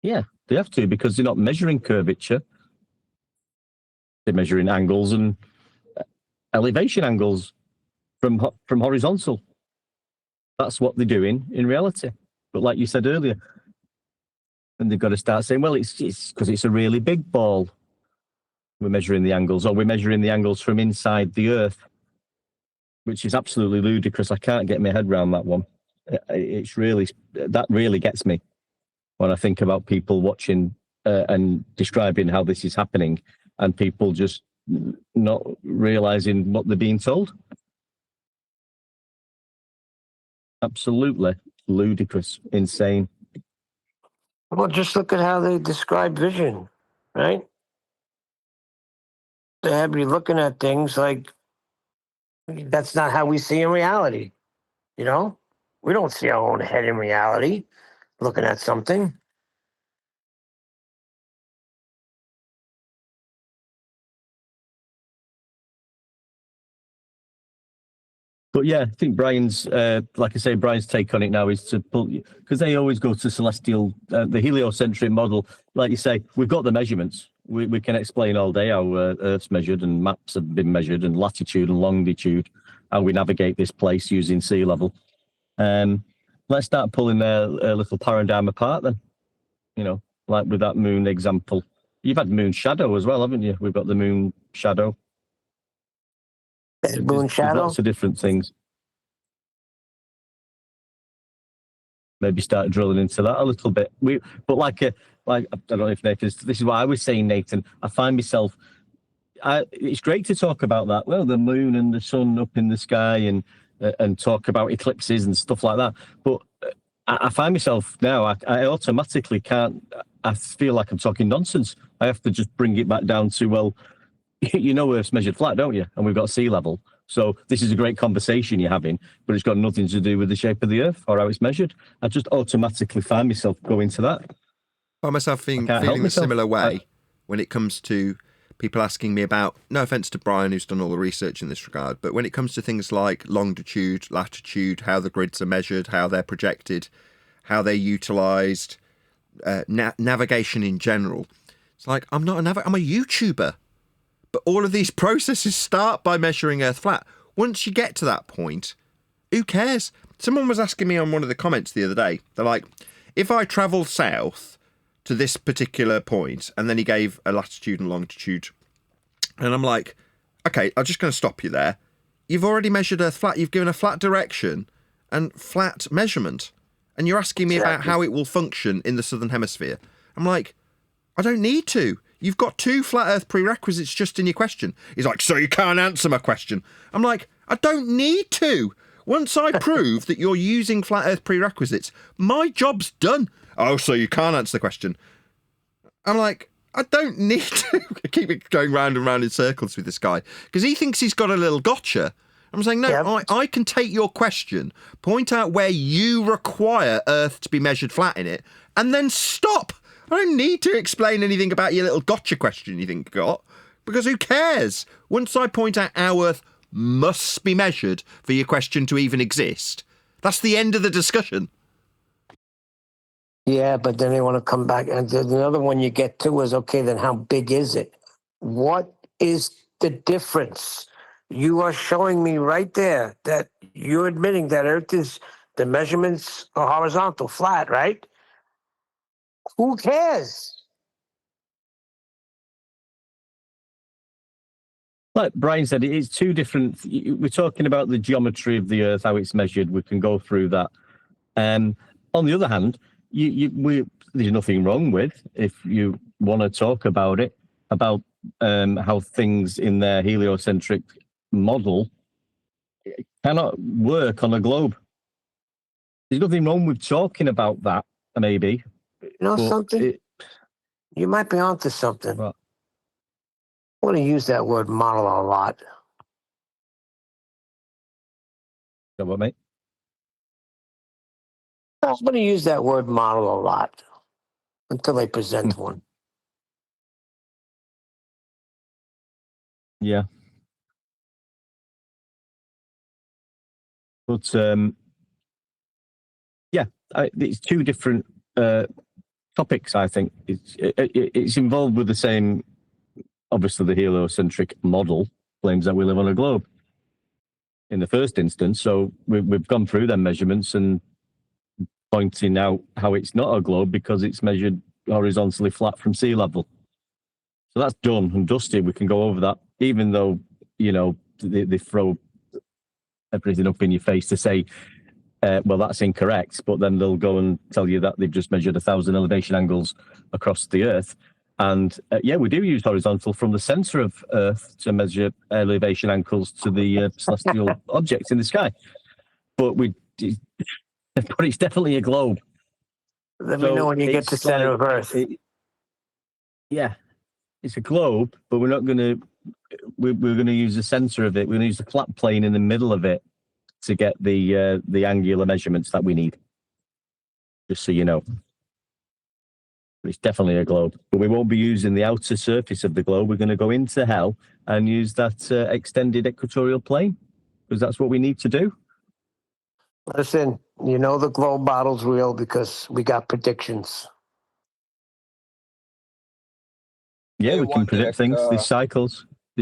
Yeah, they have to, because they're not measuring curvature. They're measuring angles and elevation angles from horizontal. That's what they're doing in reality. But like you said earlier, and they've got to start saying, well, it's because it's a really big ball. We're measuring the angles, or we're measuring the angles from inside the Earth, which is absolutely ludicrous. I can't get my head around that one. That really gets me when I think about people watching and describing how this is happening, and people just not realizing what they're being told. Absolutely ludicrous, insane. Well, just look at how they describe vision, right? They have you looking at things like that's not how we see in reality. We don't see our own head in reality looking at something. But yeah, I think Brian's, like I say, Brian's take on it now is to pull, because they always go to celestial, the heliocentric model. Like you say, we've got the measurements. We can explain all day how Earth's measured and maps have been measured and latitude and longitude, how we navigate this place using sea level. Let's start pulling their little paradigm apart then, like with that moon example. You've had moon shadow as well, haven't you? We've got the moon shadow. Moon shadow. Lots of different things. Maybe start drilling into that a little bit. But like I don't know if Nathan, this is what I was saying, Nathan. I find myself. It's great to talk about that. Well, the moon and the sun up in the sky, and talk about eclipses and stuff like that. But I find myself now. I automatically can't. I feel like I'm talking nonsense. I have to just bring it back down to Earth's measured flat, don't you? And we've got sea level. So this is a great conversation you're having, but it's got nothing to do with the shape of the Earth or how it's measured. I just automatically find myself going to that. I myself feeling a similar way when it comes to people asking me about, no offence to Brian, who's done all the research in this regard, but when it comes to things like longitude, latitude, how the grids are measured, how they're projected, how they're utilised, navigation in general, it's like, I'm a YouTuber. But all of these processes start by measuring Earth flat. Once you get to that point, who cares? Someone was asking me on one of the comments the other day, they're like, if I travel south to this particular point, and then he gave a latitude and longitude, and I'm like, okay, I'm just going to stop you there. You've already measured Earth flat. You've given a flat direction and flat measurement. And you're asking me about how it will function in the Southern Hemisphere. I'm like, I don't need to. You've got 2 flat Earth prerequisites just in your question. He's like, so you can't answer my question. I'm like, I don't need to. Once I prove that you're using flat Earth prerequisites, my job's done. Oh, so you can't answer the question. I'm like, I don't need to keep it going round and round in circles with this guy because he thinks he's got a little gotcha. I'm saying, no, Yep. I can take your question, point out where you require Earth to be measured flat in it, and then stop. I don't need to explain anything about your little gotcha question you think you got, because who cares? Once I point out how Earth must be measured for your question to even exist, that's the end of the discussion. Yeah, but then they want to come back. And there's another one you get to is, okay, then how big is it? What is the difference? You are showing me right there that you're admitting that Earth is, the measurements are horizontal, flat, right? Who cares? Like Brian said, it is two different. We're talking about the geometry of the Earth, how it's measured. We can go through that. On the other hand, there's nothing wrong with, if you want to talk about it, about how things in their heliocentric model cannot work on a globe. There's nothing wrong with talking about that, maybe. You know something? You might be onto something. What? I want to use that word model a lot. So what, mate? I'm going to use that word model a lot until they present one. Yeah. But yeah, it's two different topics. I think it's involved with the same. Obviously, the heliocentric model claims that we live on a globe in the first instance. So we've gone through them measurements and pointing out how it's not a globe because it's measured horizontally flat from sea level. So that's done and dusted. We can go over that, even though, you know, they throw everything up in your face to say, well, that's incorrect. But then they'll go and tell you that they've just measured 1,000 elevation angles across the Earth. And yeah, we do use horizontal from the center of Earth to measure elevation angles to the celestial objects in the sky. But it's definitely a globe. Let me know when you get to center of Earth. Yeah, it's a globe, but we're not going to. We're going to use the center of it. We're going to use the flat plane in the middle of it to get the angular measurements that we need. Just so you know. It's definitely a globe, but we won't be using the outer surface of the globe. We're going to go into hell and use that extended equatorial plane because that's what we need to do. Listen, you know the globe model's real because we got predictions. Yeah, Hey, we can predict Deck, things. There's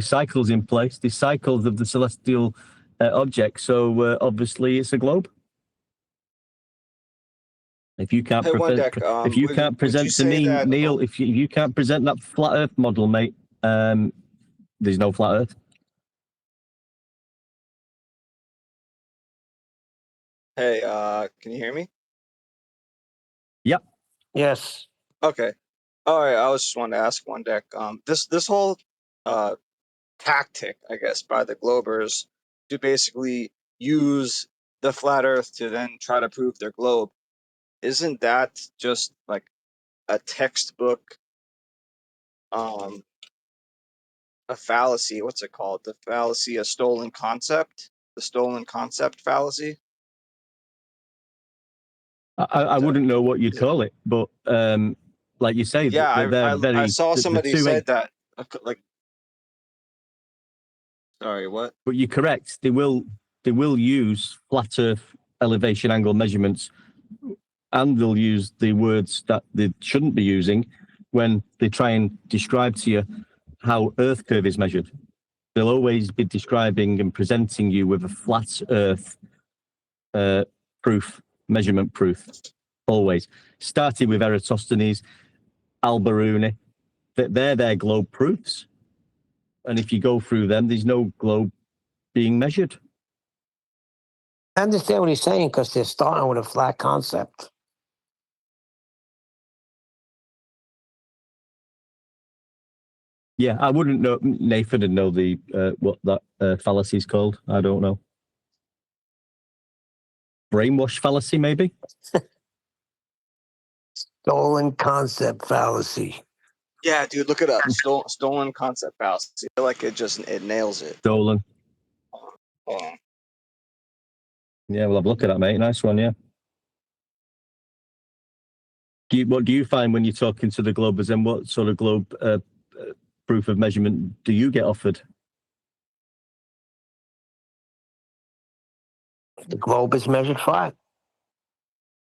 cycles in place. There's cycles of the celestial object. So obviously, it's a globe. If you can't, if you can't present to me, that, Neil, if you can't present that flat Earth model, mate, there's no flat Earth. Hey, can you hear me? Yep. Yes. Okay. All right. I was just wanting to ask one deck. This whole tactic, I guess, by the Globers to basically use the flat Earth to then try to prove their globe. Isn't that just like a textbook, a fallacy? What's it called? The fallacy, a stolen concept? The stolen concept fallacy? I wouldn't know what you'd call it, but like you say, Yeah, I saw somebody said that. Like, sorry, what? But you're correct. They will use flat Earth elevation angle measurements, and they'll use the words that they shouldn't be using when they try and describe to you how Earth curve is measured. They'll always be describing and presenting you with a flat Earth proof, measurement proof, always. Starting with Eratosthenes, Al-Biruni, they're their globe proofs. And if you go through them, there's no globe being measured. I understand what he's saying because they're starting with a flat concept. Yeah, I wouldn't know. Nathan would know the what that fallacy is called. I don't know. brainwash fallacy, maybe. Stolen concept fallacy. Yeah, dude, look it up. Stolen concept fallacy. I feel like it nails it. Stolen. Hold on. Yeah, we'll have a look at that, mate. Nice one, yeah. What do you find when you're talking to the Globers, and what sort of globe proof of measurement do you get offered? The globe is measured flat.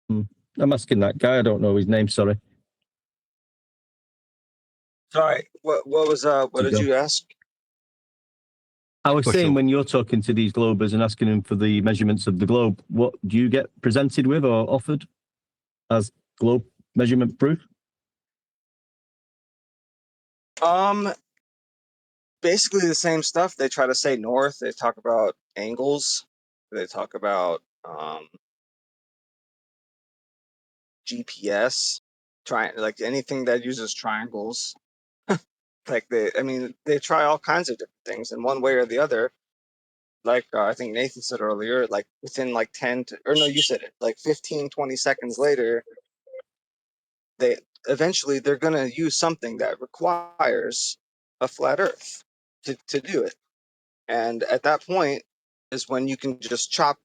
I'm asking that guy. I don't know his name. Sorry. Sorry, what did you ask? I was For saying, sure. when you're talking to these Globers and asking them for the measurements of the globe, what do you get presented with or offered as globe measurement proof? Basically the same stuff. They try to say north. They talk about angles. They talk about GPS, like anything that uses triangles. Like they try all kinds of different things, and one way or the other. Like I think Nathan said earlier, like within like 10 to, or no, you said it, like 15, 20 seconds later, they're going to use something that requires a flat earth to do it. And at that point is when you can just chop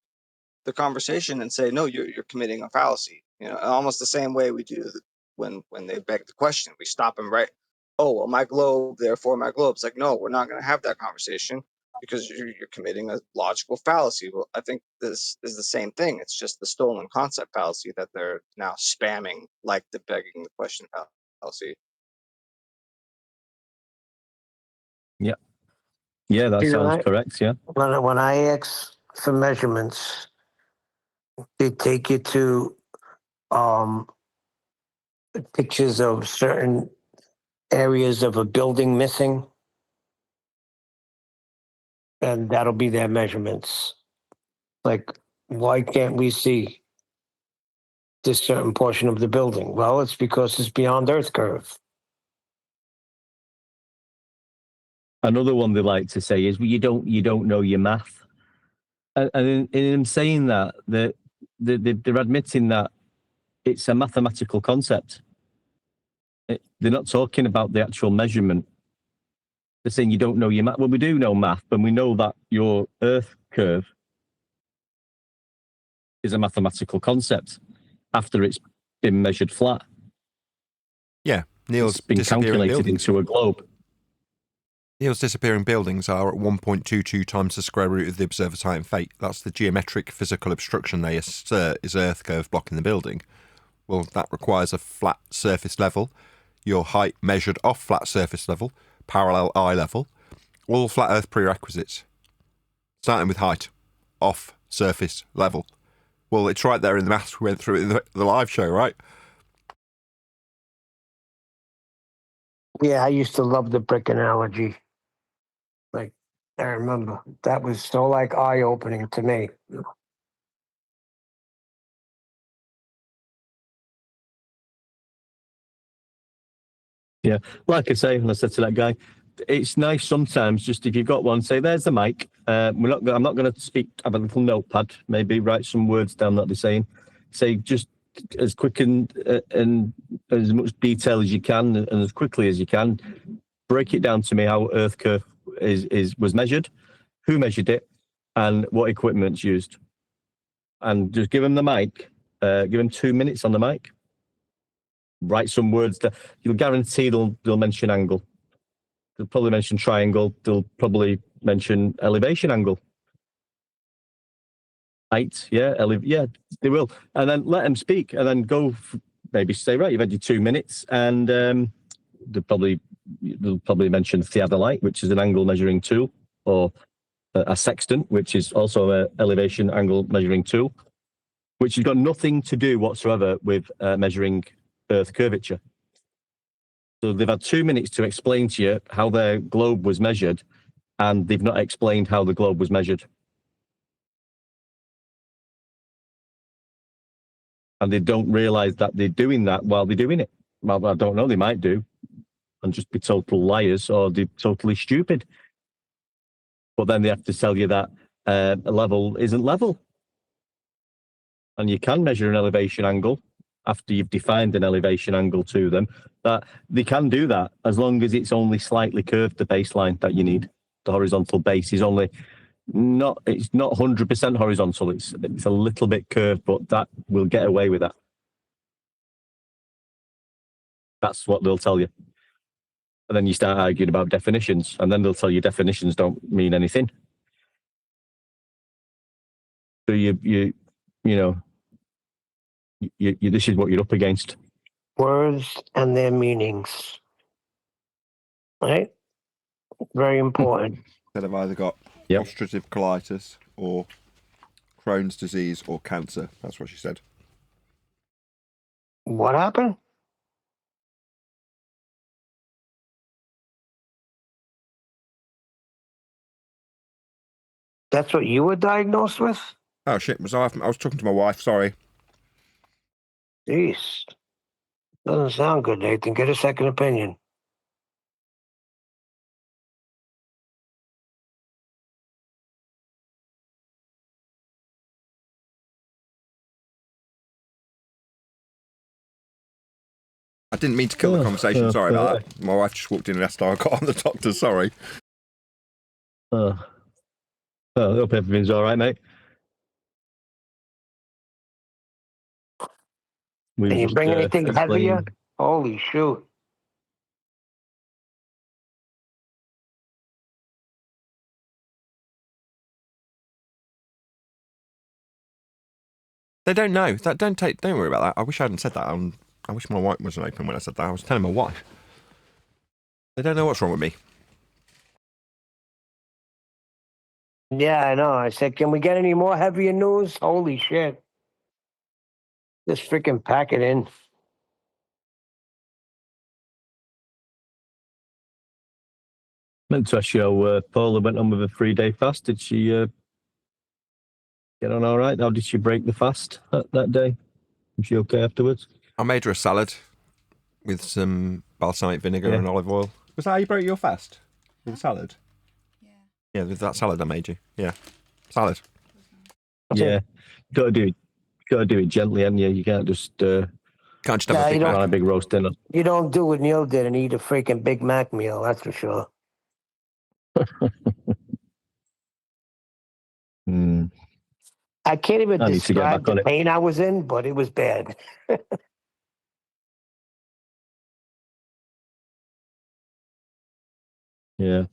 the conversation and say, no, you're committing a fallacy. Almost the same way we do when they beg the question. We stop them right. Oh, well, my globe, therefore my globe. It's like, no, we're not going to have that conversation because you're committing a logical fallacy. Well, I think this is the same thing. It's just the stolen concept fallacy that they're now spamming, like the begging the question fallacy. Yeah. Yeah, that sounds correct. Yeah. When I ask for measurements, they take you to pictures of certain areas of a building missing, and that'll be their measurements. Like, why can't we see this certain portion of the building? Well, it's because it's beyond Earth curve. Another one they like to say is, well, you don't know your math. And in saying that, they're admitting that it's a mathematical concept. They're not talking about the actual measurement. They're saying you don't know your math. Well, we do know math, and we know that your Earth curve is a mathematical concept after it's been measured flat. Yeah, Neil's been calculated into a globe. Neil's disappearing buildings are at 1.22 times the square root of the observer's height and fate. That's the geometric physical obstruction they assert is Earth curve blocking the building. Well, that requires a flat surface level, your height measured off flat surface level, parallel eye level, all flat Earth prerequisites. Starting with height, off surface level. Well, it's right there in the maths we went through in the live show, right? Yeah, I used to love the brick analogy. Like, I remember that was so like eye-opening to me. Yeah, like I say, and I said to that guy, it's nice sometimes just if you've got one, say, there's the mic. I'm not going to speak. Have a little notepad, maybe write some words down that they're saying. Say just as quick and as much detail as you can and as quickly as you can. Break it down to me how Earth curve was measured, who measured it, and what equipment's used. And just give them the mic. Give them 2 minutes on the mic. Write some words that you'll guarantee they'll mention angle. They'll probably mention triangle. They'll probably mention elevation angle. Height, yeah, yeah, they will. And then let them speak, and then go. Maybe say, right, you've had your 2 minutes, and they'll probably mention theodolite, which is an angle measuring tool, or a sextant, which is also an elevation angle measuring tool, which has got nothing to do whatsoever with measuring Earth curvature. So they've had 2 minutes to explain to you how their globe was measured, and they've not explained how the globe was measured. And they don't realize that they're doing that while they're doing it. Well, I don't know, they might do, and just be total liars, or they're totally stupid. But then they have to tell you that a level isn't level. and you can measure an elevation angle after you've defined an elevation angle to them, that they can do that as long as it's only slightly curved, the baseline that you need. The horizontal base is only it's not 100% horizontal. It's a little bit curved, but that will get away with that. That's what they'll tell you. And then you start arguing about definitions, and then they'll tell you definitions don't mean anything. So you know, this is what you're up against. Words and their meanings. Right? Very important. They've either got Yep. ulcerative colitis or Crohn's disease or cancer. That's what she said. What happened? That's what you were diagnosed with? Oh shit! I was talking to my wife. Sorry. Jeez. Doesn't sound good, Nathan. Get a second opinion. I didn't mean to kill the conversation. Sorry about that. My wife just walked in and asked how I got on the doctor. Sorry. I hope everything's all right, mate. Can you bring anything heavier? Holy shoot. They don't know. Don't worry about that. I wish I hadn't said that. I wish my wife wasn't open when I said that. I was telling my wife. They don't know what's wrong with me. Yeah, I know. I said, can we get any more heavier news? Holy shit. Just freaking pack it in. Meant to ask you, Paula went on with a 3-day fast. Did she get on all right? How did she break the fast that day? Was she okay afterwards? I made her a salad with some balsamic vinegar and olive oil. Was that how you broke your fast? With a salad? Yeah, with that salad I made you. Yeah, salad. Yeah, gotta do it gently, haven't you? You can't just can't just have a big roast dinner. You don't do what Neil did and eat a freaking Big Mac meal. That's for sure. I can't even describe the pain I was in, but it was bad. Yeah,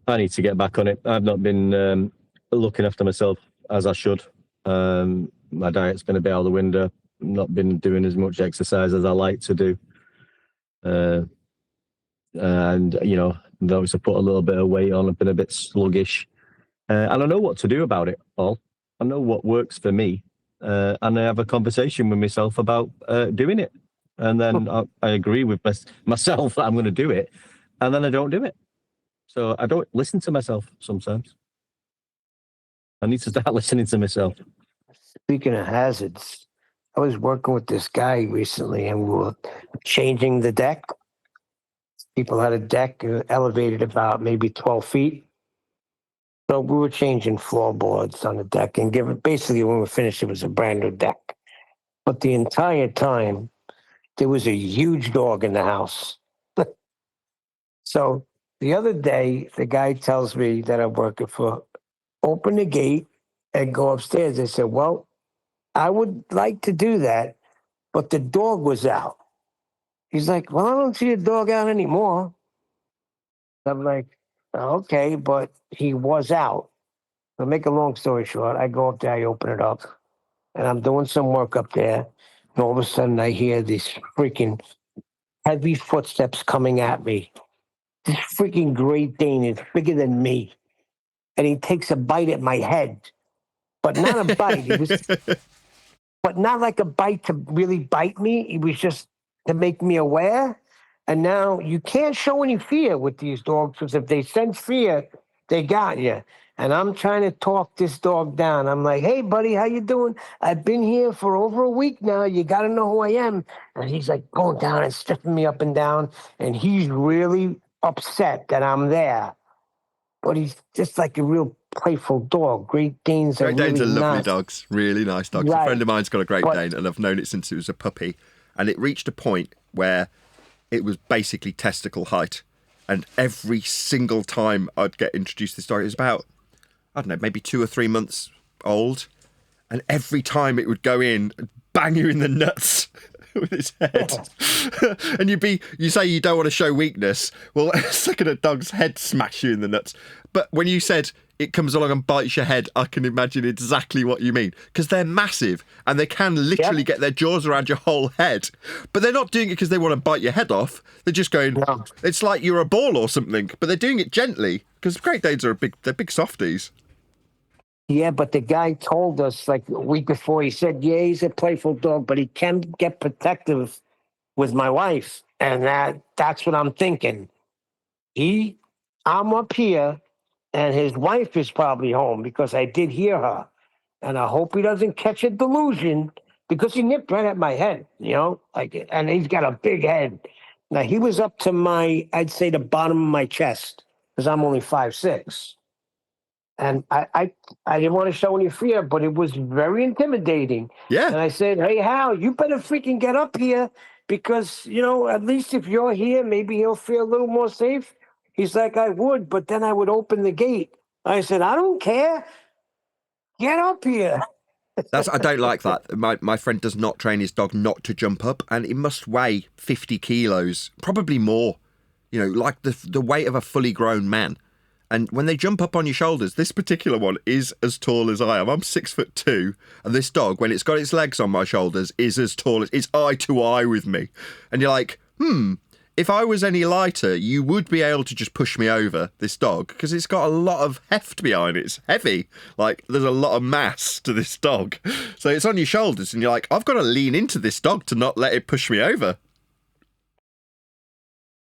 I need to get back on it. I've not been looking after myself as I should. My diet's been a bit out the window. Not been doing as much exercise as I like to do. And, you know, noticed I put a little bit of weight on. I've been a bit sluggish. And I know what to do about it, Paul. I know what works for me. And I have a conversation with myself about doing it. And then I agree with myself that I'm going to do it. And then I don't do it. So I don't listen to myself sometimes. I need to start listening to myself. Speaking of hazards, I was working with this guy recently and we were changing the deck. People had a deck elevated about maybe 12 feet. So we were changing floorboards on the deck and basically when we finished, it was a brand new deck. But the entire time, there was a huge dog in the house. So the other day, the guy tells me that I'm working for, open the gate and go upstairs. I said, well, I would like to do that, but the dog was out. He's like, well, I don't see the dog out anymore. I'm like, okay, but he was out. To make a long story short, I go up there, I open it up, and I'm doing some work up there, and all of a sudden I hear these freaking heavy footsteps coming at me. This freaking Great Dane is bigger than me, and he takes a bite at my head, but not a bite. But not like a bite to really bite me. It was just to make me aware. And now you can't show any fear with these dogs because if they sense fear, they got you. And I'm trying to talk this dog down. I'm like, hey, buddy, how you doing? I've been here for over a week now. You got to know who I am. And he's like going down and stiffing me up and down. And he's really upset that I'm there. But he's just like a real playful dog. Great Danes are Great Danes really are lovely not. dogs, really nice dogs. A Right. friend of mine's got a Great But- Dane, and I've known it since it was a puppy. And it reached a point where it was basically testicle height. And every single time I'd get introduced to this dog, it was about, I don't know, maybe 2 or 3 months old. And every time it would go in, bang you in the nuts with its head. And you say you don't want to show weakness. Well, a second a dog's head smash you in the nuts. But when you said it comes along and bites your head, I can imagine exactly what you mean. Because they're massive and they can literally get their jaws around your whole head. But they're not doing it because they want to bite your head off. They're just going, it's like you're a ball or something. But they're doing it gently because Great Danes are they're big softies. Yeah, but the guy told us like a week before, he said, yeah, he's a playful dog, but he can get protective with my wife. And that's what I'm thinking. I'm up here and his wife is probably home because I did hear her. And I hope he doesn't catch a delusion because he nipped right at my head, and he's got a big head. Now he was up to I'd say the bottom of my chest because I'm only 5'6". And I didn't want to show any fear, but it was very intimidating. Yeah. And I said, hey, Hal, you better freaking get up here because, at least if you're here, maybe he'll feel a little more safe. He's like, I would, but then I would open the gate. I said, I don't care. Get up here. I don't like that. My friend does not train his dog not to jump up, and it must weigh 50 kilos, probably more, like the weight of a fully grown man. And when they jump up on your shoulders, this particular one is as tall as I am. I'm 6'2", and this dog, when it's got its legs on my shoulders, is as tall as it's eye to eye with me. And you're like, if I was any lighter, you would be able to just push me over, this dog, because it's got a lot of heft behind it. It's heavy. Like, there's a lot of mass to this dog. So it's on your shoulders, and you're like, I've got to lean into this dog to not let it push me over.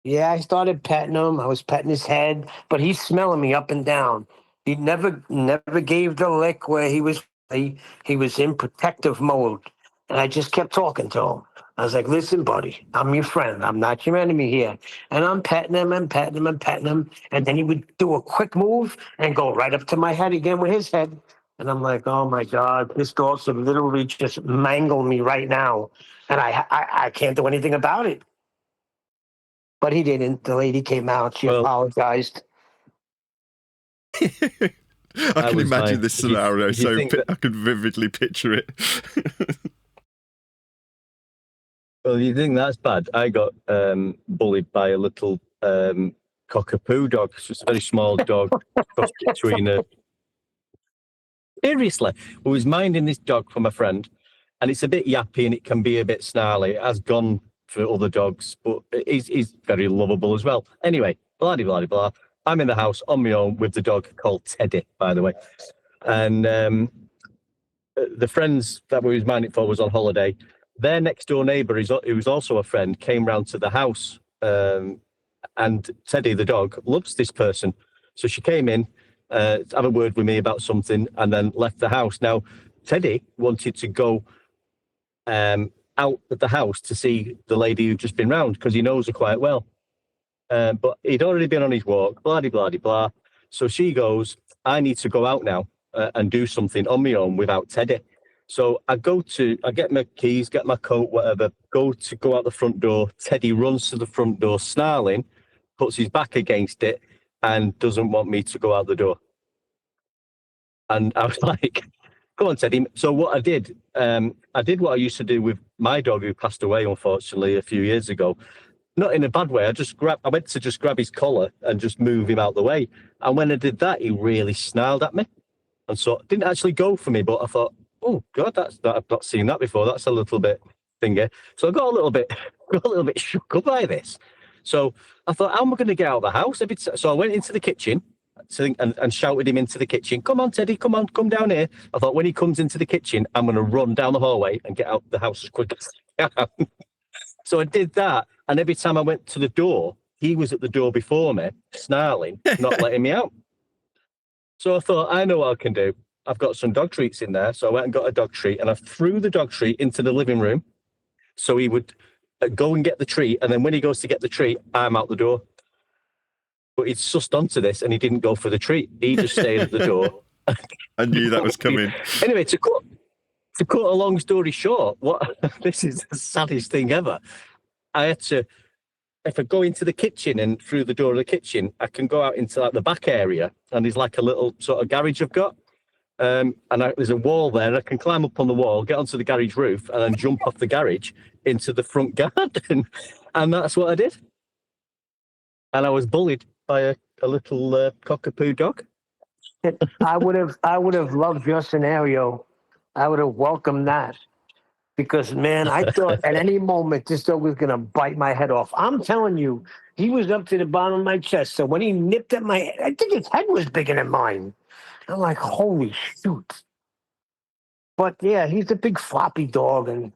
Yeah, I started petting him. I was petting his head, but he's smelling me up and down. He never gave the lick where he was in protective mode. And I just kept talking to him. I was like, listen, buddy, I'm your friend. I'm not your enemy here. And I'm petting him and petting him and petting him. And then he would do a quick move and go right up to my head again with his head. And I'm like, oh, my God, this dog should literally just mangle me right now. And I can't do anything about it. But he didn't. The lady came out. She apologized. I can imagine this scenario, I can vividly picture it. Well, you think that's bad? I got bullied by a little cockapoo dog. It's just a very small dog. Cross between Seriously, I was minding this dog for my friend, and it's a bit yappy and it can be a bit snarly. It has gone for other dogs, but he's very lovable as well. Anyway, blah, blah, blah. I'm in the house on my own with the dog called Teddy, by the way. And the friends that we was minding for was on holiday. Their next door neighbour, who was also a friend, came round to the house. And Teddy, the dog, loves this person. So she came in, to have a word with me about something, and then left the house. Now, Teddy wanted to go out at the house to see the lady who'd just been round because he knows her quite well. But he'd already been on his walk, blah, blah, blah. So she goes, I need to go out now and do something on my own without Teddy. So I get my keys, get my coat, whatever, go out the front door. Teddy runs to the front door snarling, puts his back against it and doesn't want me to go out the door. And I was like, come on, Teddy. So what I did what I used to do with my dog who passed away, unfortunately, a few years ago. Not in a bad way. I went to just grab his collar and just move him out the way. And when I did that, he really snarled at me. And so it didn't actually go for me, but I thought, oh God, I've not seen that before. That's a little bit thingy. So I got a little bit shook up by this. So I thought, how am I going to get out of the house? So I went into the kitchen and shouted him into the kitchen. Come on, Teddy, come down here. I thought when he comes into the kitchen, I'm going to run down the hallway and get out the house as quick as I can. So I did that. And every time I went to the door, he was at the door before me, snarling, not letting me out. So I thought, I know what I can do. I've got some dog treats in there. So I went and got a dog treat and I threw the dog treat into the living room. So he would go and get the treat. And then when he goes to get the treat, I'm out the door. but he'd sussed onto this and he didn't go for the treat. He just stayed at the door. I knew that was coming. Anyway, to cut a long story short, this is the saddest thing ever. I had to, if I go into the kitchen and through the door of the kitchen, I can go out into like the back area, and there's like a little sort of garage I've got. There's a wall there. I can climb up on the wall, get onto the garage roof, and then jump off the garage into the front garden. And that's what I did. And I was bullied by a little cockapoo dog. I would have loved your scenario. I would have welcomed that. Because, man, I thought at any moment this dog was going to bite my head off. I'm telling you, he was up to the bottom of my chest. So when he nipped at my head, I think his head was bigger than mine. I'm like, holy shoot. But, yeah, he's a big floppy dog and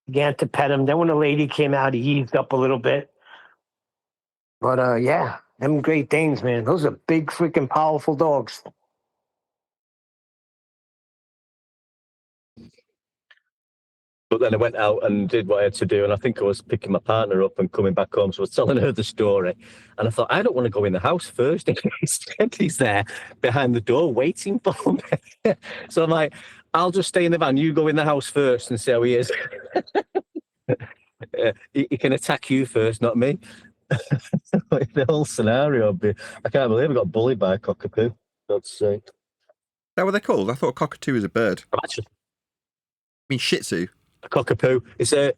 began to pet him. Then when the lady came out, he eased up a little bit. But, yeah, them Great Danes, man, those are big, freaking powerful dogs. But then I went out and did what I had to do, and I think I was picking my partner up and coming back home, so I was telling her the story. And I thought, I don't want to go in the house first. Instead, he's there behind the door waiting for me. So I'm like, I'll just stay in the van. You go in the house first and see how he is. He can attack you first, not me. The whole scenario, I can't believe I got bullied by a cockapoo. God's sake. Is that what they're called? I thought a cockatoo is a bird. Actually, I mean, Shih Tzu. a cockapoo. It's a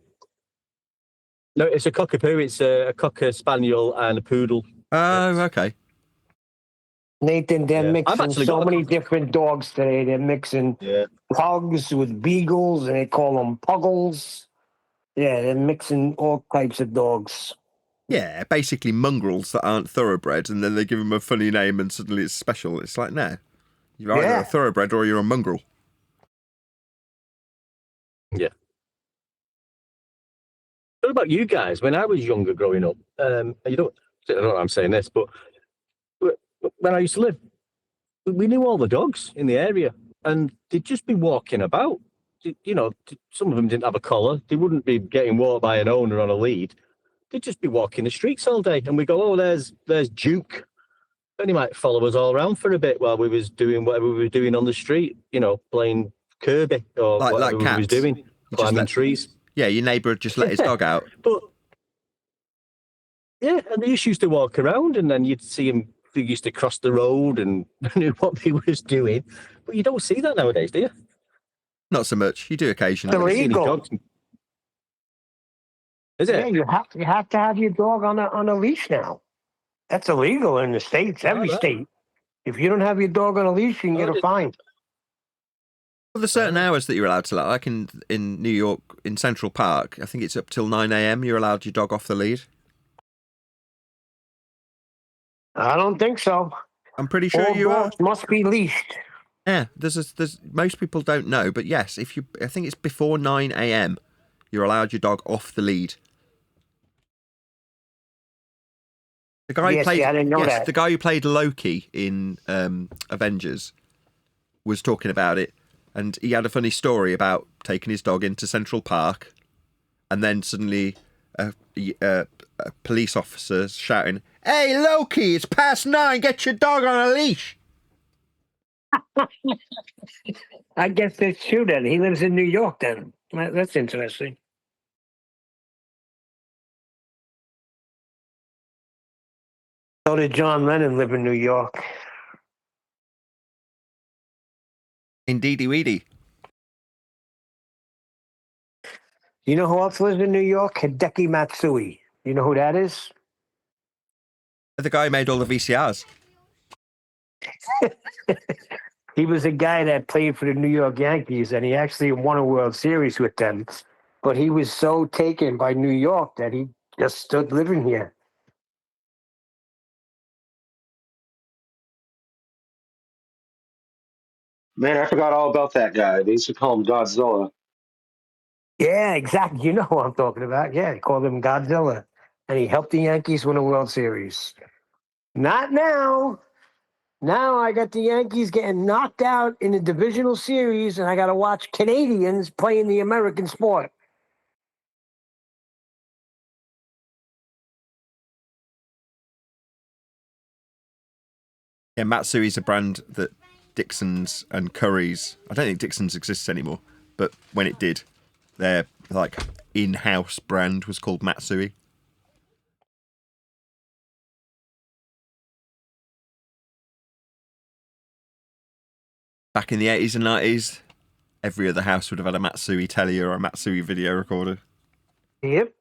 cockapoo. It's a cocker spaniel and a poodle. Oh, okay. Nathan, they're mixing so many different dogs today. They're mixing pugs with beagles, and they call them puggles. Yeah, they're mixing all types of dogs. Yeah, basically mongrels that aren't thoroughbred, and then they give them a funny name, and suddenly it's special. It's like, no, you're either a thoroughbred or you're a mongrel. Yeah. What about you guys? When I was younger growing up, I don't know why I'm saying this, but when I used to live, we knew all the dogs in the area, and they'd just be walking about. You know, some of them didn't have a collar. They wouldn't be getting walked by an owner on a lead. They'd just be walking the streets all day, and we go, "Oh, there's Duke," and he might follow us all around for a bit while we was doing whatever we were doing on the street. You know, playing Kirby or whatever we was doing, climbing trees. Yeah, your neighbour had just let his dog out. But yeah, and they just used to walk around, and then you'd see him. They used to cross the road and knew what he was doing. But you don't see that nowadays, do you? Not so much. You do occasionally. It's illegal. Is it? Yeah, you have to have your dog on a leash now. That's illegal in the States, every state. If you don't have your dog on a leash, you can get a fine. Well, there's certain hours that you're allowed to, like in New York, in Central Park, I think it's up till 9 a.m. you're allowed your dog off the lead. I don't think so. I'm pretty sure all you are. Must be leashed. Yeah, there's most people don't know, but yes, I think it's before 9 a.m. you're allowed your dog off the lead. The guy the guy who played Loki in Avengers was talking about it, and he had a funny story about taking his dog into Central Park, and then suddenly a police officer shouting, "Hey Loki, it's past 9, get your dog on a leash." I guess that's true then. He lives in New York then. That's interesting. So did John Lennon live in New York? Indeedy weedy. You know who else lives in New York? Hideki Matsui. You know who that is? The guy who made all the VCRs. He was a guy that played for the New York Yankees, and he actually won a World Series with them. But he was so taken by New York that he just stood living here. Man, I forgot all about that guy. They used to call him Godzilla. Yeah, exactly. You know who I'm talking about. Yeah, they called him Godzilla. And he helped the Yankees win a World Series. Not now. Now I got the Yankees getting knocked out in the divisional series, and I got to watch Canadians playing the American sport. Yeah, Matsui's a brand that Dixon's and Curry's, I don't think Dixon's exists anymore, but when it did, their like in-house brand was called Matsui. Back in the 80s and 90s, every other house would have had a Matsui telly or a Matsui video recorder. Yep.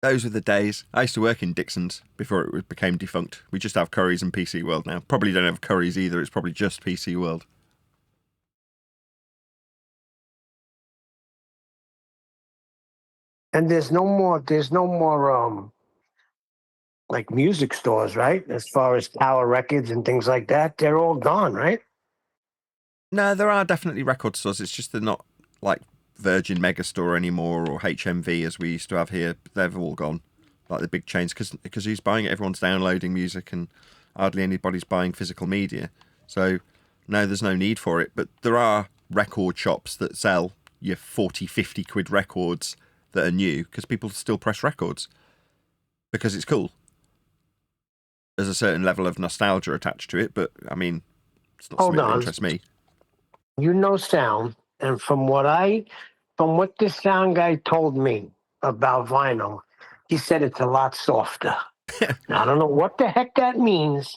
Those were the days. I used to work in Dixon's before it became defunct. We just have Curry's and PC World now. Probably don't have Curry's either. It's probably just PC World. And there's no more like music stores, right? As far as Tower Records and things like that, they're all gone, right? No, there are definitely record stores. It's just they're not like Virgin Megastore anymore or HMV as we used to have here. They've all gone, like the big chains, because who's buying it? Everyone's downloading music and hardly anybody's buying physical media. So no, there's no need for it. But there are record shops that sell your 40, 50 quid records that are new because people still press records because it's cool. There's a certain level of nostalgia attached to it, but I mean, it's not something that interests me. You know sound, and from what this sound guy told me about vinyl, he said it's a lot softer. Now, I don't know what the heck that means,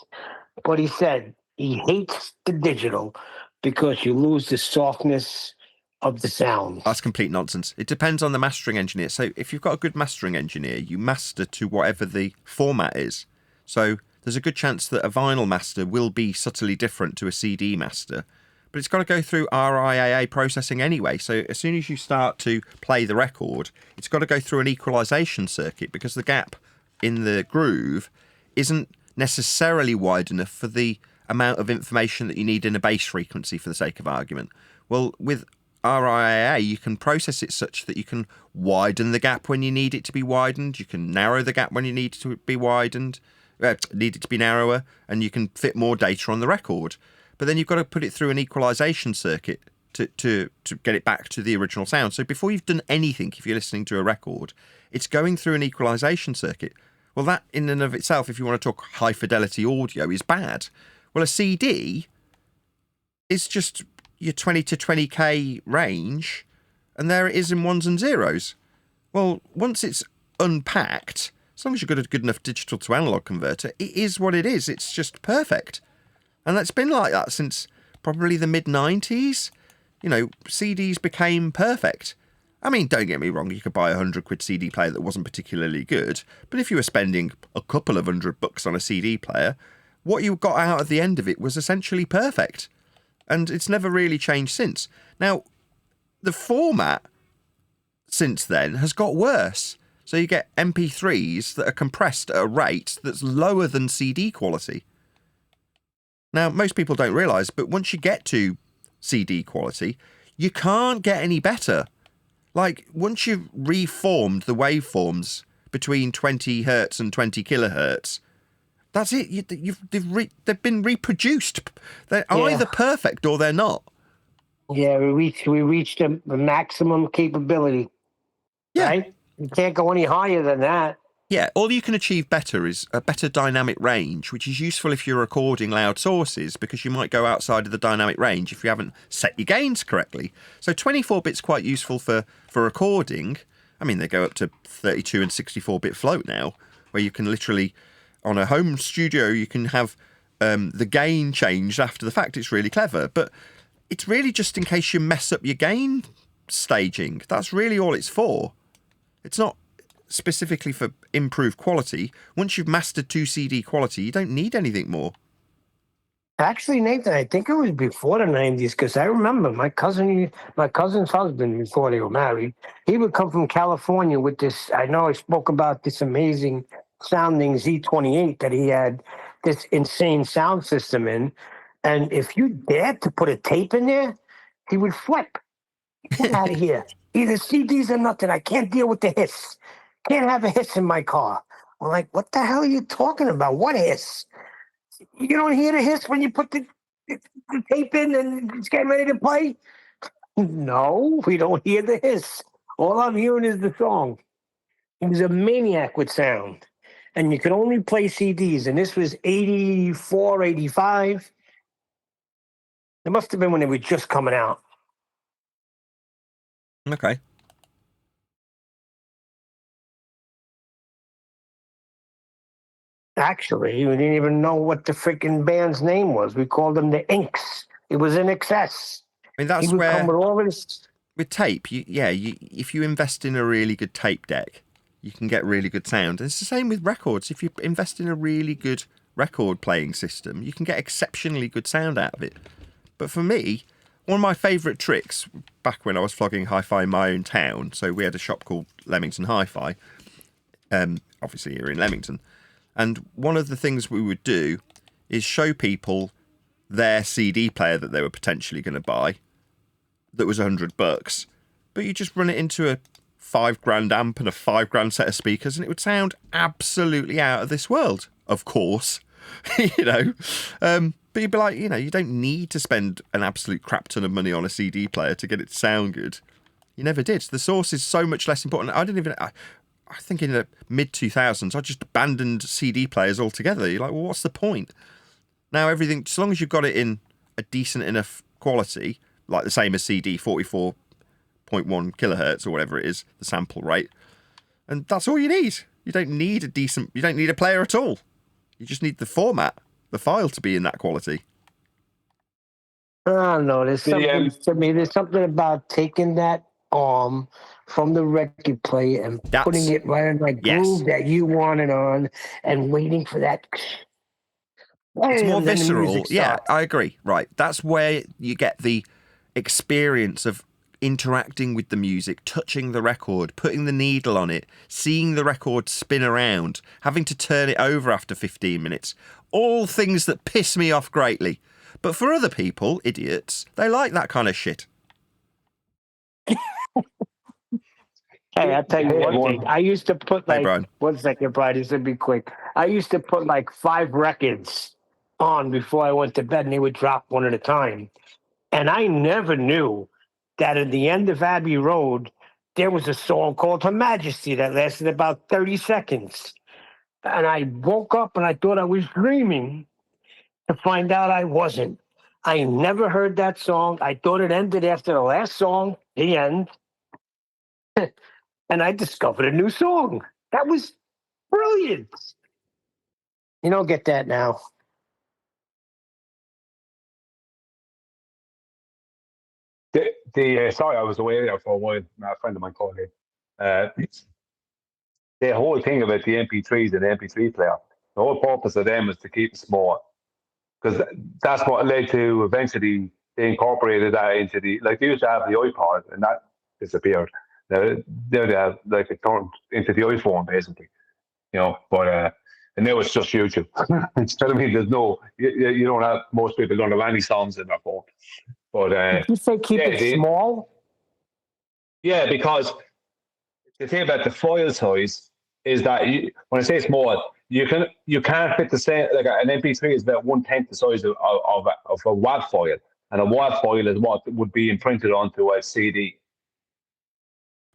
but he said he hates the digital because you lose the softness of the sound. That's complete nonsense. It depends on the mastering engineer. So if you've got a good mastering engineer, you master to whatever the format is. So there's a good chance that a vinyl master will be subtly different to a CD master, but it's got to go through RIAA processing anyway. So as soon as you start to play the record, it's got to go through an equalization circuit because the gap in the groove isn't necessarily wide enough for the amount of information that you need in a bass frequency, for the sake of argument. Well, with RIAA, you can process it such that you can widen the gap when you need it to be widened. You can narrow the gap when you need it to be widened, need it to be narrower, and you can fit more data on the record. But then you've got to put it through an equalization circuit to get it back to the original sound. So before you've done anything, if you're listening to a record, it's going through an equalization circuit. Well, that in and of itself, if you want to talk high fidelity audio, is bad. Well, a CD is just your 20 to 20k range, and there it is in ones and zeros. Well, once it's unpacked, as long as you've got a good enough digital to analog converter, it is what it is. It's just perfect. And that's been like that since probably the mid-90s. You know, CDs became perfect. I mean, don't get me wrong, you could buy a 100 quid CD player that wasn't particularly good, but if you were spending a couple of $100 on a CD player, what you got out at the end of it was essentially perfect. And it's never really changed since. Now, the format since then has got worse. So you get MP3s that are compressed at a rate that's lower than CD quality. Now, most people don't realise, but once you get to CD quality, you can't get any better. Like, once you've reformed the waveforms between 20 hertz and 20 kilohertz, that's it. They've been reproduced. They're either perfect or they're not. Yeah, we reached the maximum capability. Yeah. Right? You can't go any higher than that. Yeah, all you can achieve better is a better dynamic range, which is useful if you're recording loud sources, because you might go outside of the dynamic range if you haven't set your gains correctly. So 24-bit's quite useful for recording. I mean, they go up to 32 and 64-bit float now, where you can literally, on a home studio, you can have the gain changed after the fact. It's really clever, but it's really just in case you mess up your gain staging. That's really all it's for. It's not specifically for improved quality. Once you've mastered 2 CD quality, you don't need anything more. Actually, Nathan, I think it was before the 90s, because I remember my cousin's husband, before they were married, he would come from California with this. I know I spoke about this amazing sounding Z28 that he had this insane sound system in. And if you dared to put a tape in there, he would flip. Get out of here. Either CDs or nothing. I can't deal with the hiss. Can't have a hiss in my car. I'm like, what the hell are you talking about? What hiss? You don't hear the hiss when you put the tape in and it's getting ready to play? No, we don't hear the hiss. All I'm hearing is the song. He was a maniac with sound. And you could only play CDs. And this was 84, 85. It must have been when they were just coming out. Okay. Actually, we didn't even know what the freaking band's name was. We called them the Inks. It was in excess. I mean, that's He would come where with all this. with tape, if you invest in a really good tape deck, you can get really good sound. And it's the same with records. If you invest in a really good record playing system, you can get exceptionally good sound out of it. But for me, one of my favourite tricks back when I was flogging hi-fi in my own town, so we had a shop called Leamington Hi-Fi, obviously here in Leamington, and one of the things we would do is show people their CD player that they were potentially going to buy that was $100, but you just run it into a $5,000 amp and a $5,000 set of speakers, and it would sound absolutely out of this world. Of course, but you'd be like, you don't need to spend an absolute crap ton of money on a CD player to get it to sound good. You never did. The source is so much less important. I think in the mid-2000s, I just abandoned CD players altogether. You're like, well, what's the point? Now everything, as long as you've got it in a decent enough quality, like the same as CD, 44.1 kilohertz or whatever it is, the sample rate, and that's all you need. You don't need a player at all. You just need the format, the file to be in that quality. I don't know. There's something to me. There's something about taking that arm from the record player and putting it right in that groove that you want it on, and waiting for that. It's more visceral. Yeah, I agree. Right. That's where you get the experience of interacting with the music, touching the record, putting the needle on it, seeing the record spin around, having to turn it over after 15 minutes. All things that piss me off greatly. But for other people, idiots, they like that kind of shit. Hey, I'll tell you one thing. I used to put like, Brian. 1 second, Brian, this would be quick. I used to put like 5 records on before I went to bed, and they would drop one at a time. And I never knew that at the end of Abbey Road, there was a song called Her Majesty that lasted about 30 seconds. And I woke up and I thought I was dreaming, to find out I wasn't. I never heard that song. I thought it ended after the last song, the end. And I discovered a new song. That was brilliant. You don't get that now. Sorry, I was away there for a while. A friend of mine called in. The whole thing about the MP3s and the MP3 player, the whole purpose of them is to keep it small. Because that's what led to eventually they incorporated that into they used to have the iPod and that disappeared. Now they have it turned into the iPhone basically, but and now it's just YouTube. Instead of there's no, you don't have, most people don't have any songs in their phone. But did you say keep it small? Yeah, because the thing about the file size is that when I say small, you can't fit the same. Like an MP3 is about 1/10 the size of a WAV file, and a WAV file is what would be imprinted onto a CD.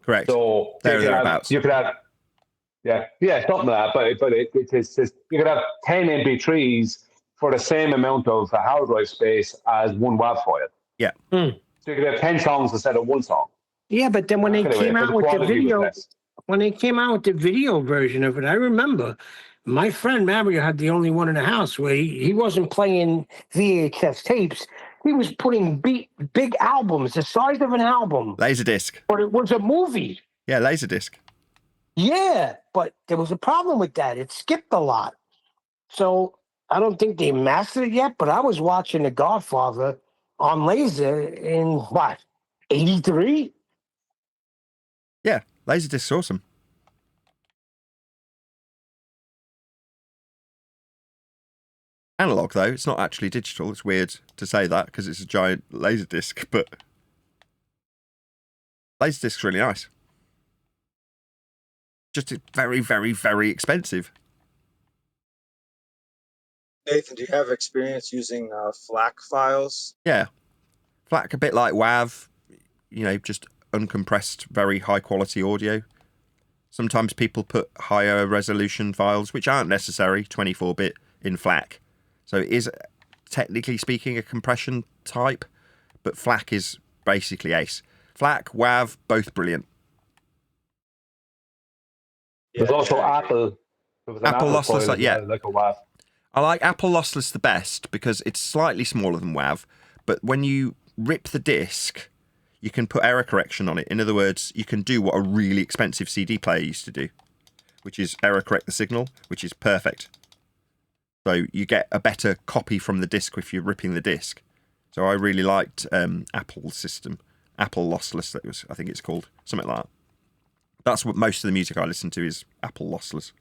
Correct. So you could have something like that. But it's you could have 10 MP3s for the same amount of hard drive space as one WAV file. Yeah. So you could have 10 songs instead of one song. Yeah, but then when they came out with the video, version of it, I remember my friend Mario had the only one in the house where he wasn't playing VHS tapes. He was putting big albums, the size of an album. Laserdisc. But it was a movie. Yeah, Laserdisc. Yeah, but there was a problem with that. It skipped a lot. So I don't think they mastered it yet, but I was watching The Godfather on laser in, 83? Yeah, Laserdisc's awesome. Analog, though, it's not actually digital. It's weird to say that because it's a giant Laserdisc, but Laserdisc's really nice. Just very, very, very expensive. Nathan, do you have experience using FLAC files? Yeah. FLAC, a bit like WAV, just uncompressed, very high quality audio. Sometimes people put higher resolution files, which aren't necessary, 24-bit in FLAC. So it is, technically speaking, a compression type, but FLAC is basically ace. FLAC, WAV, both brilliant. There's also Apple. There was an Apple Apple lossless, file, yeah. like a WAV. I like Apple lossless the best because it's slightly smaller than WAV, but when you rip the disc, you can put error correction on it. In other words, you can do what a really expensive CD player used to do, which is error correct the signal, which is perfect. So you get a better copy from the disc if you're ripping the disc. So I really liked Apple's system, Apple lossless. That was, I think it's called something like that. That's what most of the music I listen to is Apple lossless.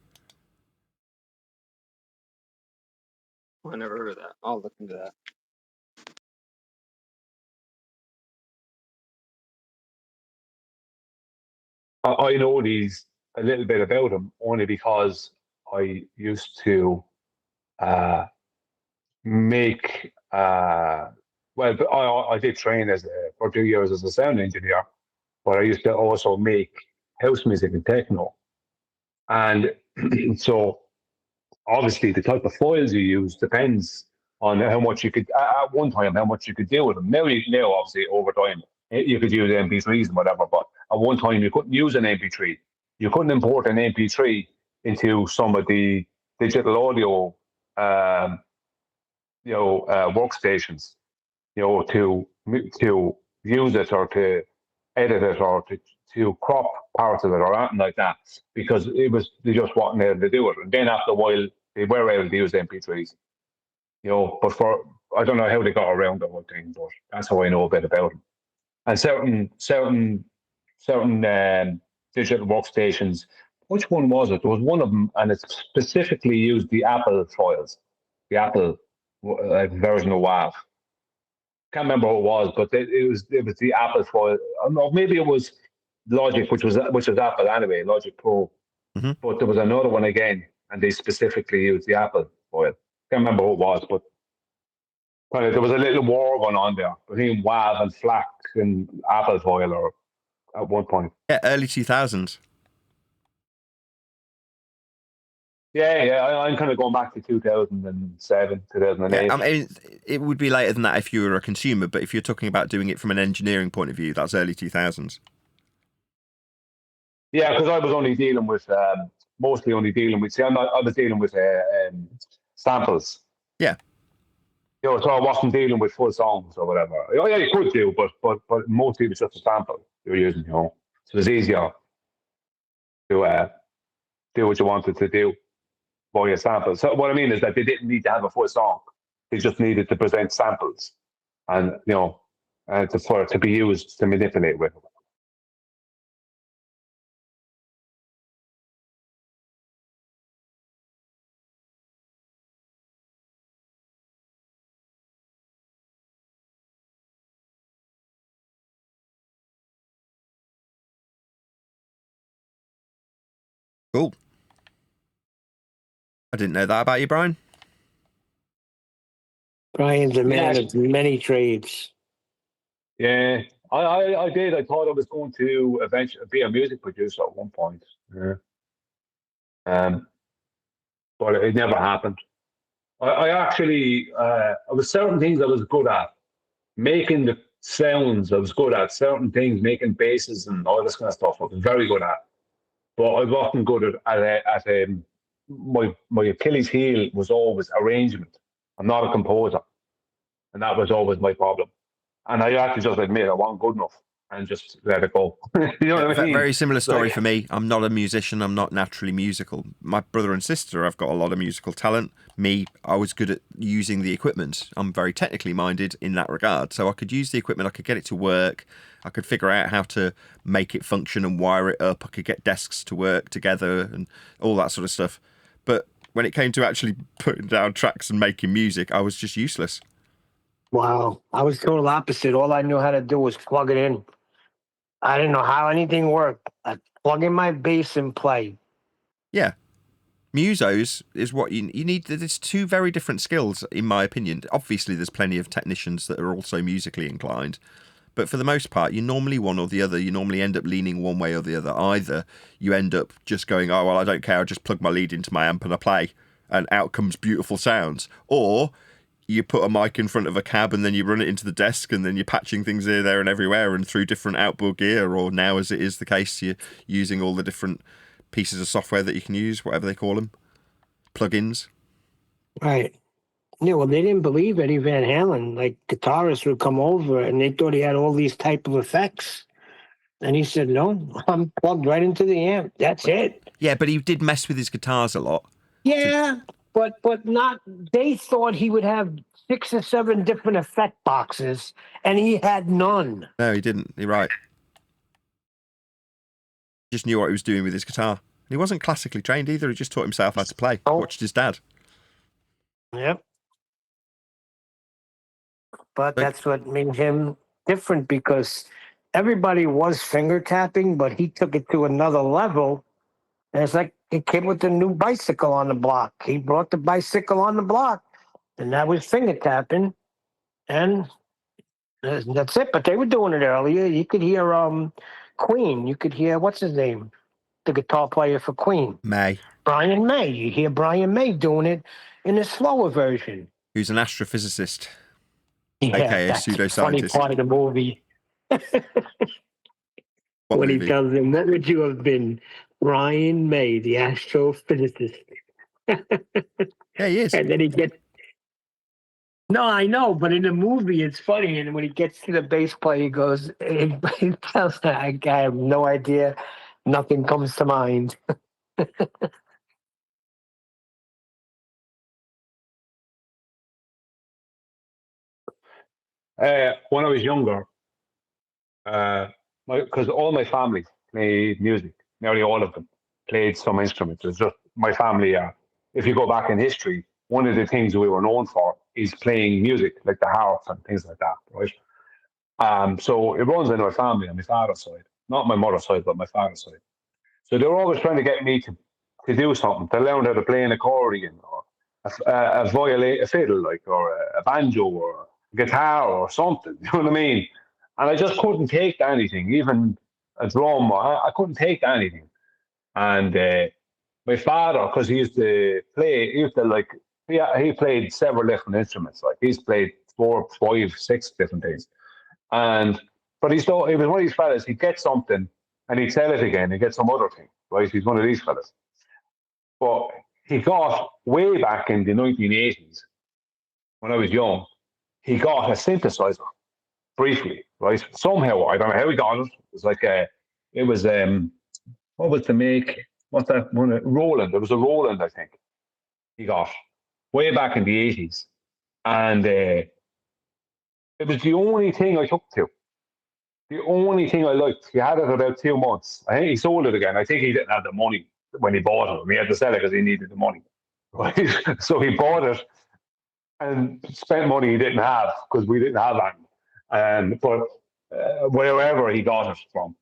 I never heard of that. I'll look into that. I know these a little bit about them only because I used to make. I did train for 2 years as a sound engineer, but I used to also make house music and techno, and so obviously the type of foils you use depends on how much you could at one time how much you could do with them. Now obviously over time you could use MP3s and whatever, but at one time you couldn't use an MP3. You couldn't import an MP3 into some of the digital audio workstations, to use it or to edit it or to crop parts of it or anything like that, because they just weren't able to do it. And then after a while they were able to use MP3s. But I don't know how they got around the whole thing, but that's how I know a bit about them. And certain digital workstations. Which one was it? There was one of them, and it specifically used the Apple files, the Apple version of WAV. Can't remember who it was, but it was the Apple file. Or maybe it was Logic, which was Apple anyway, Logic Pro. Mm-hmm. But there was another one again, and they specifically used the Apple file. Can't remember who it was, but there was a little war going on there between WAV and FLAC and Apple file, or at one point. Yeah, early 2000s. Yeah, I'm kind of going back to 2007, 2008. Yeah, I mean, it would be later than that if you were a consumer, but if you're talking about doing it from an engineering point of view, that's early 2000s. Yeah, because I was only dealing with, mostly only dealing with, I was dealing with samples. Yeah. So I wasn't dealing with full songs or whatever. Oh, yeah, you could do, but mostly it was just a sample you were using, So it's easier to do what you wanted to do by a sample. So what I mean is that they didn't need to have a full song. They just needed to present samples and, for it to be used to manipulate with. Cool. I didn't know that about you, Brian. Brian's a man of many trades. Yeah, I did. I thought I was going to eventually be a music producer at one point. Yeah. But it never happened. I actually, there was certain things I was good at. Making the sounds I was good at. Certain things, making basses and all this kind of stuff I was very good at. But I wasn't good at my Achilles heel was always arrangement. I'm not a composer. And that was always my problem. And I had to just admit I wasn't good enough and just let it go. You know what I mean? Very similar story for me. I'm not a musician. I'm not naturally musical. My brother and sister have got a lot of musical talent. Me, I was good at using the equipment. I'm very technically minded in that regard. So I could use the equipment. I could get it to work. I could figure out how to make it function and wire it up. I could get desks to work together and all that sort of stuff. But when it came to actually putting down tracks and making music, I was just useless. Wow. I was total opposite. All I knew how to do was plug it in. I didn't know how anything worked. I'd plug in my bass and play. Yeah. Musos is what you need. There's two very different skills, in my opinion. Obviously, there's plenty of technicians that are also musically inclined. but for the most part, you're normally one or the other. You normally end up leaning one way or the other. Either you end up just going, oh, well, I don't care, I just plug my lead into my amp and I play, and out comes beautiful sounds. Or you put a mic in front of a cab and then you run it into the desk and then you're patching things here, there and everywhere and through different outboard gear, or now, as it is the case, you're using all the different pieces of software that you can use, whatever they call them, plugins. Right. Yeah, well, they didn't believe Eddie Van Halen. Like, guitarists would come over and they thought he had all these type of effects. And he said, no, I'm plugged right into the amp. That's it. Yeah, but he did mess with his guitars a lot. Yeah, but not, they thought he would have 6 or 7 different effect boxes, and he had none. No, he didn't. You're right. He just knew what he was doing with his guitar. And he wasn't classically trained either. He just taught himself how to play. Watched his dad. Yep. But that's what made him different, because everybody was finger tapping, but he took it to another level. And it's like he came with a new bicycle on the block. He brought the bicycle on the block, and that was finger tapping. And that's it. But they were doing it earlier. You could hear Queen. You could hear, what's his name? The guitar player for Queen. May. Brian May. You hear Brian May doing it in a slower version. Who's an astrophysicist. Yeah, AKA that's the pseudoscientist. funny part of the movie. What when movie? he tells him, what would you have been? Brian May, the astrophysicist. Yeah, he is. And then he gets... No, I know, but in the movie, it's funny. And when he gets to the bass player, he goes, he tells her, I have no idea. Nothing comes to mind. When I was younger, because all my family played music, nearly all of them played some instruments. It's just my family. If you go back in history, one of the things we were known for is playing music, like the harp and things like that, right? So it runs in my family on my father's side, not my mother's side, but my father's side. So they were always trying to get me to do something, to learn how to play an accordion or a violin, a fiddle, like, or a banjo or a guitar or something. You know what I mean? And I just couldn't take to anything, even a drum. I couldn't take to anything. And my father, because he used to play, he played several different instruments. Like, he's played 4, 5, 6 different things. But he was one of these fellas. He'd get something and he'd sell it again and get some other thing. Right? He's one of these fellas. But he got, way back in the 1980s, when I was young, he got a synthesizer briefly, right? Somehow, I don't know how he got it. It was like what was the make? What's that one? Roland. There was a Roland, I think, he got way back in the 80s. And it was the only thing I took to. The only thing I liked. He had it about 2 months. I think he sold it again. I think he didn't have the money when he bought it. He had to sell it because he needed the money. Right? So he bought it and spent money he didn't have because we didn't have any. But wherever he got it from.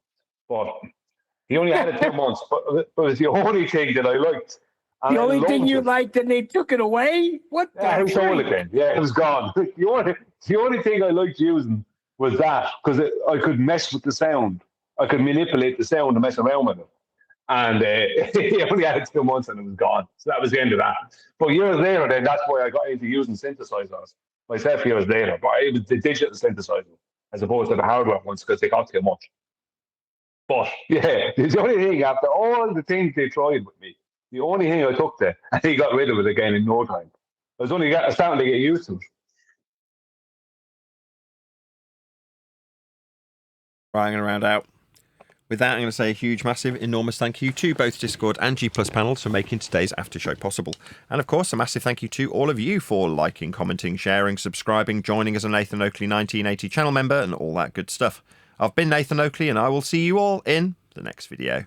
But he only had it 2 months. But it was the only thing that I liked. And the only thing you liked, and they took it away? What the he sold it again. Yeah, it was gone. The only thing I liked using was that, because I could mess with the sound. I could manipulate the sound and mess around with it. And he only had it 2 months and it was gone. So that was the end of that. But years later, then that's why I got into using synthesizers myself years later. But it was the digital synthesizer as opposed to the hardware ones because they got too much. But yeah, the only thing, after all the things they tried with me, the only thing I took to, and he got rid of it again in no time. I was only starting to get used to it. Right, I'm going to round out. With that, I'm going to say a huge, massive, enormous thank you to both Discord and G Plus panels for making today's after show possible. And of course, a massive thank you to all of you for liking, commenting, sharing, subscribing, joining as a Nathan Oakley 1980 channel member, and all that good stuff. I've been Nathan Oakley, and I will see you all in the next video.